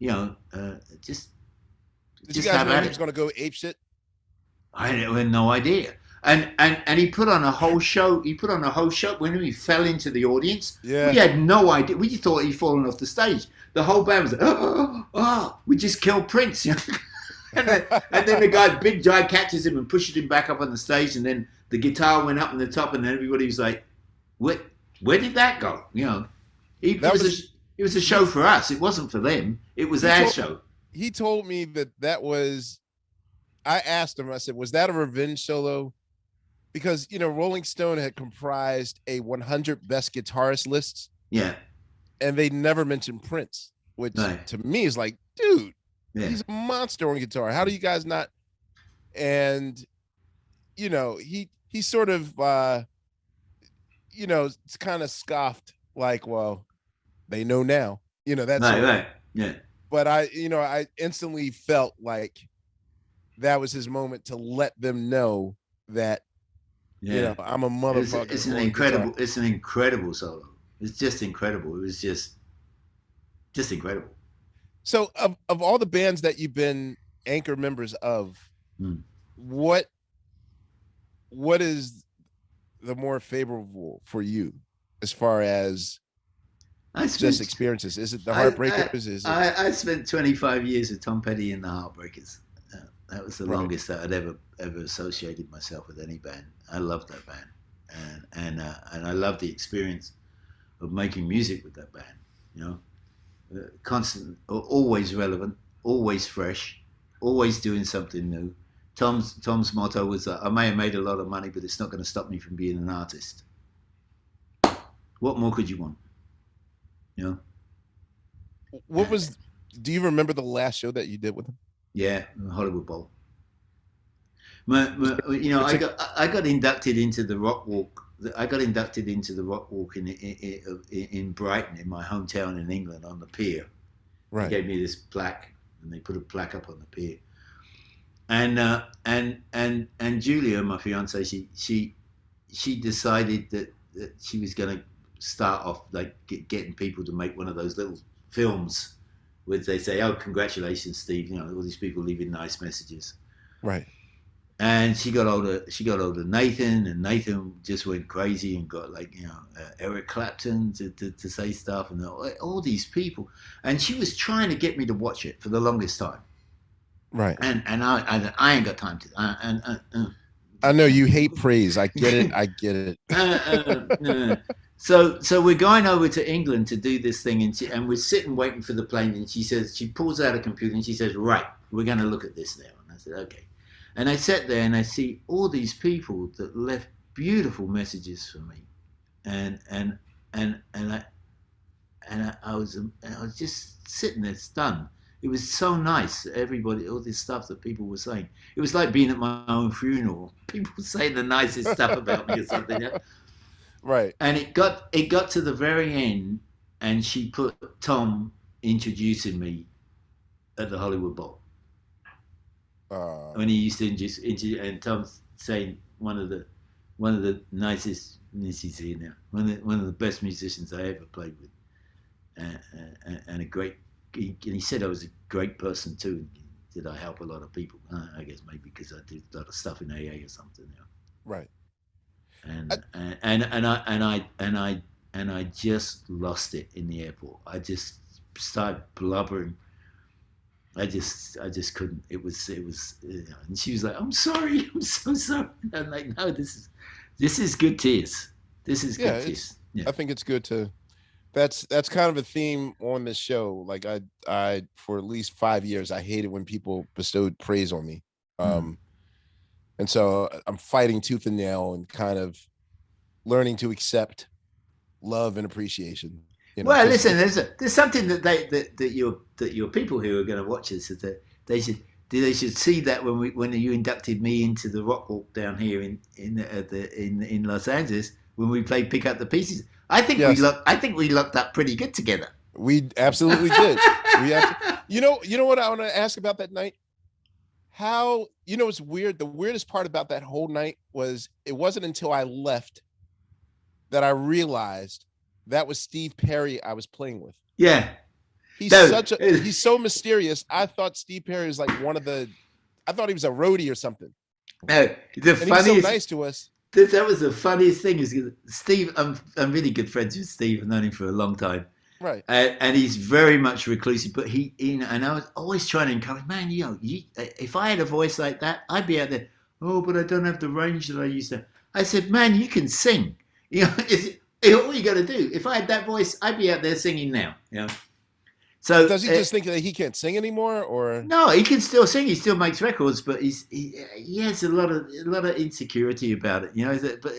you know, just Did you guys have know at he was it." going to go ape shit? I had no idea. And he put on a whole show. He put on a whole show. When he fell into the audience, we Yeah. had no idea. We just thought he'd fallen off the stage. The whole band was like, oh, we just killed Prince. You know? And then the guy, big guy, catches him and pushes him back up on the stage. And then the guitar went up in the top, and then everybody was like, where did that go? You know, That was it was a show for us. It wasn't for them. It was he our told show. he told me that was. I asked him. I said, "Was that a revenge solo?" Because Rolling Stone had comprised a 100 best guitarist lists, Yeah, and they never mentioned Prince, which right. to me is like, dude, Yeah, he's a monster on guitar. How do you guys not? And he sort of it's kind of scoffed, like, well, they know now, that right, sort of. right. Yeah, But I instantly felt like that was his moment to let them know that yeah. I'm a motherfucker on guitar. It's an incredible solo. It's just incredible. It was just incredible. So of all the bands that you've been anchor members of, Mm. what is the more favorable for you as far as I just spent experiences? Is it the Heartbreakers? Is it I spent 25 years with Tom Petty and the Heartbreakers. That was the right? longest that I'd ever associated myself with any band. I loved that band, and I loved the experience of making music with that band. You know, constant, always relevant, always fresh, always doing something new. Tom's motto was, "I may have made a lot of money, but it's not going to stop me from being an artist." What more could you want? You know? What was? Do you remember the last show that you did with him? Yeah, Hollywood Bowl. Was You know, particular? I got inducted into the Rock Walk. I got inducted into the Rock Walk in Brighton, in my hometown in England, on the pier. They Right. gave me this plaque, and they put a plaque up on the pier. And Julia, my fiance, she decided that she was going to start off like getting people to make one of those little films where they say, "Oh, congratulations, Steve! You know, all these people leaving nice messages." Right. And she got older. She got older Nathan, and Nathan just went crazy and got like Eric Clapton to say stuff, and all these people. And she was trying to get me to watch it for the longest time. Right. And I ain't got time to. I know you hate praise. I get it. I get it. No. So we're going over to England to do this thing, and we're sitting waiting for the plane. And she pulls out a computer and she says, "Right, we're going to look at this now." And I said, "Okay." And I sat there and I see all these people that left beautiful messages for me, and and and and I I was just sitting there stunned. It was so nice. Everybody, all this stuff that people were saying. It was like being at my own funeral. People saying the nicest stuff about me or something. Right. And it got to the very end, and she put Tom introducing me at the Hollywood Bowl when he used to introduce, and Tom saying one of the nicest. This is here now. One of the best musicians I ever played with, and a great. And he said I was a great person too. Did I help a lot of people? I guess maybe because I did a lot of stuff in AA or something. You know? Right. and I, and I just lost it in the airport. I just started blubbering. I just couldn't. It was, and she was like, "I'm sorry, I'm so sorry." And I'm like, "No, this is good tears. This is yeah. good tears." Yeah, I think it's good to. That's kind of a theme on this show. Like I for at least 5 years, I hated when people bestowed praise on me. Mm. And so I'm fighting tooth and nail and kind of learning to accept love and appreciation. You know, Well, because listen, there's something that your people who are going to watch this, is that they should see that when you inducted me into the rock walk down here in Los Angeles, when we played Pick Up the Pieces. yes, I think we looked up pretty good together. we absolutely did. You know what I want to ask about that night? How, it's weird. The weirdest part about that whole night was it wasn't until I left that I realized that was Steve Perry I was playing with. Yeah. He's so mysterious. I thought Steve Perry was like I thought he was a roadie or something. No, the And funniest, he's so nice to us. that was the funniest thing is Steve. I'm really good friends with Steve. I've known him for a long time. Right. And he's very much reclusive, but and I was always trying to encourage, man, if I had a voice like that, I'd be out there. Oh, but I don't have the range that I used to. I said, man, you can sing. All you got to do. If I had that voice, I'd be out there singing now. So does he just think that he can't sing anymore, or no? He can still sing. He still makes records, but he has a lot of insecurity about it. But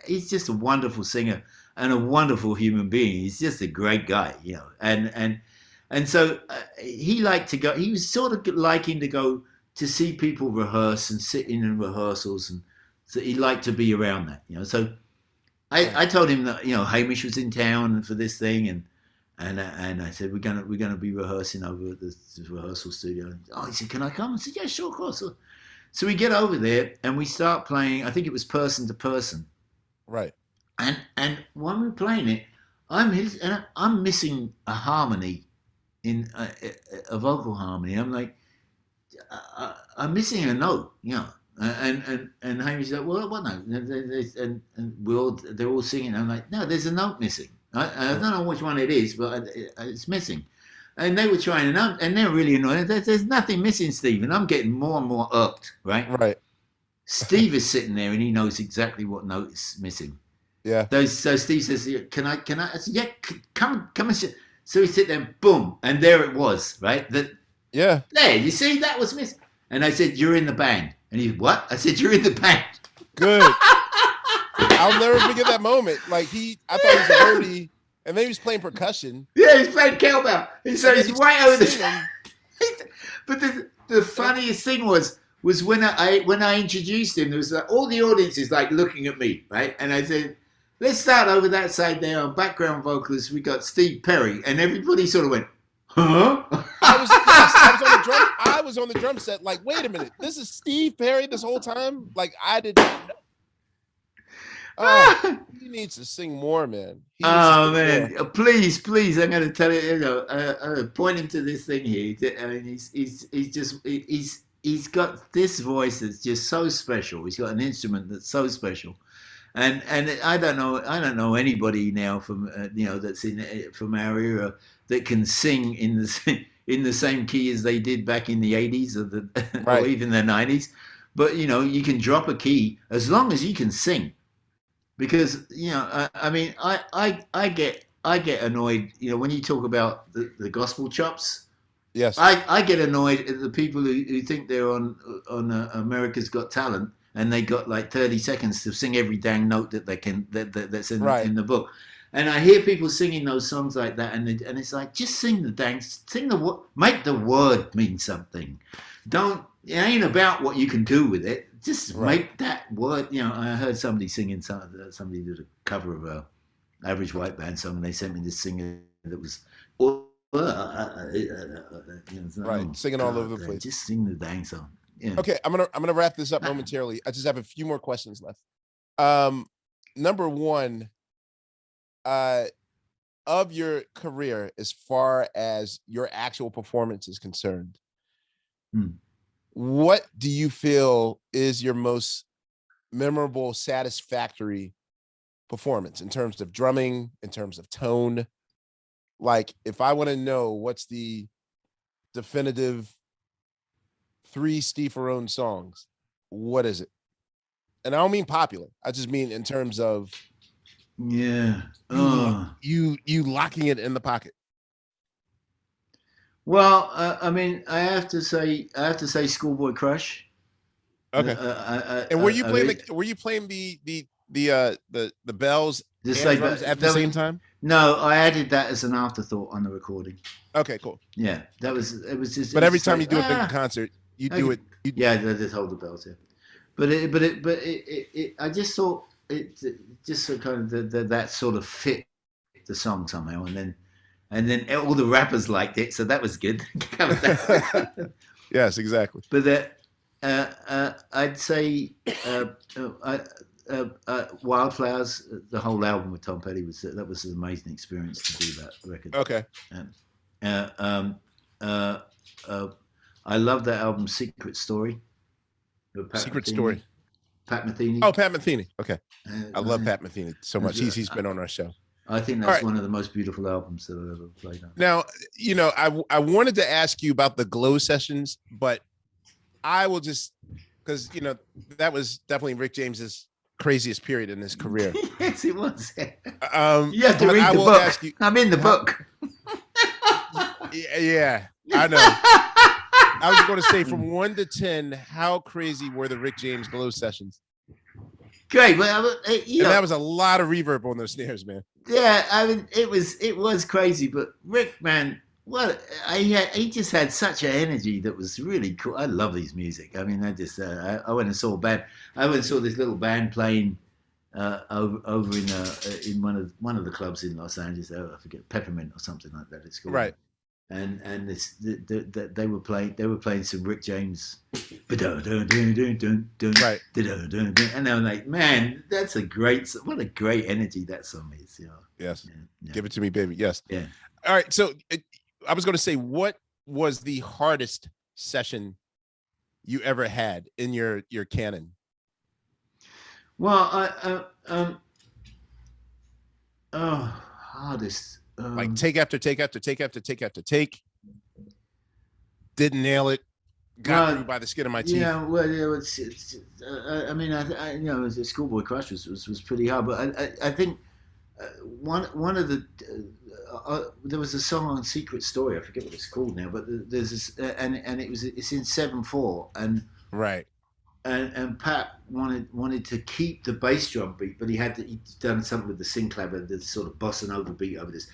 he's just a wonderful singer and a wonderful human being. He's just a great guy, and so he liked to go. He was sort of liking to go to see people rehearse and sit in rehearsals, and so he liked to be around that, So I told him that Hamish was in town for this thing, and I said we're gonna be rehearsing over at this rehearsal studio. Oh, he said, can I come? I said, yeah, sure, of course. So we get over there and we start playing. I think it was Person to Person. right. And when we're playing it, I'm missing a harmony in a vocal harmony. I'm like, I'm missing a note, And Hamish said, well, what note? And they're all singing. I'm like, no, there's a note missing. I don't know which one it is, but it's missing. And they were trying, and they're really annoyed. There's nothing missing, Steve. And I'm getting more and more irked, right? Right. Steve is sitting there, and he knows exactly what note is missing. Yeah. So Steve says, can I? I said, yeah, come and sit. So he sit there, and boom, and there it was, right? Yeah. There, you see, that was missing. And I said, you're in the band. And he, what? I said, you're in the band. Good. I'll never forget that moment. Like I thought he was a roadie, and then he was playing percussion. Yeah, he's playing cowbell. So he's right over the. But the funniest thing was when I introduced him, there was all the audience is like looking at me, right? And I said, let's start over that side there. On background vocalist, we got Steve Perry, and everybody sort of went, huh? I was on the drum set. Like, wait a minute, this is Steve Perry this whole time. Like, I did not know. Oh, he needs to sing more, man. Oh man, more. Please, I'm going to tell you. Point him to this thing here. I mean, he's got this voice that's just so special. He's got an instrument that's so special, and I don't know anybody now from that's from our era that can sing in the same key as they did back in the 80s or even the 90s. But you can drop a key as long as you can sing. Because I mean, I get annoyed. When you talk about the gospel chops. Yes. I get annoyed at the people who think they're on America's Got Talent and they got like 30 seconds to sing every dang note that they can that's in the book. And I hear people singing those songs like that, and it's like, just sing make the word mean something. It ain't about what you can do with it. Just make that word. I heard somebody singing somebody did a cover of a Average White Band song, and they sent me this singer that was singing all over the place. Just sing the dang song. Yeah. Okay, I'm gonna wrap this up momentarily. I just have a few more questions left. Number one, of your career, as far as your actual performance is concerned, what do you feel is your most memorable, satisfactory performance in terms of drumming, in terms of tone? Like, if I want to know what's the definitive 3 Steve Ferrone songs, what is it? And I don't mean popular. I just mean in terms of you locking it in the pocket. Well, I mean, I have to say, Schoolboy Crush. Okay. And I really, were you playing the bells just and say, drums but at the that was same time? no. I added that as an afterthought on the recording. Okay, cool. Yeah, that Okay. was it. Was just it But was every just time like you do a big concert, you do okay. it. You Yeah, they just hold the bells. Yeah, I just thought it just sort of kind of that sort of fit the song somehow, and then all the rappers liked it, so that was good. yes, exactly. But I'd say Wildflowers, the whole album with Tom Petty that was an amazing experience to do that record. Okay. Um, uh, um, uh, uh, I love that album, Secret Story, with Pat Secret Metheny. Story. Pat Metheny. Oh, Pat Metheny. Okay. I love Uh, Pat Metheny so much. He's been on our show. I think All that's right. one of the most beautiful albums that I've ever played on. Now, I wanted to ask you about the Glow sessions, but I will just because that was definitely Rick James's craziest period in his career. Yes, it was. Um, You have to but read I the will book. ask you, I'm in the how- book. yeah, I know. I was going to say from 1 to 10, how crazy were the Rick James Glow sessions? Great. Well, And that was a lot of reverb on those snares, man. yeah. I mean, it was crazy. But Rick, man, he just had such an energy that was really cool. I love his music. I mean, I went and saw a band. I went and saw this little band playing over in one of the clubs in Los Angeles. Oh, I forget, Peppermint or something like that. It's called. Right. And they were playing some Rick James, right? And they were like, man, that's what a great energy that song is, you know. Yes. Yeah. Give it to me, baby. Yes. Yeah. All right. So I was going to say, what was the hardest session you ever had in your canon? Well, hardest. Like take after take after take after take after take. Didn't nail it. Got through by the skin of my teeth. Yeah, well, yeah, I mean, Schoolboy Crush was pretty hard, but I think one of the there was a song on Secret Story. I forget what it's called now, but there's this, and it's in 7/4, and right. And Pat wanted to keep the bass drum beat, but he'd done something with the synclavier, the sort of bossa nova beat over this.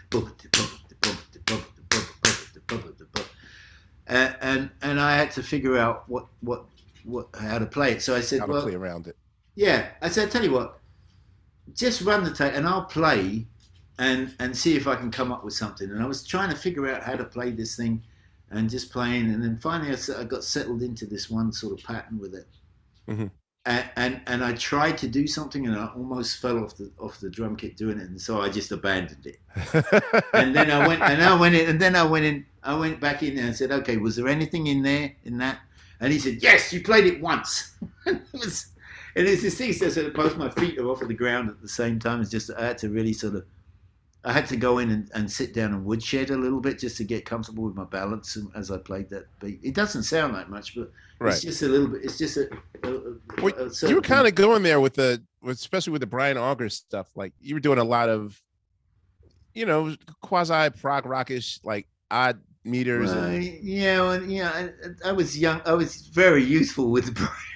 And I had to figure out how to play it. So I said, how to play around it. Yeah, I said, tell you what, just run the tape and I'll play and see if I can come up with something. And I was trying to figure out how to play this thing and just playing. And then finally I got settled into this one sort of pattern with it. Mm-hmm. And I tried to do something and I almost fell off the drum kit doing it, and so I just abandoned it. And then I went back in there and said, okay, was there anything in there in that? And he said, yes, you played it once. And it's this thing that said both my feet are off of the ground at the same time. It's just I had to really I had to go in and sit down and woodshed a little bit just to get comfortable with my balance as I played that beat. It doesn't sound like much, but it's just a little bit. It's just you were kind of going there especially with the Brian Auger stuff. Like you were doing a lot of, quasi prog rockish, like odd meters. I was young. I was very youthful with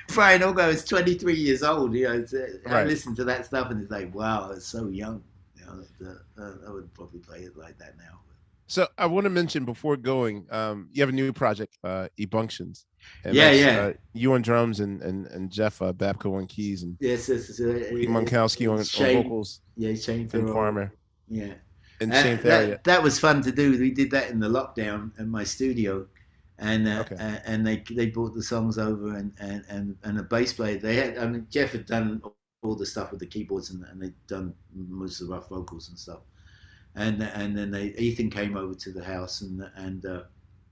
Brian Auger. I was 23 years old. I listened to that stuff and it's like, wow, I was so young. I would probably play it like that now. So I want to mention before going, you have a new project, Ebunctions. And you on drums and Jeff Babko on keys and Monkowski on vocals. Yeah, Shane and Farmer. Yeah, and Shane Tharia. That was fun to do. We did that in the lockdown in my studio, and they brought the songs over and a bass player. Jeff had done all the stuff with the keyboards and they'd done most of the rough vocals and stuff. And then Ethan came over to the house and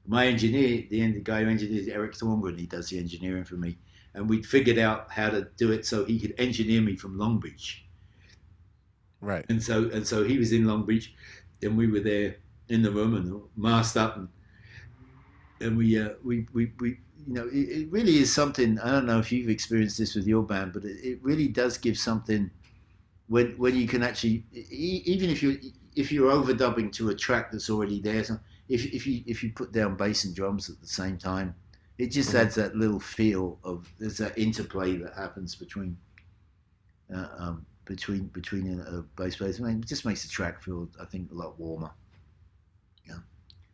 my engineer, the guy who engineers Eric Thorngren, he does the engineering for me. And we'd figured out how to do it so he could engineer me from Long Beach. Right. And so he was in Long Beach and we were there in the room and masked up and we it really is something. I don't know if you've experienced this with your band, but it really does give something when you can actually, even if you're overdubbing to a track that's already there, if you put down bass and drums at the same time, it just Mhm. adds that little feel of there's that interplay that happens between a bass player. I mean, it just makes the track feel, I think, a lot warmer. Yeah.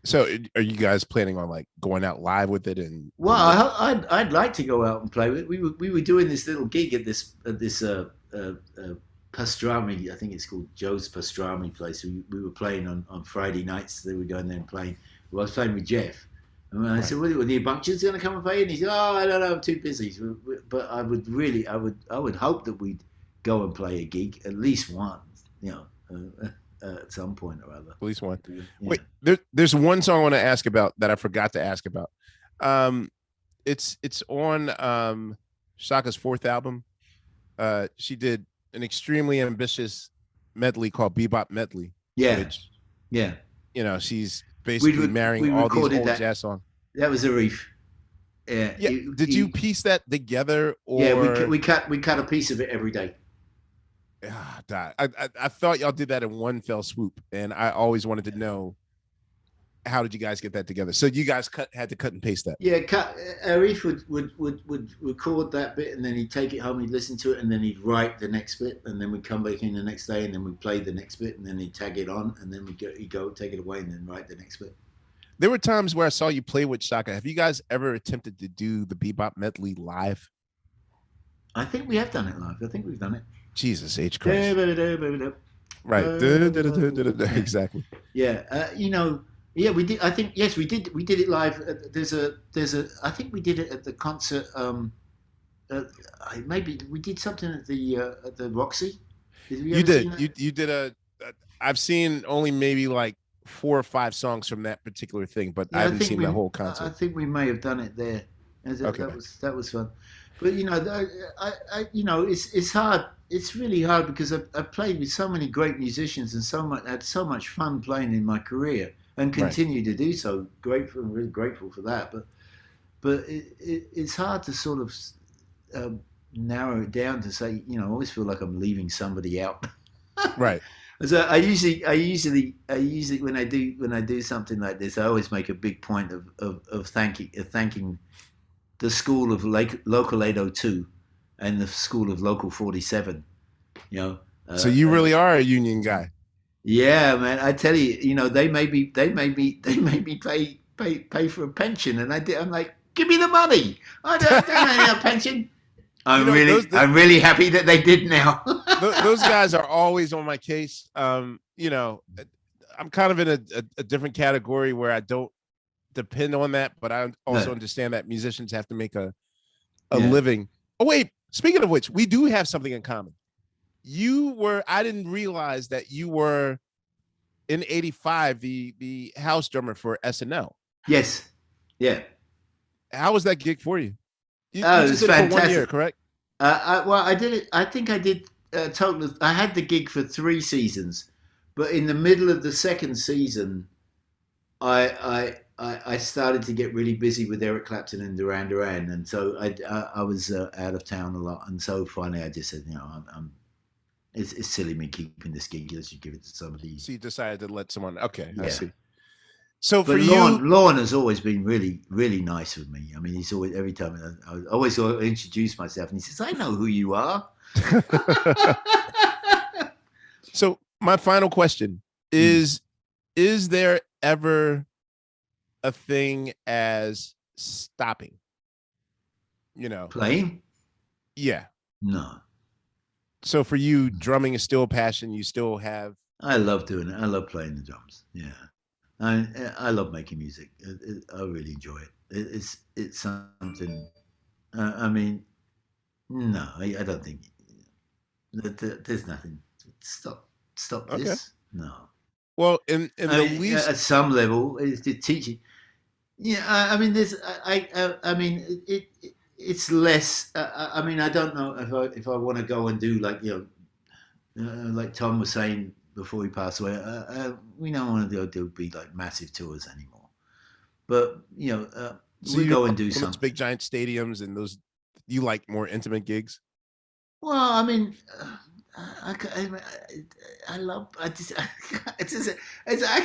So, are you guys planning on like going out live with it and Well, doing it? I'd like to go out and play. We were doing this little gig at this pastrami. I think it's called Joe's Pastrami place. We were playing on Friday nights. They were going there and playing. Well, I was playing with Jeff. And I Right. said, "Well, are the Bunkers going to come and play?" And he said, "Oh, I don't know. I'm too busy." But I would hope that we'd go and play a gig at least once. At some point or other. At least one. Yeah. Wait, there's one song I want to ask about that I forgot to ask about. Um, it's on Shaka's fourth album. She did an extremely ambitious medley called Bebop Medley, Yeah. which Yeah. she's basically marrying We all these recorded old that. jazz songs. That was a reef. Yeah. Yeah, did you piece that together Yeah. or? We cut a piece of it every day. I thought y'all did that in one fell swoop, and I always wanted to know how did you guys get that together? So you guys had to cut and paste that. Yeah. Arif would record that bit, and then he'd take it home. He'd listen to it, and then he'd write the next bit, and then we'd come back in the next day, and then we'd play the next bit, and then he'd tag it on, and then he'd go take it away, and then write the next bit. There were times where I saw you play with Chaka. Have you guys ever attempted to do the Bebop medley live? I think we have done it live. I think we've done it. Jesus H Christ! Right, Yeah. exactly. Yeah, yeah, we did. I think yes, we did. We did it live. There's a. I think we did it at the concert. Maybe we did something at the Roxy. You did. You did I've seen only maybe like 4 or 5 songs from that particular thing, but Yeah, I haven't seen the whole concert. I think we may have done it there. Okay. That was fun. But it's hard. It's really hard because I've played with so many great musicians and had so much fun playing in my career and Right. continue to do so. Really grateful for that. But it's hard to sort of narrow it down to say, I always feel like I'm leaving somebody out. Right. So I usually when I do something like this, I always make a big point of thanking the school of Local 802 and the school of Local 47. So you really are a union guy. Yeah, man. I tell you, they made me pay for a pension, and I'm like, give me the money. I don't need a pension. I'm really happy that they did now. Those guys are always on my case. I'm kind of in a different category where I don't depend on that, but I also understand that musicians have to make a living. Oh wait, speaking of which, we do have something in common. I didn't realize that you were in '85 the house drummer for SNL. Yes. Yeah. How was that gig for you? You it just was did it fantastic. for 1 year, correct? I did it. I think I did total. I had the gig for 3 seasons, but in the middle of the second season, I started to get really busy with Eric Clapton and Duran Duran, and so I was out of town a lot, and so finally I just said, it's silly me keeping this gig. Let's just give it to somebody. So you decided to let someone. Okay, Yeah. I see. So but Lorne has always been really, really nice with me. I mean, he's always every time I always introduce myself, and he says, "I know who you are." So my final question is there ever a thing as stopping? Playing? Yeah. No. So for you, drumming is still a passion. You still have. I love doing it. I love playing the drums. Yeah. I love making music. I really enjoy it. It's something. I mean, no, I don't think there's nothing. Stop Okay. this. No. Well, in the least, at some level, it's the teaching. Yeah, I mean, there's. I mean, it's less. I mean, I don't know if I want to go and do like like Tom was saying before he passed away. We don't want to do be like massive tours anymore. But so we you go and do those something. big giant stadiums and those. You like more intimate gigs? Well, I mean, I love. I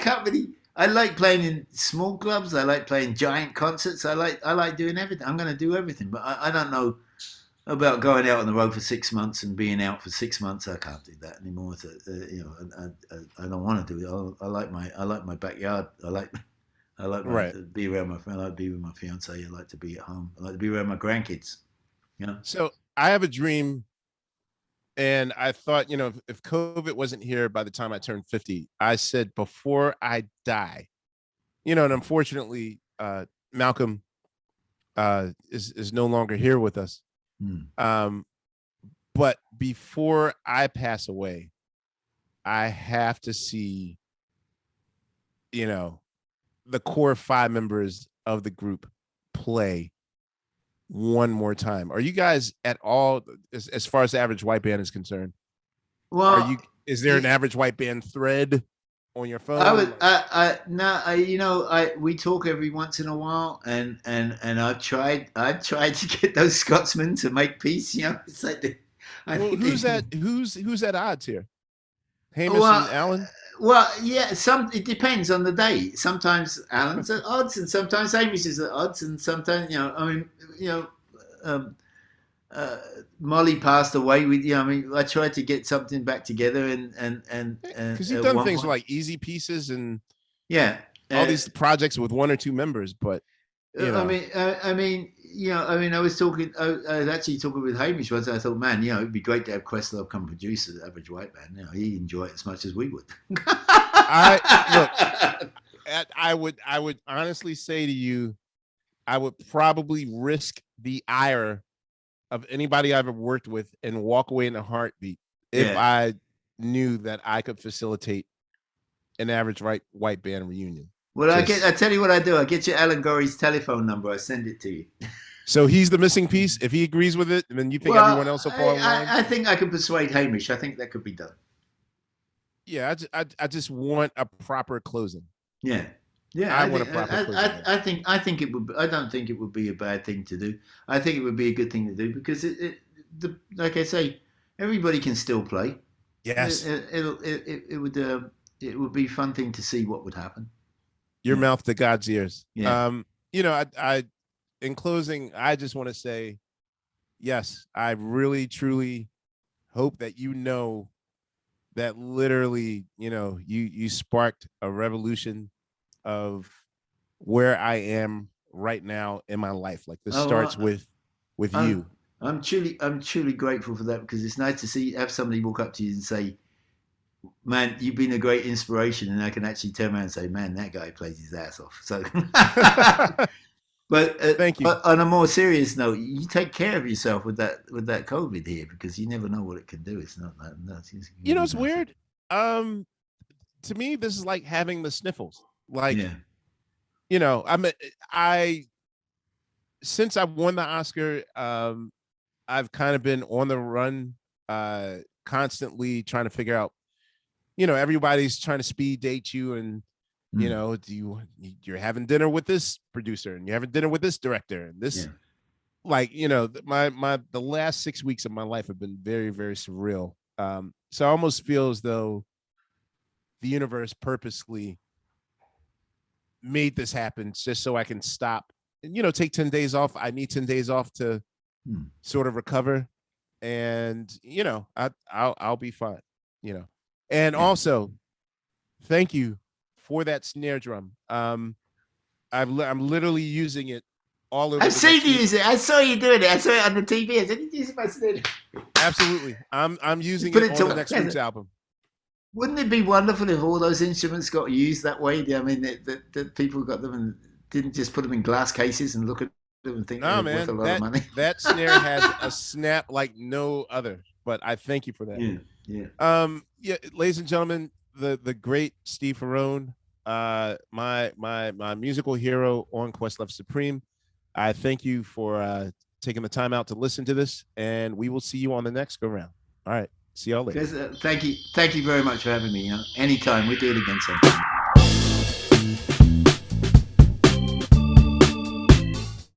can't really. I like playing in small clubs. I like playing giant concerts. I like doing everything. I'm going to do everything, but I don't know about going out on the road for 6 months and being out for 6 months. I can't do that anymore. I don't want to do it. I like my backyard. I like Right. to be around my friend. I like to be with my fiance. I like to be at home. I like to be around my grandkids. You know. So I have a dream, and I thought, if COVID wasn't here by the time I turned 50, I said before I die, and unfortunately, Malcolm is no longer here with us. Hmm. Um, but before I pass away, I have to see, you know, the core five members of the group play one more time. Are you guys at all, as far as the average white band is concerned? Are Well, you? Is there yeah, an average white band thread on your I phone? would. Like, No. We talk every once in a while, and I've tried to get those Scotsmen to make peace. It's like I well, think who's they. that? Who's at odds here? Hamish and Well, Allen. yeah. It depends on the day. Sometimes Alan's at odds, and sometimes Hamish is at odds, and sometimes I mean, you know, um, uh, Molly passed away. I tried to get something back together, and Because you've at done one things point, like Easy Pieces and yeah. all Uh, these projects with one or two members, but you I know, mean, I was talking. I was actually talking with Hamish once. And I thought, man, it'd be great to have Questlove come produce the Average White Band. He'd enjoy it as much as we would. I look. I would honestly say to you, I would probably risk the ire of anybody I've ever worked with and walk away in a heartbeat if Yeah. I knew that I could facilitate an average white band reunion. Well, I Just tell you what I do. I get you Alan Gorey's telephone number. I send it to you. so he's the missing piece. If he agrees with it, then you think Well, everyone else will fall in line. I think I can persuade Hamish. I think that could be done. Yeah, I just want a proper closing. Yeah. Yeah, I want a proper closing. I think it would. I don't think it would be a bad thing to do. I think it would be a good thing to do because like I say, everybody can still play. Yes, It would be a fun thing to see what would happen. your Yeah, mouth to God's ears. yeah, I in closing, I just want to say, yes, I really truly hope that that literally, you sparked a revolution of where I am right now in my life. Like this Oh, starts with I'm you. I'm truly grateful for that because it's nice to have somebody walk up to you and say, "Man, you've been a great inspiration," and I can actually turn around and say, "Man, that guy plays his ass off." So, Thank you. but on a more serious note, you take care of yourself with that COVID here because you never know what it can do. It's not that. No, it's It's weird. Um, to me, this is like having the sniffles. Like, Yeah. I since I won the Oscar, I've kind of been on the run, constantly trying to figure out, everybody's trying to speed date you and, Mm. you're having dinner with this producer and you're having dinner with this director and Yeah. this, like, the last 6 weeks of my life have been very, very surreal. So I almost feel as though the universe purposely made this happen just so I can stop and, take 10 days off. I need 10 days off to Mm. sort of recover. And, I'll be fine, you know. And Yeah. also, thank you for that snare drum. I'm literally using it all over I've the seen next you week. use it. I saw you doing it. I saw it on the TV. I said, "You use it by snare." Absolutely. I'm using Put it it on to the next week's album. Wouldn't it be wonderful if all those instruments got used that way? I mean, that people got them and didn't just put them in glass cases and look at them and think No, they're worth a man, lot of money. that snare has a snap like no other. But I thank you for that. Yeah, yeah. Yeah, ladies and gentlemen, the great Steve Ferrone, my musical hero on Questlove Supreme. I thank you for taking the time out to listen to this, and we will see you on the next go round. All right, see y'all later. Thank you very much for having me. Anytime we do it again sometime.